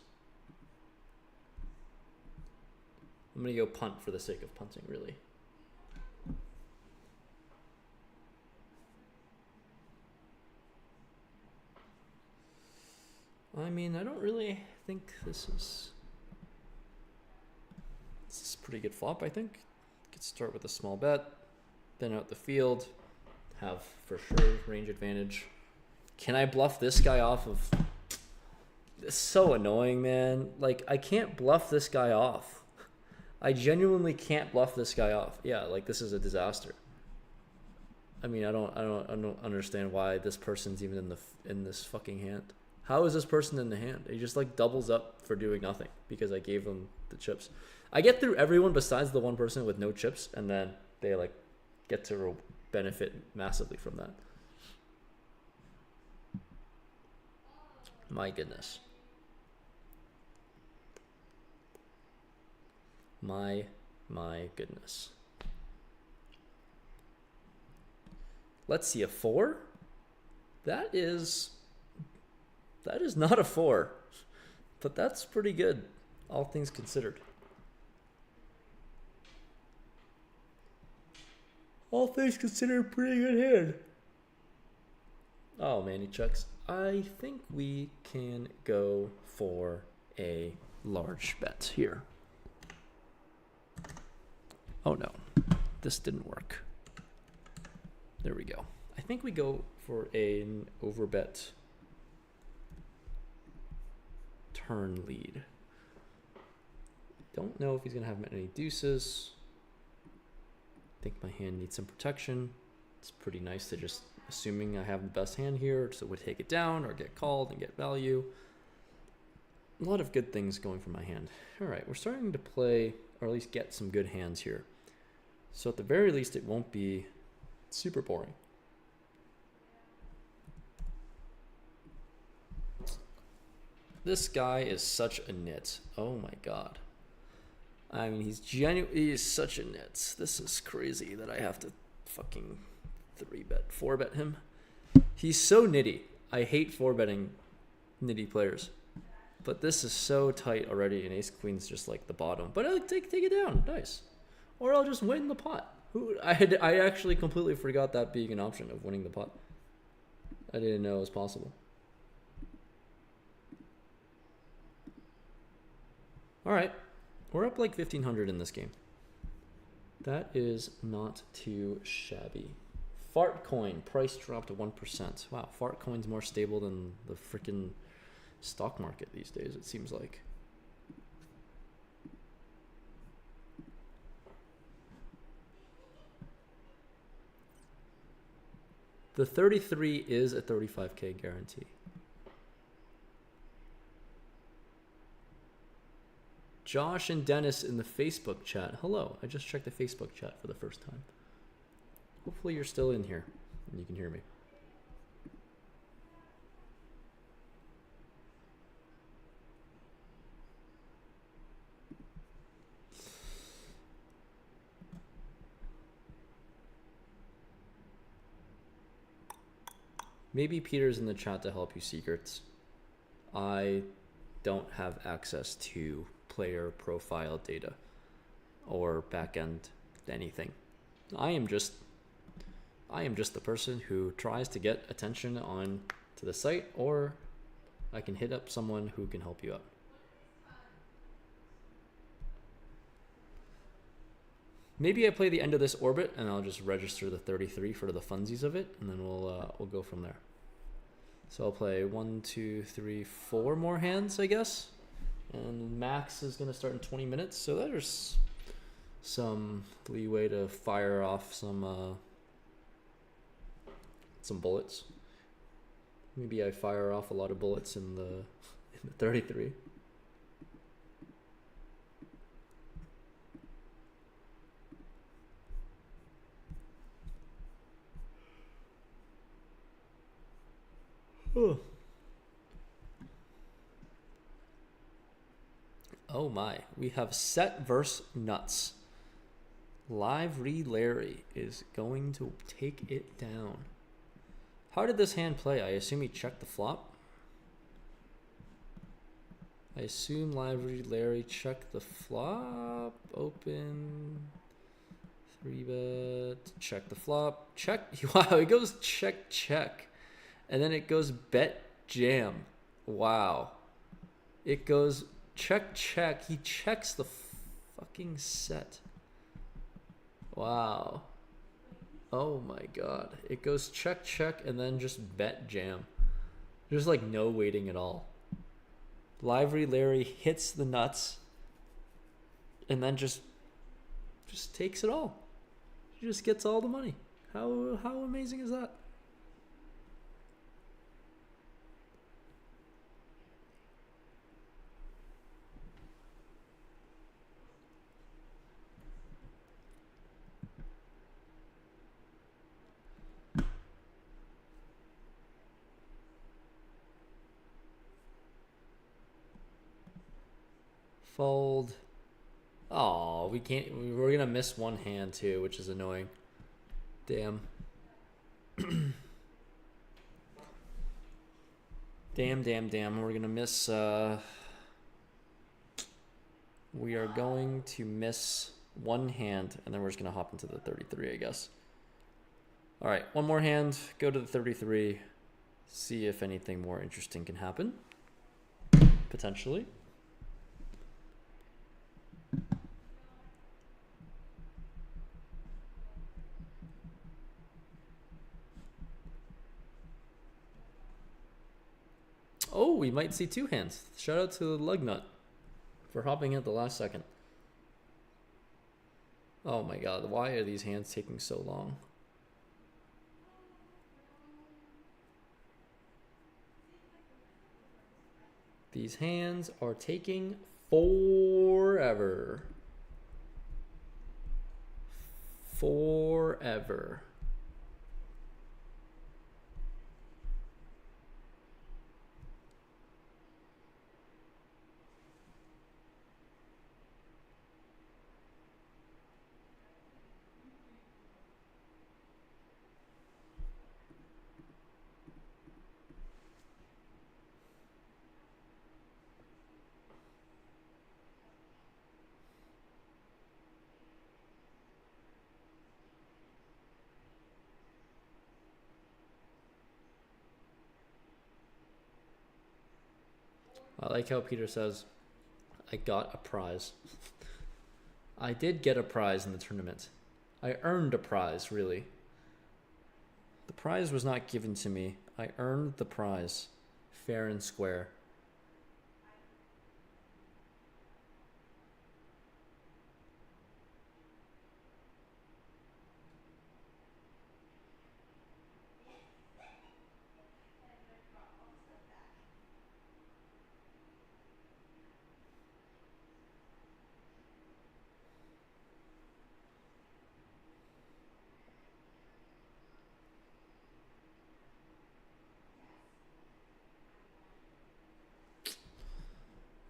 I'm gonna go punt for the sake of punting, really. I mean, I don't really think this is a pretty good flop, I think. Could start with a small bet, then out the field, have for sure range advantage. Can I bluff this guy off of... It's so annoying, man. Like, I can't bluff this guy off. I genuinely can't bluff this guy off. Yeah, like, this is a disaster. I mean, I don't understand why this person's even in this fucking hand. How is this person in the hand? He just like doubles up for doing nothing because I gave him the chips. I get through everyone besides the one person with no chips, and then they like get to benefit massively from that. My goodness. My goodness. Let's see, a 4? That is not a 4, but that's pretty good, all things considered. All things considered, pretty good hand. Oh man, he checks. I think we can go for a large bet here. Oh no, this didn't work. There we go. I think we go for an overbet turn lead. Don't know if he's gonna have many deuces. I think my hand needs some protection. It's pretty nice to just, assuming I have the best hand here, so would take it down or get called and get value. A lot of good things going for my hand. All right, we're starting to play, or at least get some good hands here. So at the very least, it won't be super boring. This guy is such a nit. Oh my god. I mean, he is such a nit. This is crazy that I have to fucking 4-bet him. He's so nitty. I hate 4-betting nitty players. But this is so tight already, and ace-queen's just like the bottom. But I'll take it down. Nice. Or I'll just win the pot. I actually completely forgot that being an option of winning the pot. I didn't know it was possible. All right. We're up like 1,500 in this game. That is not too shabby. Fart coin, price dropped to 1%. Wow, fart coin's more stable than the freaking stock market these days, it seems like. The 33 is a 35K guarantee. Josh and Dennis in the Facebook chat. Hello, I just checked the Facebook chat for the first time. Hopefully you're still in here and you can hear me. Maybe Peter's in the chat to help you secrets. I don't have access to player profile data or backend anything. I am just the person who tries to get attention on to the site, or I can hit up someone who can help you out. Maybe I play the end of this orbit and I'll just register the 33 for the funsies of it, and then we'll go from there. So I'll play 1, 2, 3, 4 more hands, I guess. And max is gonna start in 20 minutes, so there's some leeway to fire off some bullets. Maybe I fire off a lot of bullets in the 33. Oh my, we have set versus nuts. Lively Larry is going to take it down. How did this hand play? I assume he checked the flop. I assume Lively Larry checked the flop. Open. 3-bet. Check the flop. Check. Wow, it goes check, check. And then it goes bet, jam. Wow. It goes check, check. He checks the fucking set. Wow. Oh my god. It goes check, check, and then just bet, jam. There's like no waiting at all. Lively Larry hits the nuts and then just takes it all. He just gets all the money. How amazing is that? Fold. Oh, we can't. We're gonna miss one hand too, which is annoying. Damn. Damn. We're gonna miss. We are going to miss one hand, and then we're just gonna hop into the 33, I guess. All right, one more hand. Go to the 33. See if anything more interesting can happen. Potentially. Oh, we might see two hands. Shout out to the Lugnut for hopping at the last second. Oh my god, why are these hands taking so long? These hands are taking forever. Forever. I like how Peter says, I got a prize. I did get a prize in the tournament. I earned a prize, really. The prize was not given to me. I earned the prize, fair and square.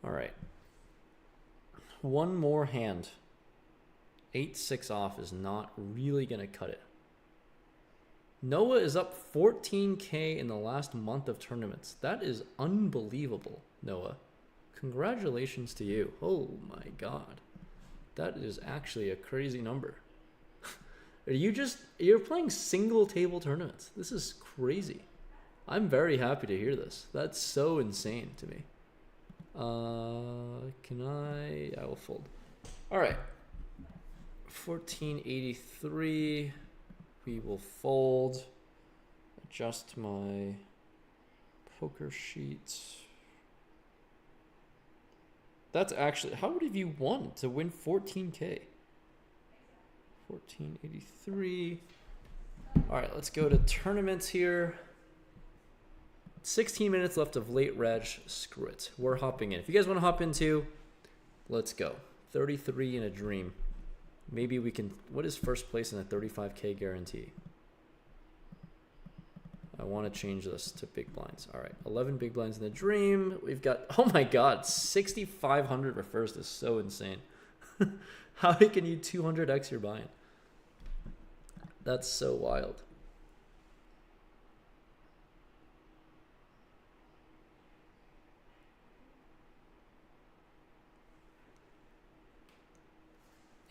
All right. One more hand. 8-6 off is not really going to cut it. Noah is up 14K in the last month of tournaments. That is unbelievable, Noah. Congratulations to you. Oh my god. That is actually a crazy number. You're playing single table tournaments. This is crazy. I'm very happy to hear this. That's so insane to me. I will fold. All right. 1483. We will fold. Adjust my poker sheet. That's actually, how would have you won to win 14K? 1483. All right, let's go to tournaments here. 16 minutes left of late reg. Screw it. We're hopping in. If you guys want to hop into, let's go. 33 in a dream. Maybe we can. What is first place in a 35K guarantee? I want to change this to big blinds. All right. 11 big blinds in the dream. We've got, oh my God, 6,500 for first is so insane. How can you 200x your buy-in? That's so wild.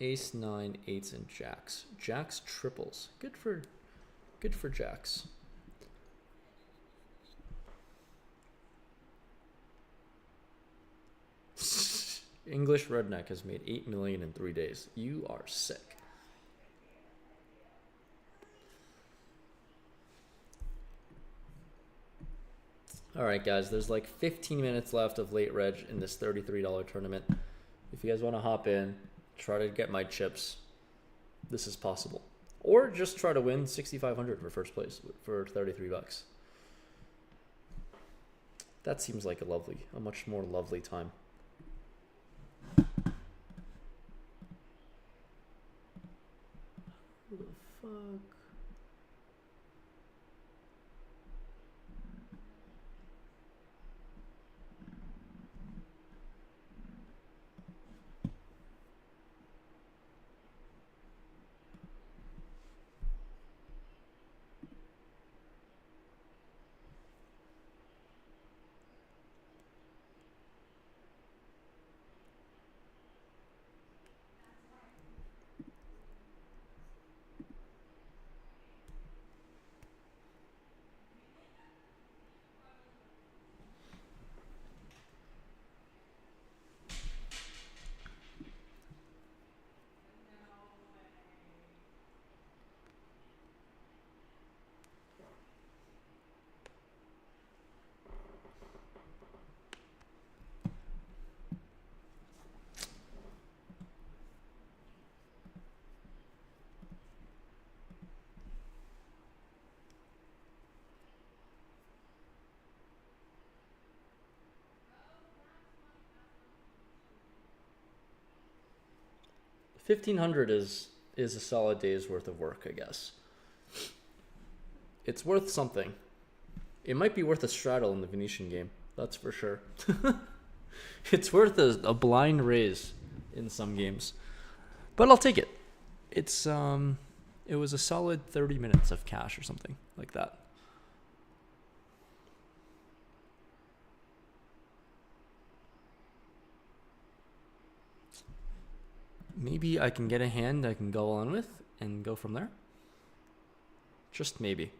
Ace, 9, 8s, and jacks. Jacks triples. Good for jacks. English redneck has made 8 million in 3 days. You are sick. All right, guys, there's like 15 minutes left of late reg in this $33 tournament. If you guys want to hop in, try to get my chips, this is possible. Or just try to win 6,500 for first place for 33 bucks. That seems like a much more lovely time. Who the fuck? $1,500 is a solid day's worth of work, I guess. It's worth something. It might be worth a straddle in the Venetian game, that's for sure. It's worth a blind raise in some games, but I'll take it. It was a solid 30 minutes of cash or something like that. Maybe I can get a hand I can go on with and go from there. Just maybe.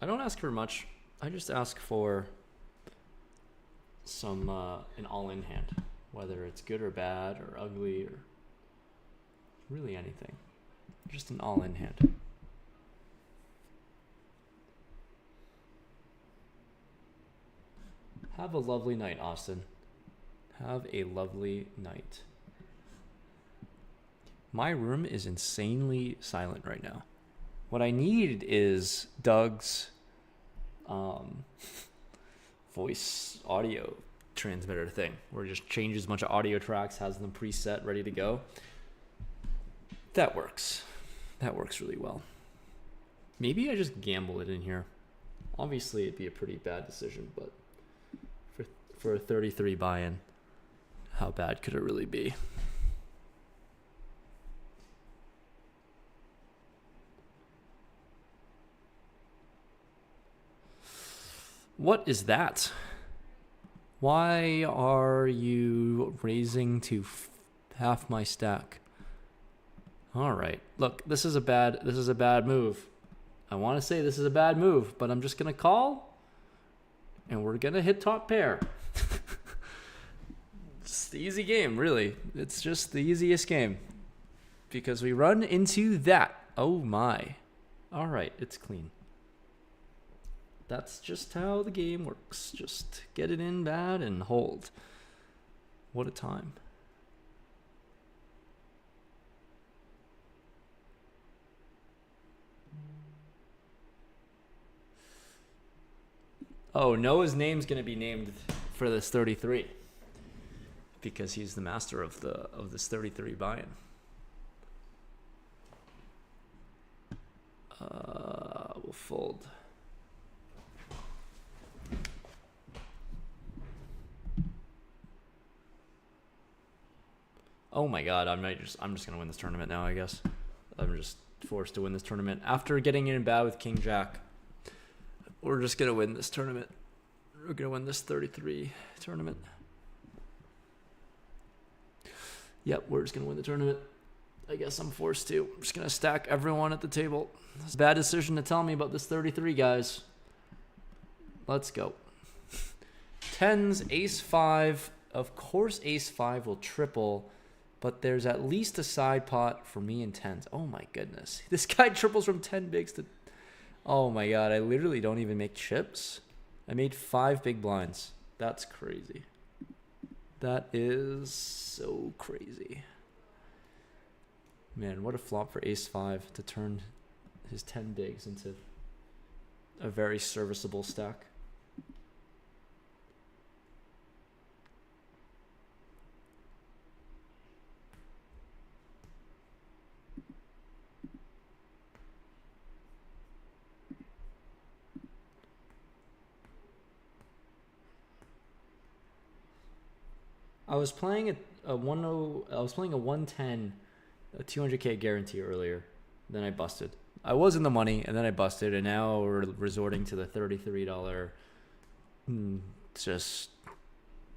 I don't ask for much. I just ask for some an all-in hand, whether it's good or bad or ugly or really anything. Just an all-in hand. Have a lovely night, Austin. Have a lovely night. My room is insanely silent right now. What I need is Doug's voice audio transmitter thing, where it just changes a bunch of audio tracks, has them preset, ready to go. That works. That works really well. Maybe I just gamble it in here. Obviously, it'd be a pretty bad decision, but for a 33 buy-in, how bad could it really be? What is that? Why are you raising to half my stack? All right. Look, this is a bad move. I want to say this is a bad move, but I'm just going to call and we're going to hit top pair. It's the easy game, really. It's just the easiest game because we run into that. Oh my. All right, it's clean. That's just how the game works. Just get it in bad and hold. What a time. Oh, Noah's name's going to be named for this 33 because he's the master of this 33 buy-in. We'll fold. Oh my god, I'm just gonna win this tournament now, I guess. I'm just forced to win this tournament. After getting in bad with King Jack, we're just gonna win this tournament. We're gonna win this 33 tournament. Yep, we're just gonna win the tournament. I guess I'm forced to. I'm just gonna stack everyone at the table. It's a bad decision to tell me about this 33, guys. Let's go. Tens, ace 5. Of course ace 5 will triple, but there's at least a side pot for me in tens. Oh my goodness. This guy triples from 10 bigs to... Oh my god, I literally don't even make chips. I made 5 big blinds. That's crazy. That is so crazy. Man, what a flop for ace 5 to turn his 10 bigs into a very serviceable stack. I was playing a 110, a 200k guarantee earlier. Then I busted. I was in the money, and then I busted, and now we're resorting to the $33. It's just,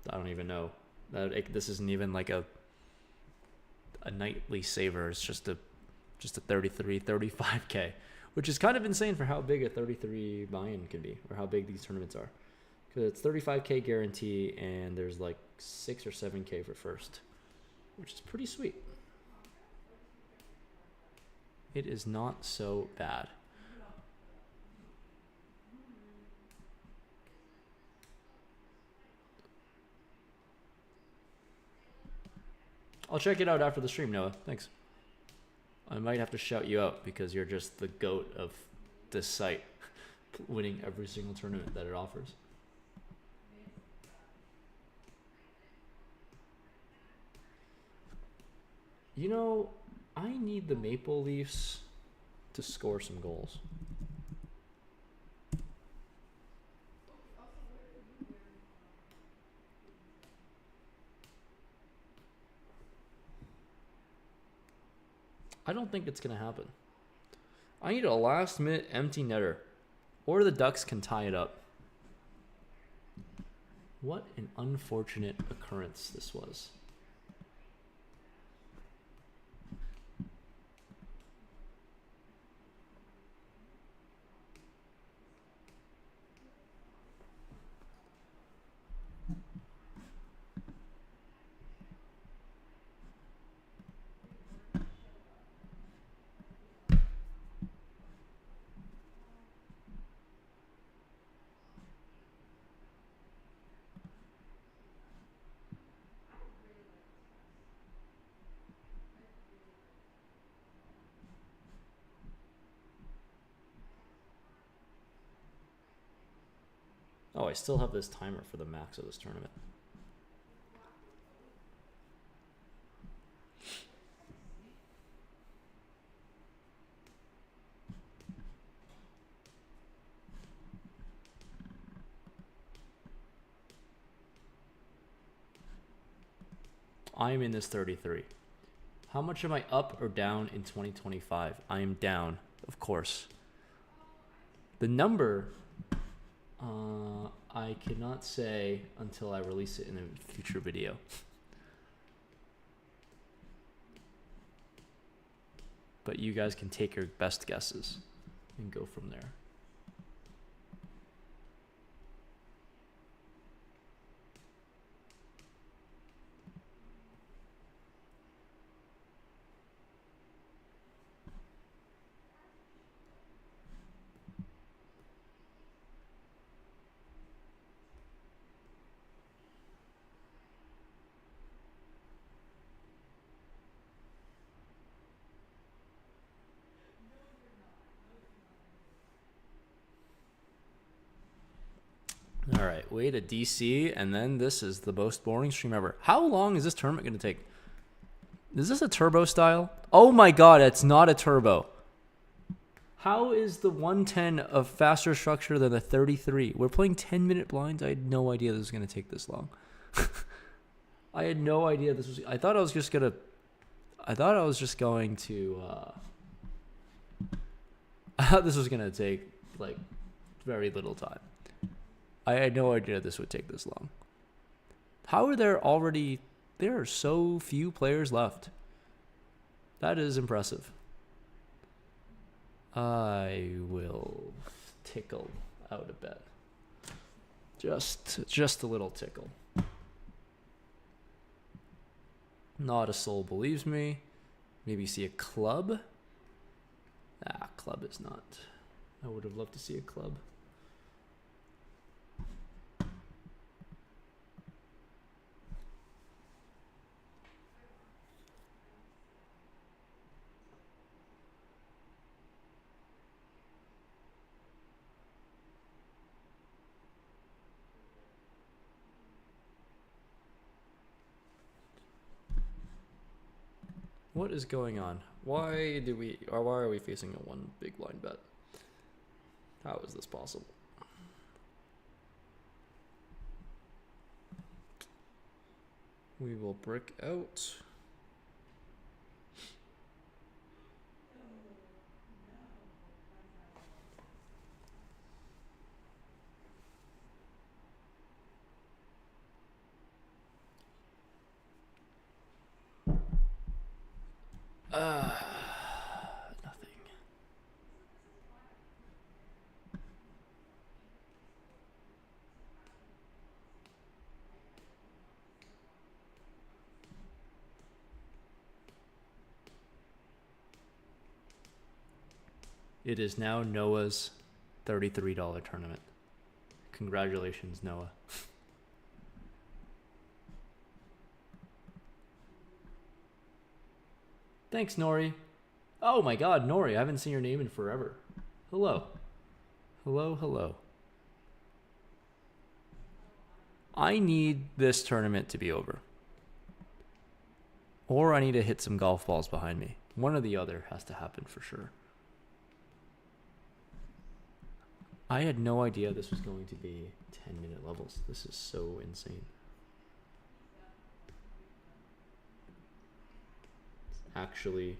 I don't even know. This isn't even like a nightly saver. It's just a 33, 35k, which is kind of insane for how big a 33 buy-in can be, or how big these tournaments are. Because it's 35k guarantee, and there's like 6 or 7k for first, which is pretty sweet. It is not so bad. I'll check it out after the stream, Noah. Thanks. I might have to shout you out because you're just the GOAT of this site, winning every single tournament that it offers. You know, I need the Maple Leafs to score some goals. I don't think it's going to happen. I need a last-minute empty netter, or the Ducks can tie it up. What an unfortunate occurrence this was. Oh, I still have this timer for the max of this tournament. I'm in this 33. How much am I up or down in 2025? I am down, of course. The number I cannot say until I release it in a future video. But you guys can take your best guesses and go from there. All right, way to DC, and then this is the most boring stream ever. How long is this tournament going to take? Is this a turbo style? Oh my god, it's not a turbo. How is the 110 a faster structure than the 33? We're playing 10-minute blinds. I had no idea this was going to take this long. I had no idea this was... I thought I was just going to... I thought this was going to take, like, very little time. I had no idea this would take this long. How are there already... There are so few players left. That is impressive. I will tickle out a bit. Just a little tickle. Not a soul believes me. Maybe see a club. Club is not. I would have loved to see a club. What is going on? Why are we facing a one big blind bet? How is this possible? We will brick out. Nothing. It is now Noah's $33 tournament. Congratulations, Noah. Thanks, Nori. Oh my god, Nori, I haven't seen your name in forever. Hello. Hello. I need this tournament to be over. Or I need to hit some golf balls behind me. One or the other has to happen for sure. I had no idea this was going to be 10-minute levels. This is so insane. Actually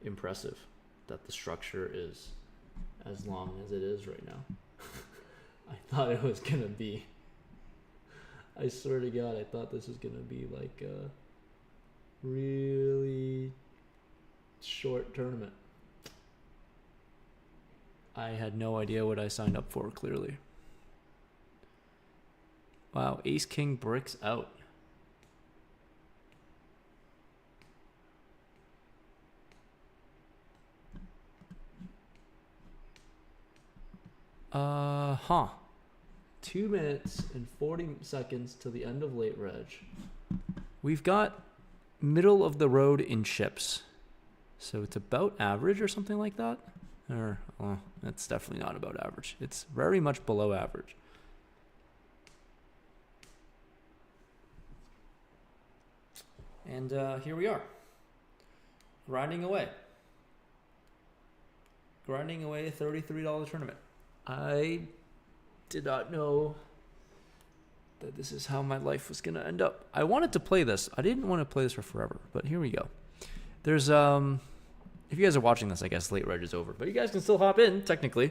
impressive that the structure is as long as it is right now. I thought it was gonna be, I swear to god, I thought this was gonna be like a really short tournament. I had no idea what I signed up for, clearly. Wow, Ace King bricks out. Huh. 2 minutes and 40 seconds to the end of late reg. We've got middle of the road in chips. So it's about average or something like that. Or, that's definitely not about average. It's very much below average. And here we are. Grinding away. Grinding away a $33 tournament. I did not know that this is how my life was going to end up. I wanted to play this. I didn't want to play this for forever, but here we go. There's, if you guys are watching this, I guess late reg is over, but you guys can still hop in, technically.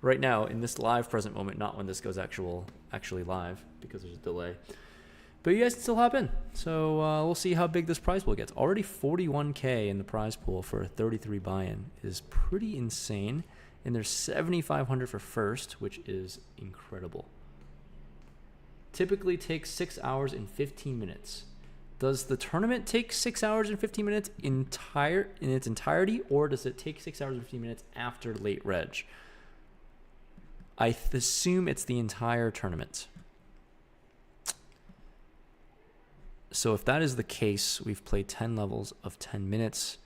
right now in this live present moment, not when this goes actually live because there's a delay. But you guys can still hop in. So we'll see how big this prize pool gets. Already 41K in the prize pool for a 33 buy-in is pretty insane. And there's 7,500 for first, which is incredible. Typically takes 6 hours and 15 minutes. Does the tournament take 6 hours and 15 minutes in its entirety, or does it take 6 hours and 15 minutes after late reg? I assume it's the entire tournament. So if that is the case, we've played 10 levels of 10 minutes,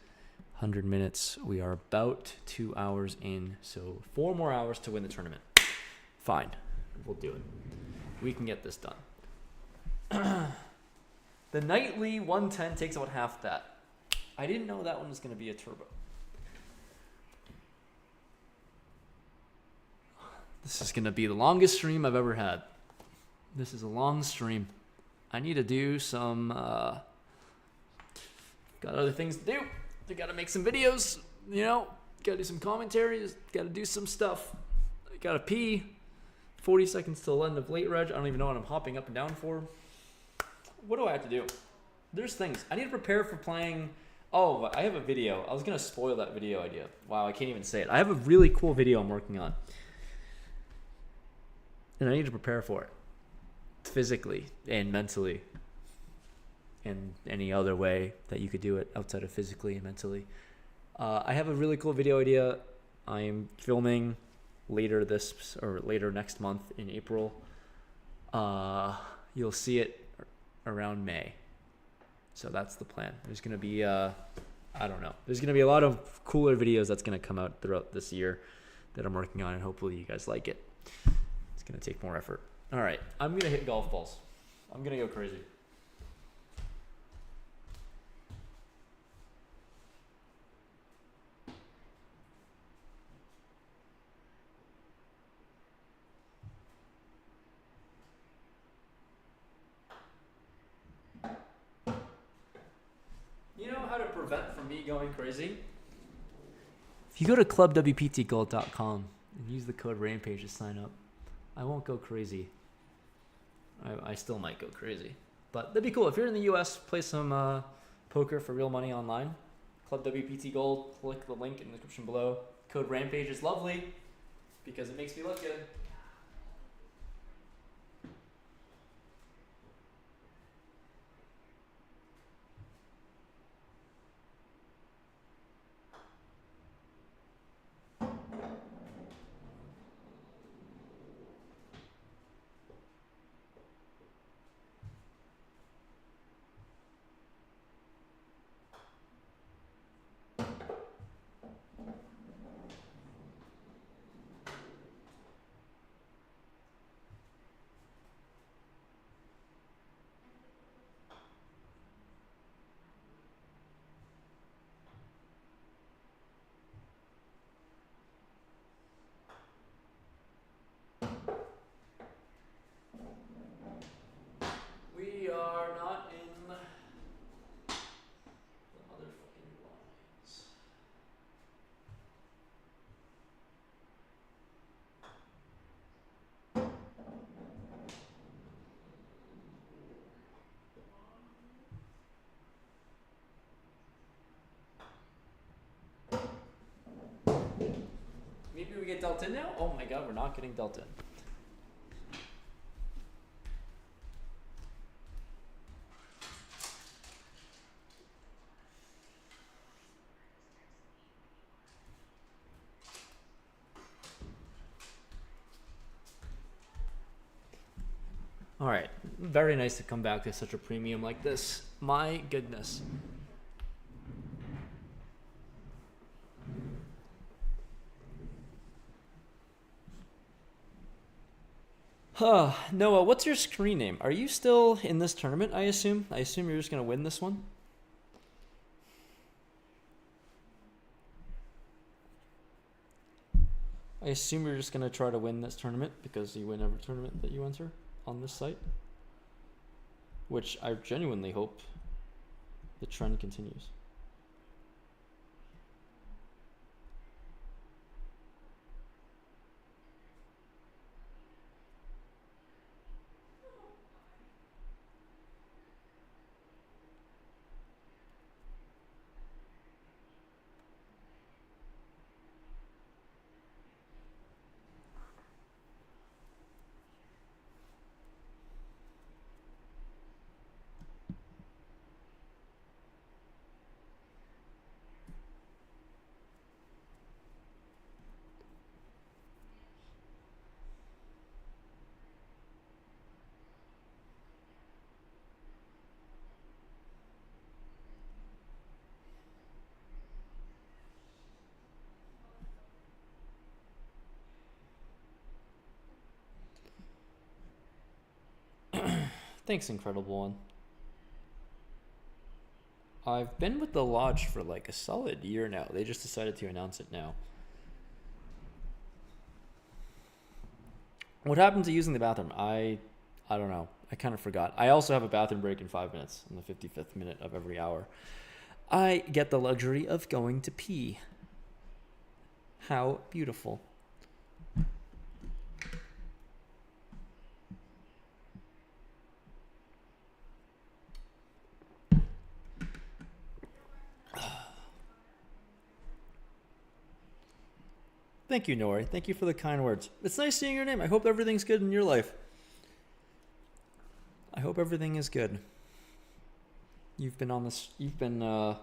100 minutes. We are about 2 hours in, so 4 more hours to win the tournament. Fine, we'll do it. We can get this done. The nightly 110 takes about half that. I didn't know that one was going to be a turbo. This is going to be the longest stream I've ever had. This is a long stream. I need to do some... got other things to do. I got to make some videos, you know. Got to do some commentaries. Got to do some stuff. I got to pee. 40 seconds till end of late reg. I don't even know what I'm hopping up and down for. What do I have to do? There's things. I need to prepare for playing... Oh, I have a video. I was going to spoil that video idea. Wow, I can't even say it. I have a really cool video I'm working on. And I need to prepare for it. Physically and mentally. And any other way that you could do it outside of physically and mentally. I have a really cool video idea. I am filming later next month in April. You'll see it around May. So that's the plan. There's going to be, I don't know. There's going to be a lot of cooler videos that's going to come out throughout this year that I'm working on, and hopefully you guys like it. It's going to take more effort. All right. I'm going to hit golf balls. I'm going to go crazy. You know how to prevent from me going crazy? If you go to clubwptgold.com and use the code Rampage to sign up, I won't go crazy. I still might go crazy. But that'd be cool. If you're in the US, play some poker for real money online. Club WPT Gold. Click the link in the description below. Code Rampage is lovely because it makes me look good. We are not in the motherfucking lines. Maybe we get dealt in now? Oh my god, we're not getting dealt in. All right, very nice to come back to such a premium like this. My goodness. Noah, what's your screen name? Are you still in this tournament, I assume? I assume you're just going to win this one? I assume you're just going to try to win this tournament because you win every tournament that you enter on this site. Which I genuinely hope the trend continues. Thanks, Incredible One. I've been with the lodge for like a solid year now. They just decided to announce it now. What happened to using the bathroom? I don't know. I kind of forgot. I also have a bathroom break in 5 minutes in the 55th minute of every hour. I get the luxury of going to pee. How beautiful. Thank you, Nori. Thank you for the kind words. It's nice seeing your name. I hope everything's good in your life. I hope everything is good. You've been on this. You're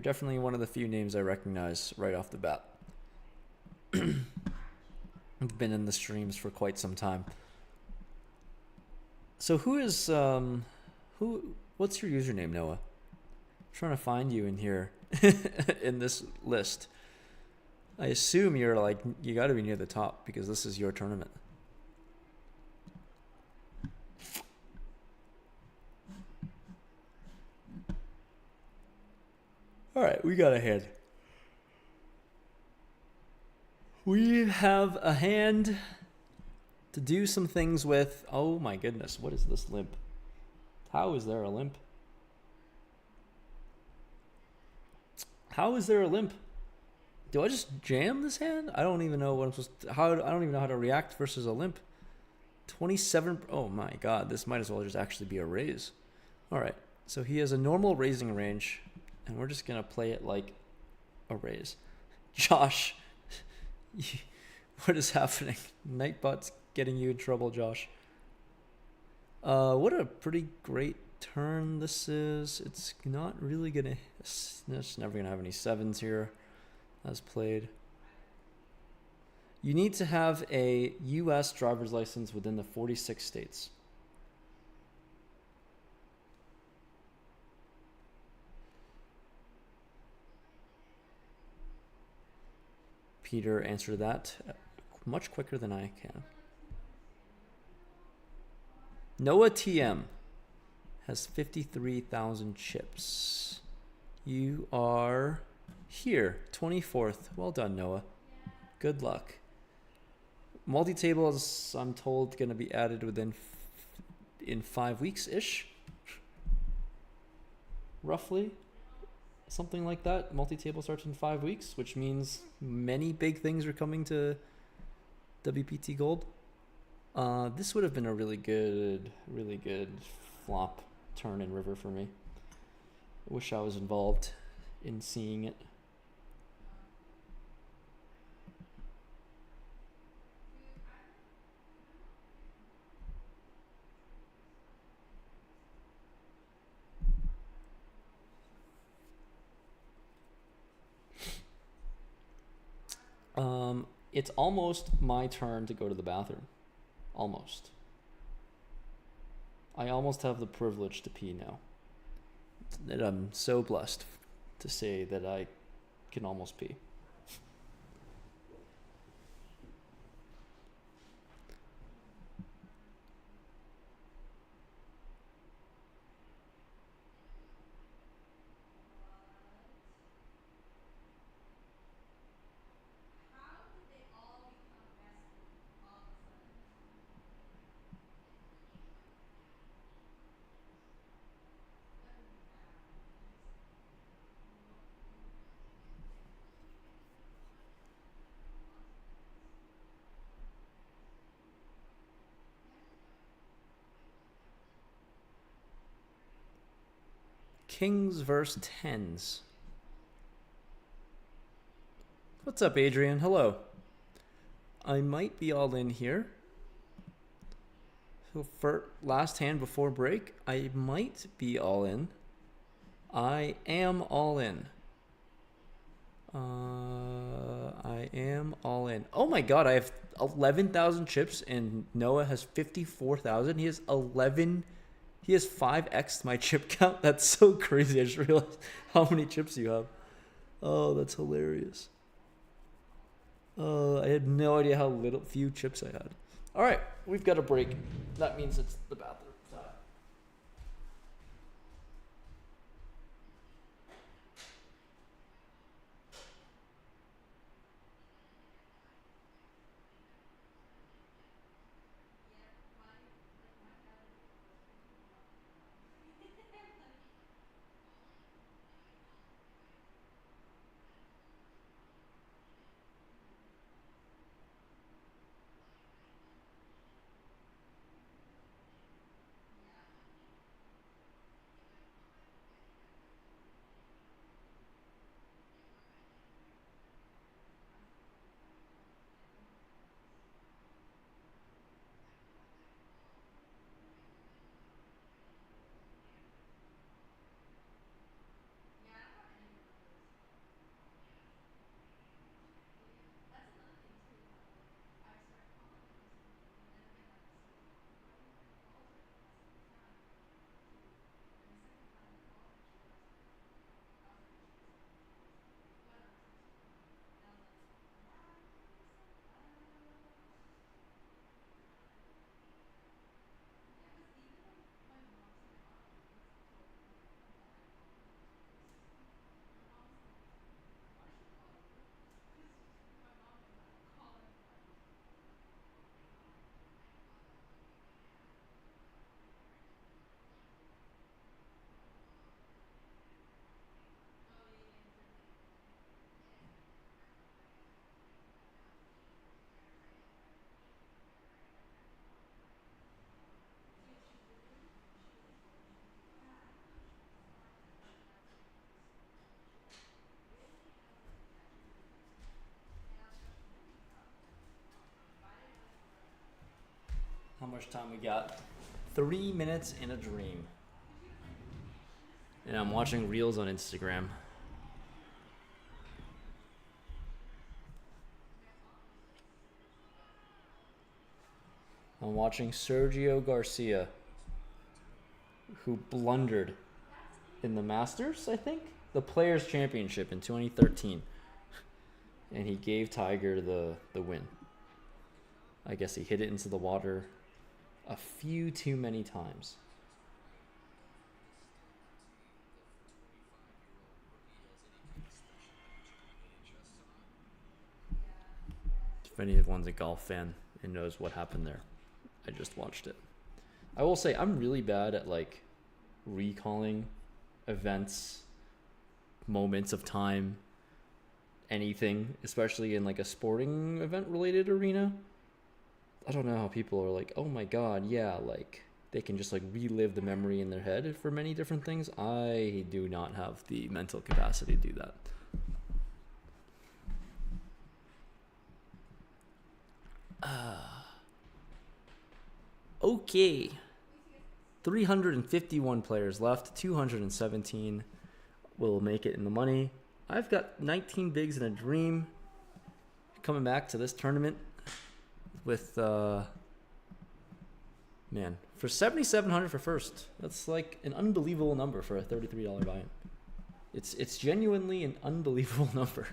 definitely one of the few names I recognize right off the bat. I've been in the streams for quite some time. So what's your username, Noah? I'm trying to find you in here in this list. I assume you got to be near the top because this is your tournament. All right, we got a hand. We have a hand to do some things with. Oh my goodness, what is this limp? How is there a limp? How is there a limp? Do I just jam this hand? I don't even know what I'm supposed to, I don't even know how to react versus a limp. 27. Oh my god, this might as well just actually be a raise. All right, so he has a normal raising range, and we're just gonna play it like a raise. Josh, what is happening? Nightbot's getting you in trouble, Josh. What a pretty great turn this is. It's not really gonna. It's never gonna have any sevens here. As played. You need to have a U.S. driver's license within the 46 states. Peter answered that much quicker than I can. Noah TM has 53,000 chips. You are here, 24th. Well done, Noah. Good luck. Multi-table is, I'm told, going to be added in 5 weeks-ish. Roughly. Something like that. Multi-table starts in 5 weeks, which means many big things are coming to WPT Gold. This would have been a really good flop turn in river for me. I wish I was involved in seeing it. It's almost my turn to go to the bathroom. Almost. I almost have the privilege to pee now. And I'm so blessed to say that I can almost pee. Kings versus tens. What's up, Adrian? Hello. I might be all in here. So for last hand before break, I might be all in. I am all in. I am all in. Oh my god, I have 11,000 chips and Noah has 54,000. He has 5x my chip count. That's so crazy. I just realized how many chips you have. Oh, that's hilarious. I had no idea how few chips I had. All right, we've got a break. That means it's the bathroom. much time we got? 3 minutes in a dream. And I'm watching reels on Instagram. I'm watching Sergio Garcia, who blundered in the Masters, I think? The Players' Championship in 2013. And he gave Tiger the win. I guess he hit it into the water a few too many times. If anyone's a golf fan and knows what happened there, I just watched it. I will say I'm really bad at like recalling events, moments of time, anything, especially in like a sporting event related arena. I don't know how people are like, oh my god, yeah, like they can just like relive the memory in their head for many different things. I do not have the mental capacity to do that. Okay. 351 players left. 217 will make it in the money. I've got 19 bigs in a dream. Coming back to this tournament with, man, for 7,700 for first. That's like an unbelievable number for a $33 buy-in. It's genuinely an unbelievable number.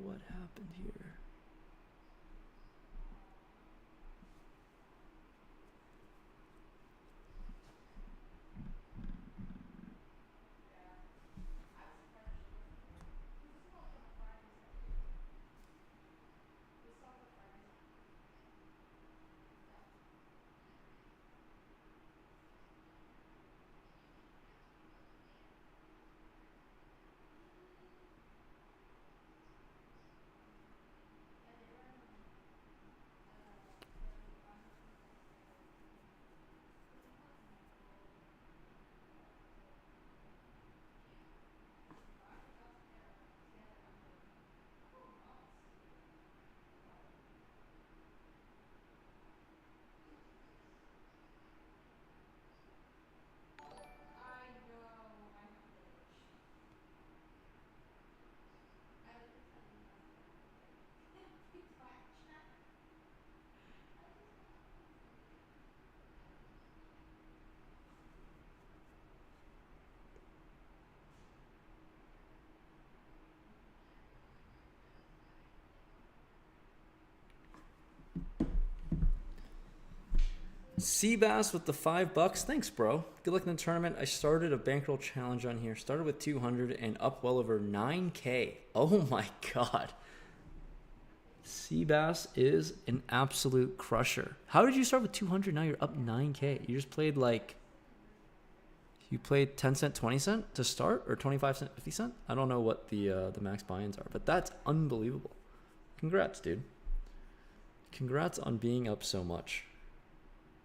What happened here? Seabass with the $5. Thanks, bro. Good luck in the tournament. I started a bankroll challenge on here. Started with 200 and up well over 9K. Oh my god. Seabass is an absolute crusher. How did you start with 200? Now you're up 9K. You just played like... You played 10 cent, 20 cent to start? Or 25 cent, 50 cent? I don't know what the max buy-ins are. But that's unbelievable. Congrats, dude. Congrats on being up so much.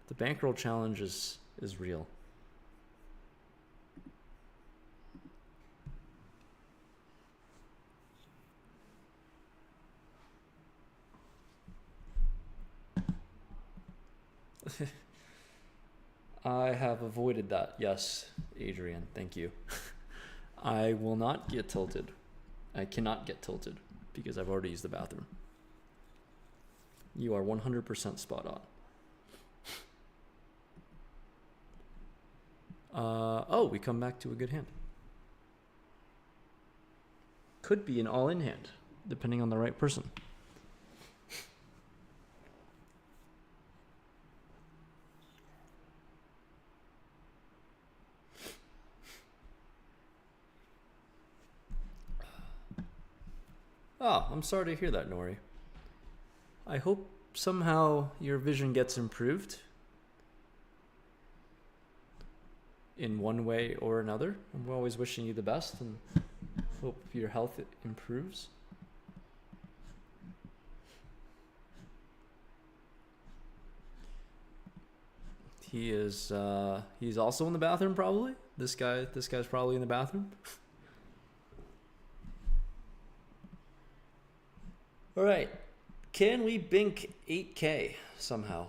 The bankroll challenge is real. I have avoided that. Yes, Adrian, thank you. I will not get tilted. I cannot get tilted because I've already used the bathroom. You are 100% spot on. Oh, we come back to a good hand. Could be an all-in hand, depending on the right person. Oh, I'm sorry to hear that, Nori. I hope somehow your vision gets improved in one way or another. I'm always wishing you the best and hope your health improves. He's also in the bathroom probably. This guy's probably in the bathroom. All right. Can we bink 8K somehow?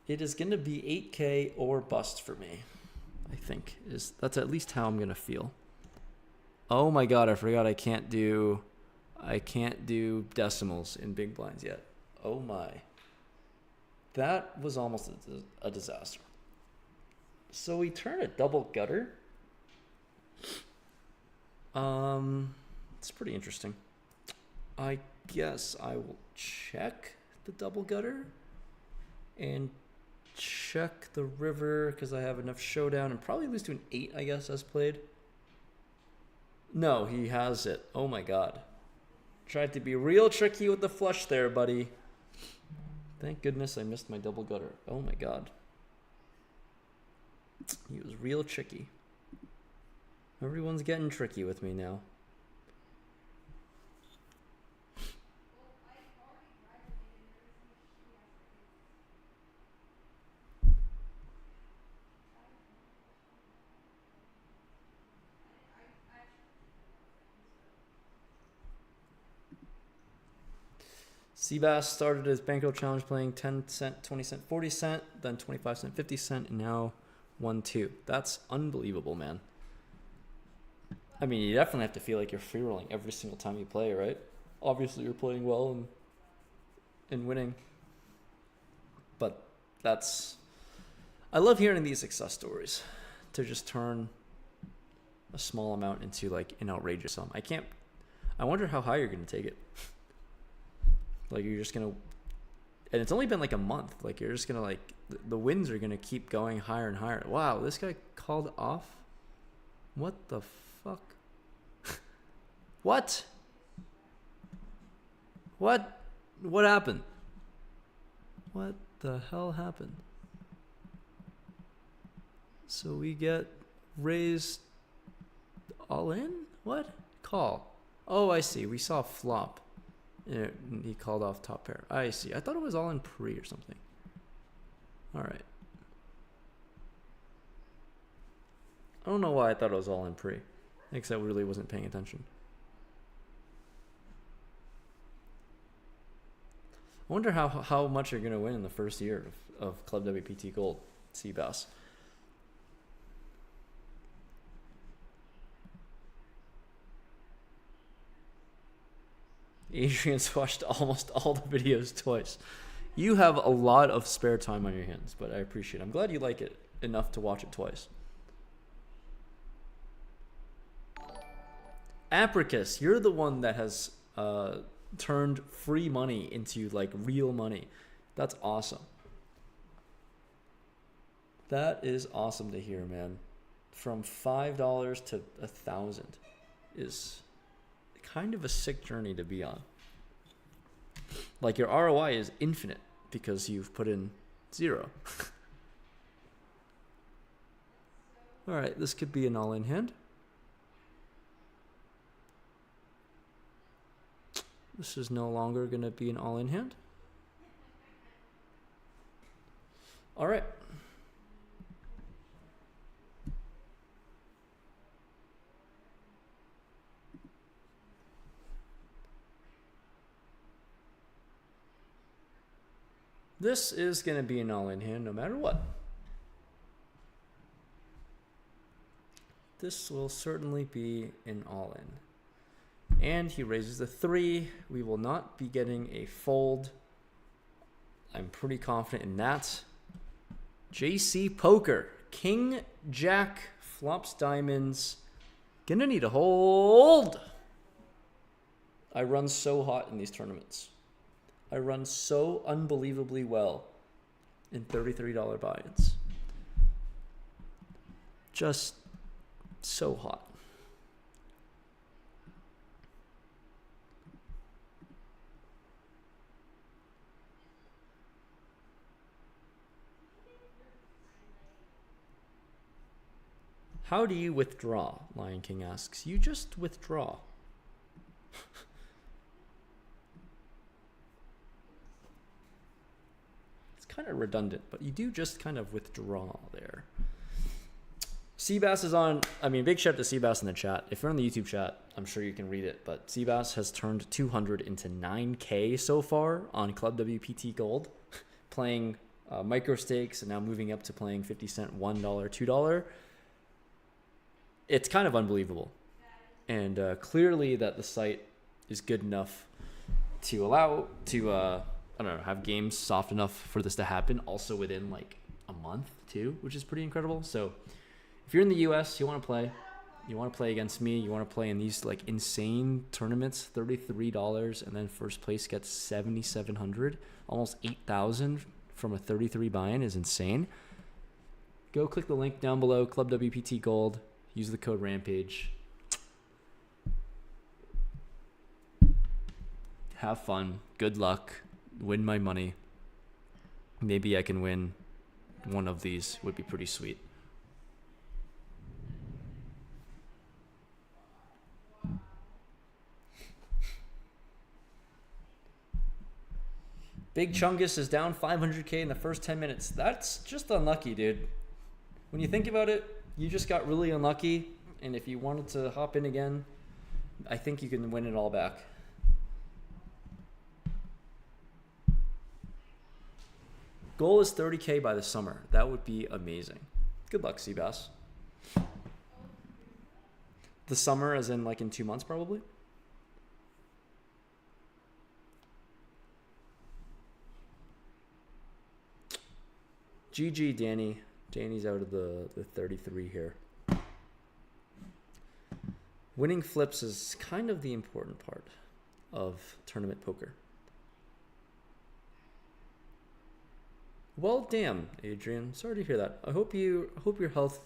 It is going to be 8K or bust for me, I think. That's at least how I'm going to feel. Oh my god, I forgot I can't do decimals in big blinds yet. Oh my. That was almost a disaster. So we turn a double gutter. It's pretty interesting. I guess I will check the double gutter and check the river because I have enough showdown and probably lose to an 8, I guess, as played. No, he has it. Oh my god. Tried to be real tricky with the flush there, buddy. Thank goodness I missed my double gutter. Oh my god. He was real tricky. Everyone's getting tricky with me now. Seabass started his bankroll challenge playing 10 cent, 20 cent, 40 cent, then 25 cent, 50 cent, and now 1-2. That's unbelievable, man. I mean, you definitely have to feel like you're free rolling every single time you play, right? Obviously, you're playing well and winning. But that's... I love hearing these success stories. To just turn a small amount into like an outrageous sum. I wonder how high you're going to take it. Like you're just going to, and it's only been like a month. Like you're just going to like, the wins are going to keep going higher and higher. Wow, this guy called off? What the fuck? What? What happened? What the hell happened? So we get raised all in? What? Call. Oh, I see. We saw flop. He called off top pair. I see. I thought it was all in pre or something. All right. I don't know why I thought it was all in pre. Except I really wasn't paying attention. I wonder how much you're going to win in the first year of Club WPT Gold, Seabass. Adrian's watched almost all the videos twice. You have a lot of spare time on your hands, but I appreciate it. I'm glad you like it enough to watch it twice. Apricus, you're the one that has turned free money into like real money. That's awesome. That is awesome to hear, man. From $5 to 1,000 is kind of a sick journey to be on. Like your ROI is infinite because you've put in 0. All right, this could be an all-in hand. This is no longer going to be an all-in hand. All right. This is going to be an all-in hand no matter what. This will certainly be an all-in. And he raises the 3. We will not be getting a fold. I'm pretty confident in that. JC Poker. King, Jack, flops diamonds. Gonna need a hold. I run so hot in these tournaments. I run so unbelievably well in $33 buy-ins. Just so hot. How do you withdraw? Lion King asks. You just withdraw. It's kind of redundant, but you do just kind of withdraw there. Seabass is on. I mean, big shout out to Seabass in the chat. If you're on the YouTube chat, I'm sure you can read it. But Seabass has turned 200 into 9K so far on Club WPT Gold, playing micro stakes and now moving up to playing 50 cent, $1, $2. It's kind of unbelievable. And clearly that the site is good enough to allow to, I don't know, have games soft enough for this to happen also within like a month too, which is pretty incredible. So if you're in the US, you want to play against me, you want to play in these like insane tournaments, $33, and then first place gets 7,700, almost 8,000 from a 33 buy-in is insane. Go click the link down below, Club WPT Gold, use the code Rampage. Have fun, good luck, win my money. Maybe I can win one of these, would be pretty sweet. Big Chungus is down 500k in the first 10 minutes. That's just unlucky, dude. When you think about it, you just got really unlucky, and if you wanted to hop in again, I think you can win it all back. Goal is 30k by the summer. That would be amazing. Good luck, Seabass. The summer as in like in 2 months probably? GG, Danny. Danny's out of the 33 here. Winning flips is kind of the important part of tournament poker. Well, damn, Adrian. Sorry to hear that. I hope your health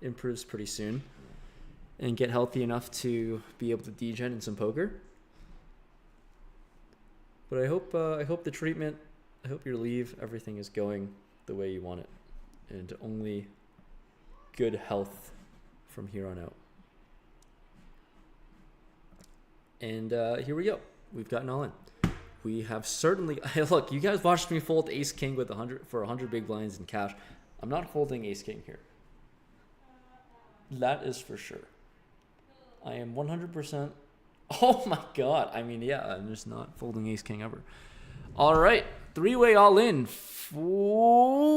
improves pretty soon and get healthy enough to be able to degen in some poker. But I hope the treatment, I hope your leave, everything is going the way you want it, and only good health from here on out. And here we go. We've gotten all in. We have certainly look. You guys watched me fold Ace King with 100 big blinds in cash. I'm not folding Ace King here. That is for sure. I am 100%. Oh my god. I mean, yeah, I'm just not folding Ace King ever. All right, three-way all in. Hold.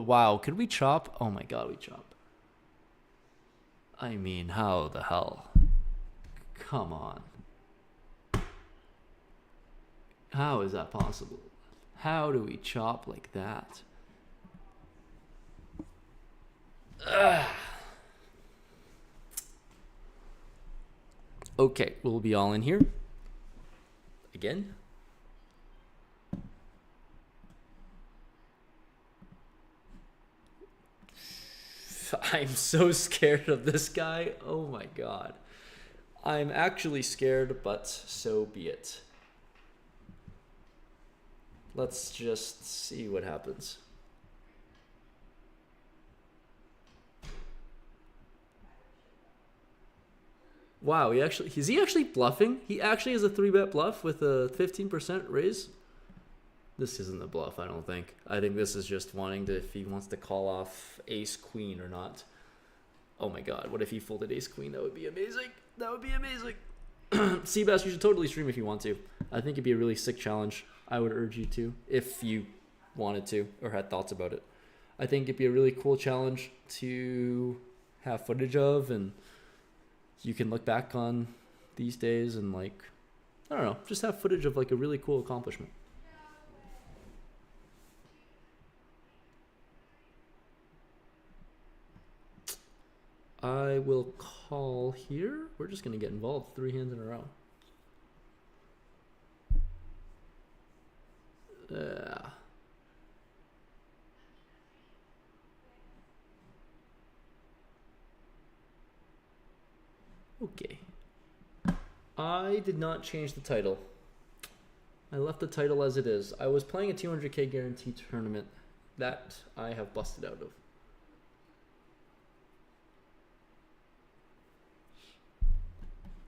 Wow, could we chop? Oh my god, we chop. I mean, how the hell? Come on. How is that possible? How do we chop like that? Ugh. Okay, we'll be all in here. Again. I'm so scared of this guy. Oh my god. I'm actually scared, but so be it. Let's just see what happens. Wow, is he actually bluffing? He actually has a 3-bet bluff with a 15% raise. This isn't a bluff, I don't think. I think this is just wanting to, if he wants to call off ace queen or not. Oh my god, what if he folded ace queen? That would be amazing. That would be amazing. Seabass, you should totally stream if you want to. I think it'd be a really sick challenge. I would urge you to, if you wanted to or had thoughts about it. I think it'd be a really cool challenge to have footage of, and you can look back on these days and, like, I don't know, just have footage of like a really cool accomplishment. I will call here. We're just going to get involved 3 hands in a row. Okay. I did not change the title. I left the title as it is. I was playing a 200k guarantee tournament that I have busted out of.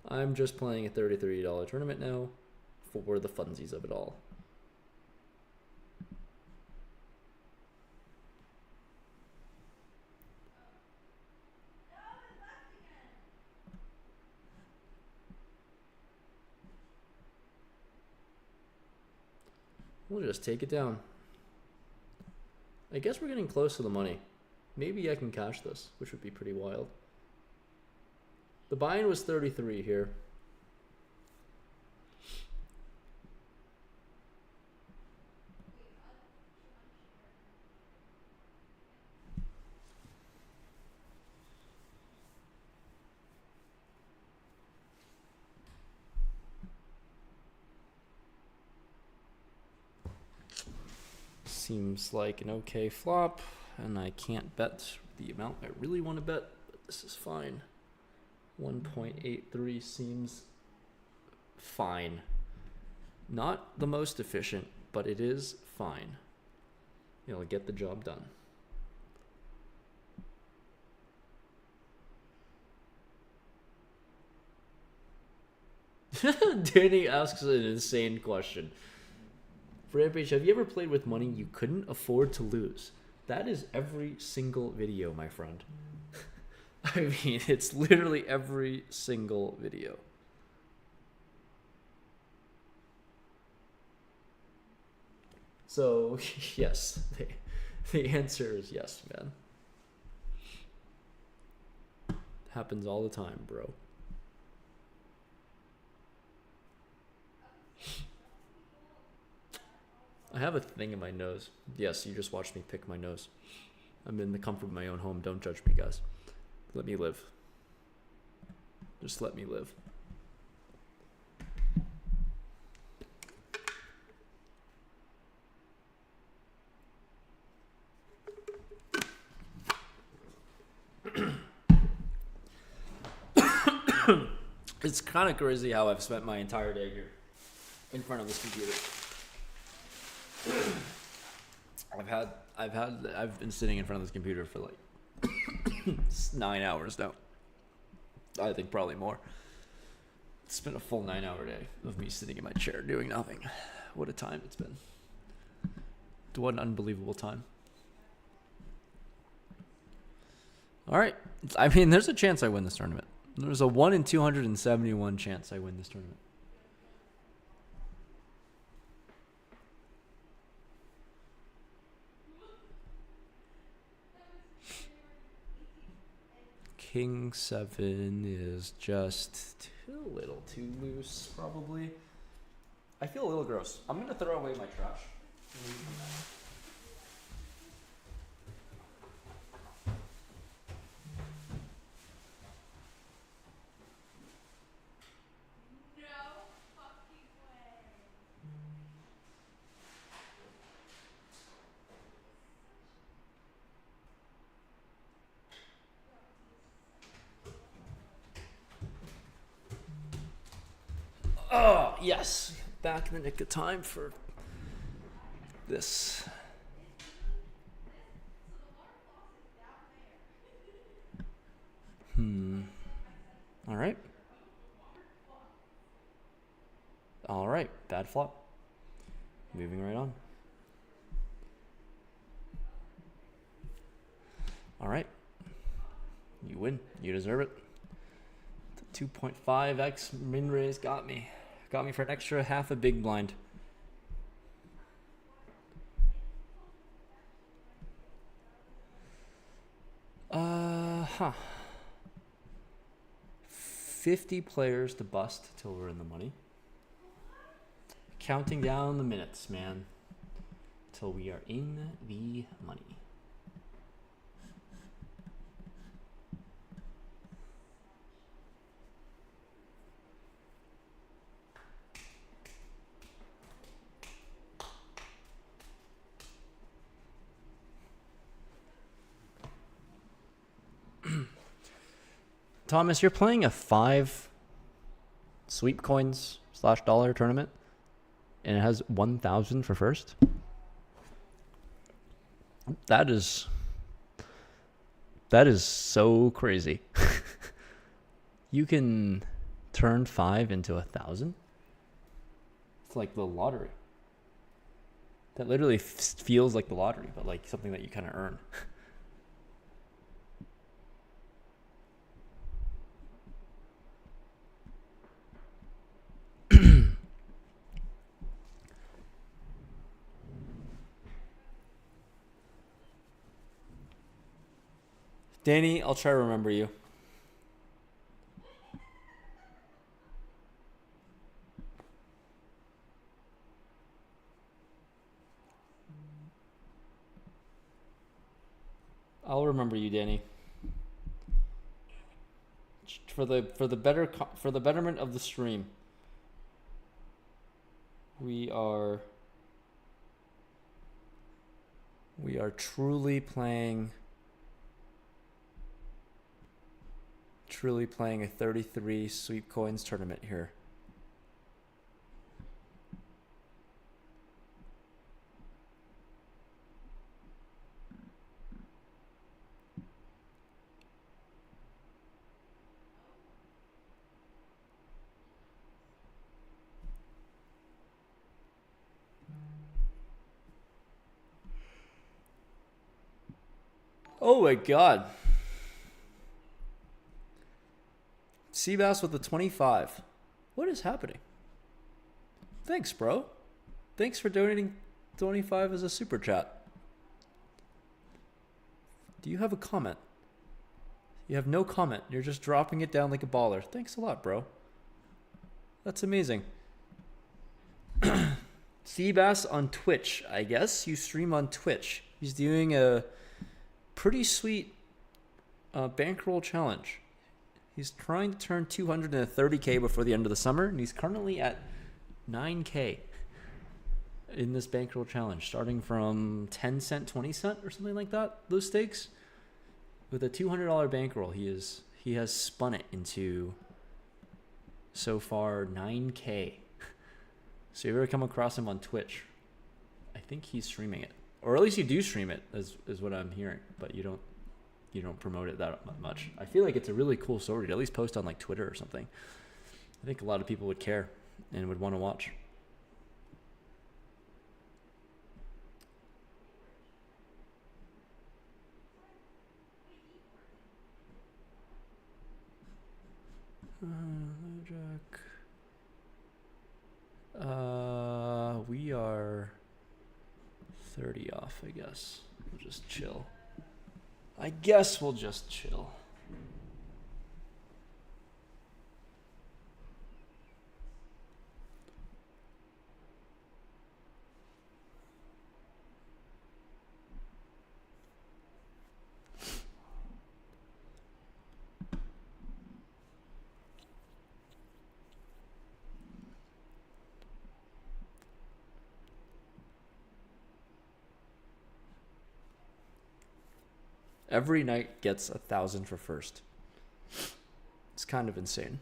I'm just playing a $33 tournament now for the funsies of it all. We'll just take it down. I guess we're getting close to the money. Maybe I can cash this, which would be pretty wild. The buy-in was 33 here. Seems like an okay flop, and I can't bet the amount I really want to bet, but this is fine. 1.83 seems fine. Not the most efficient, but it is fine. It'll get the job done. Danny asks an insane question. Rampage, have you ever played with money you couldn't afford to lose? That is every single video, my friend. I mean, it's literally every single video. So, yes, the answer is yes, man. Happens all the time, bro. I have a thing in my nose. Yes, you just watched me pick my nose. I'm in the comfort of my own home. Don't judge me, guys. Let me live. Just let me live. It's kind of crazy how I've spent my entire day here in front of this computer. I've been sitting in front of this computer for like 9 hours now. I think probably more. It's been a full 9-hour day of me sitting in my chair doing nothing. What a time it's been. What an unbelievable time. All right. I mean, there's a chance I win this tournament. There's a 1 in 271 chance I win this tournament. King 7 is just a little too loose, probably. I feel a little gross. I'm going to throw away my trash. Oh, yes. Back in the nick of time for this. All right. All right. Bad flop. Moving right on. All right. You win. You deserve it. The 2.5x min raise got me. Got me for an extra half a big blind. Huh. 50 players to bust till we're in the money. Counting down the minutes, man. Till we are in the money. Thomas, you're playing a 5 sweep coins / dollar tournament, and it has 1,000 for first. That is so crazy. You can turn 5 into 1,000. It's like the lottery. That literally feels like the lottery, but like something that you kind of earn. Danny, I'll try to remember you. I'll remember you, Danny. For the betterment of the stream, we are truly playing a 33 sweep coins tournament here. Oh my god. Seabass with the 25. What is happening? Thanks, bro. Thanks for donating 25 as a super chat. Do you have a comment? You have no comment. You're just dropping it down like a baller. Thanks a lot, bro. That's amazing. Seabass on Twitch, I guess. You stream on Twitch. He's doing a pretty sweet bankroll challenge. He's trying to turn 230K before the end of the summer, and he's currently at 9K in this bankroll challenge, starting from 10 cent, 20 cent or something like that, those stakes. With a $200 bankroll, he has spun it into, so far, 9K. So if you ever come across him on Twitch, I think he's streaming it. Or at least you do stream it, is what I'm hearing, but you don't promote it that much. I feel like it's a really cool story to at least post on like Twitter or something. I think a lot of people would care and would want to watch. Jack. We are 30 off, I guess. We'll just chill. I guess we'll just chill. Every night gets 1,000 for first. It's kind of insane.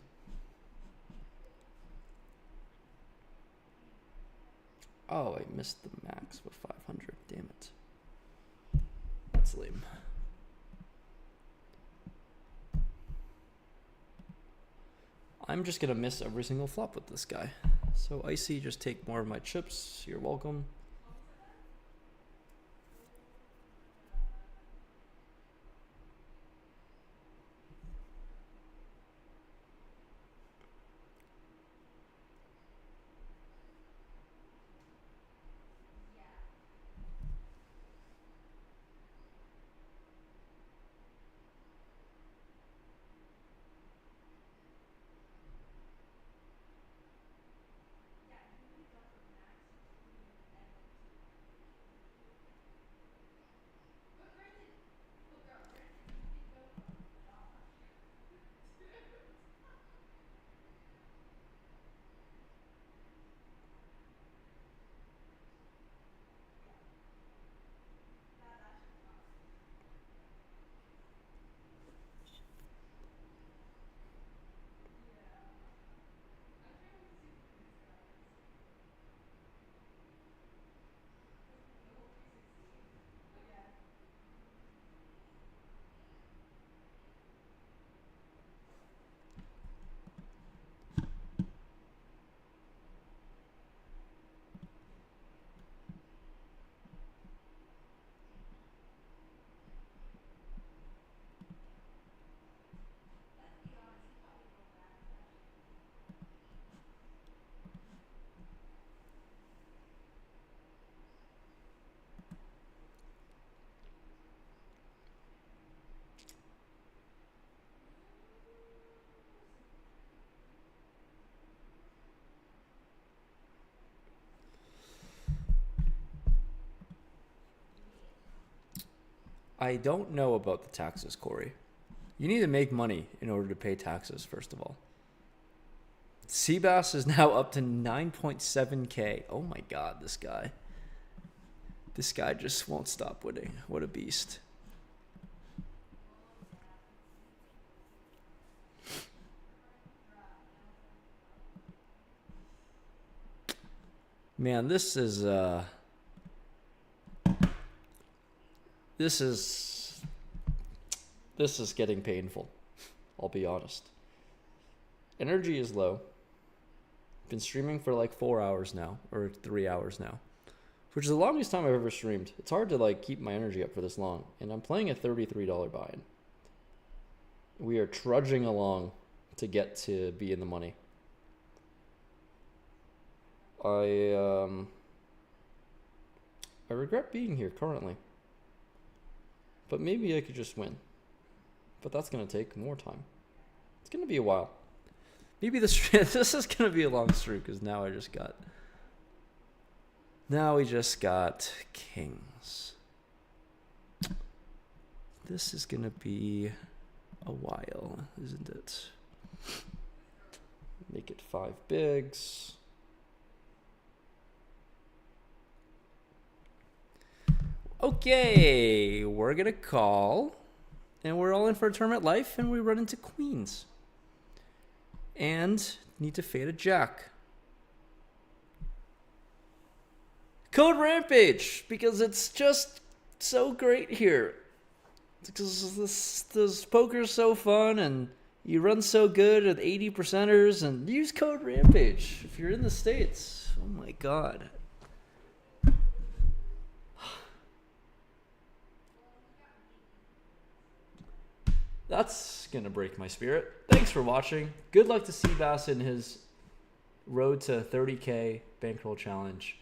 Oh, I missed the max with 500. Damn it. That's lame. I'm just going to miss every single flop with this guy. So, Icy, just take more of my chips. You're welcome. I don't know about the taxes, Corey. You need to make money in order to pay taxes, first of all. Seabass is now up to 9.7K. Oh my god, this guy. This guy just won't stop winning. What a beast. Man, this is getting painful. I'll be honest. Energy is low. Been streaming for like 4 hours now, or 3 hours now, which is the longest time I've ever streamed. It's hard to like keep my energy up for this long, and I'm playing a $33 buy-in. We are trudging along to get to be in the money. I regret being here currently, but maybe I could just win. But that's gonna take more time. It's gonna be a while. Maybe this is gonna be a long streak because now we just got kings. This is gonna be a while, isn't it? Make it 5 bigs. Okay, we're gonna call, and we're all in for a tournament life, and we run into queens. And need to fade a jack. Code Rampage, because it's just so great here. Because this poker's so fun, and you run so good at 80%ers, and use code Rampage if you're in the States. Oh my god. That's gonna break my spirit. Thanks for watching. Good luck to Seabass in his road to 30K bankroll challenge.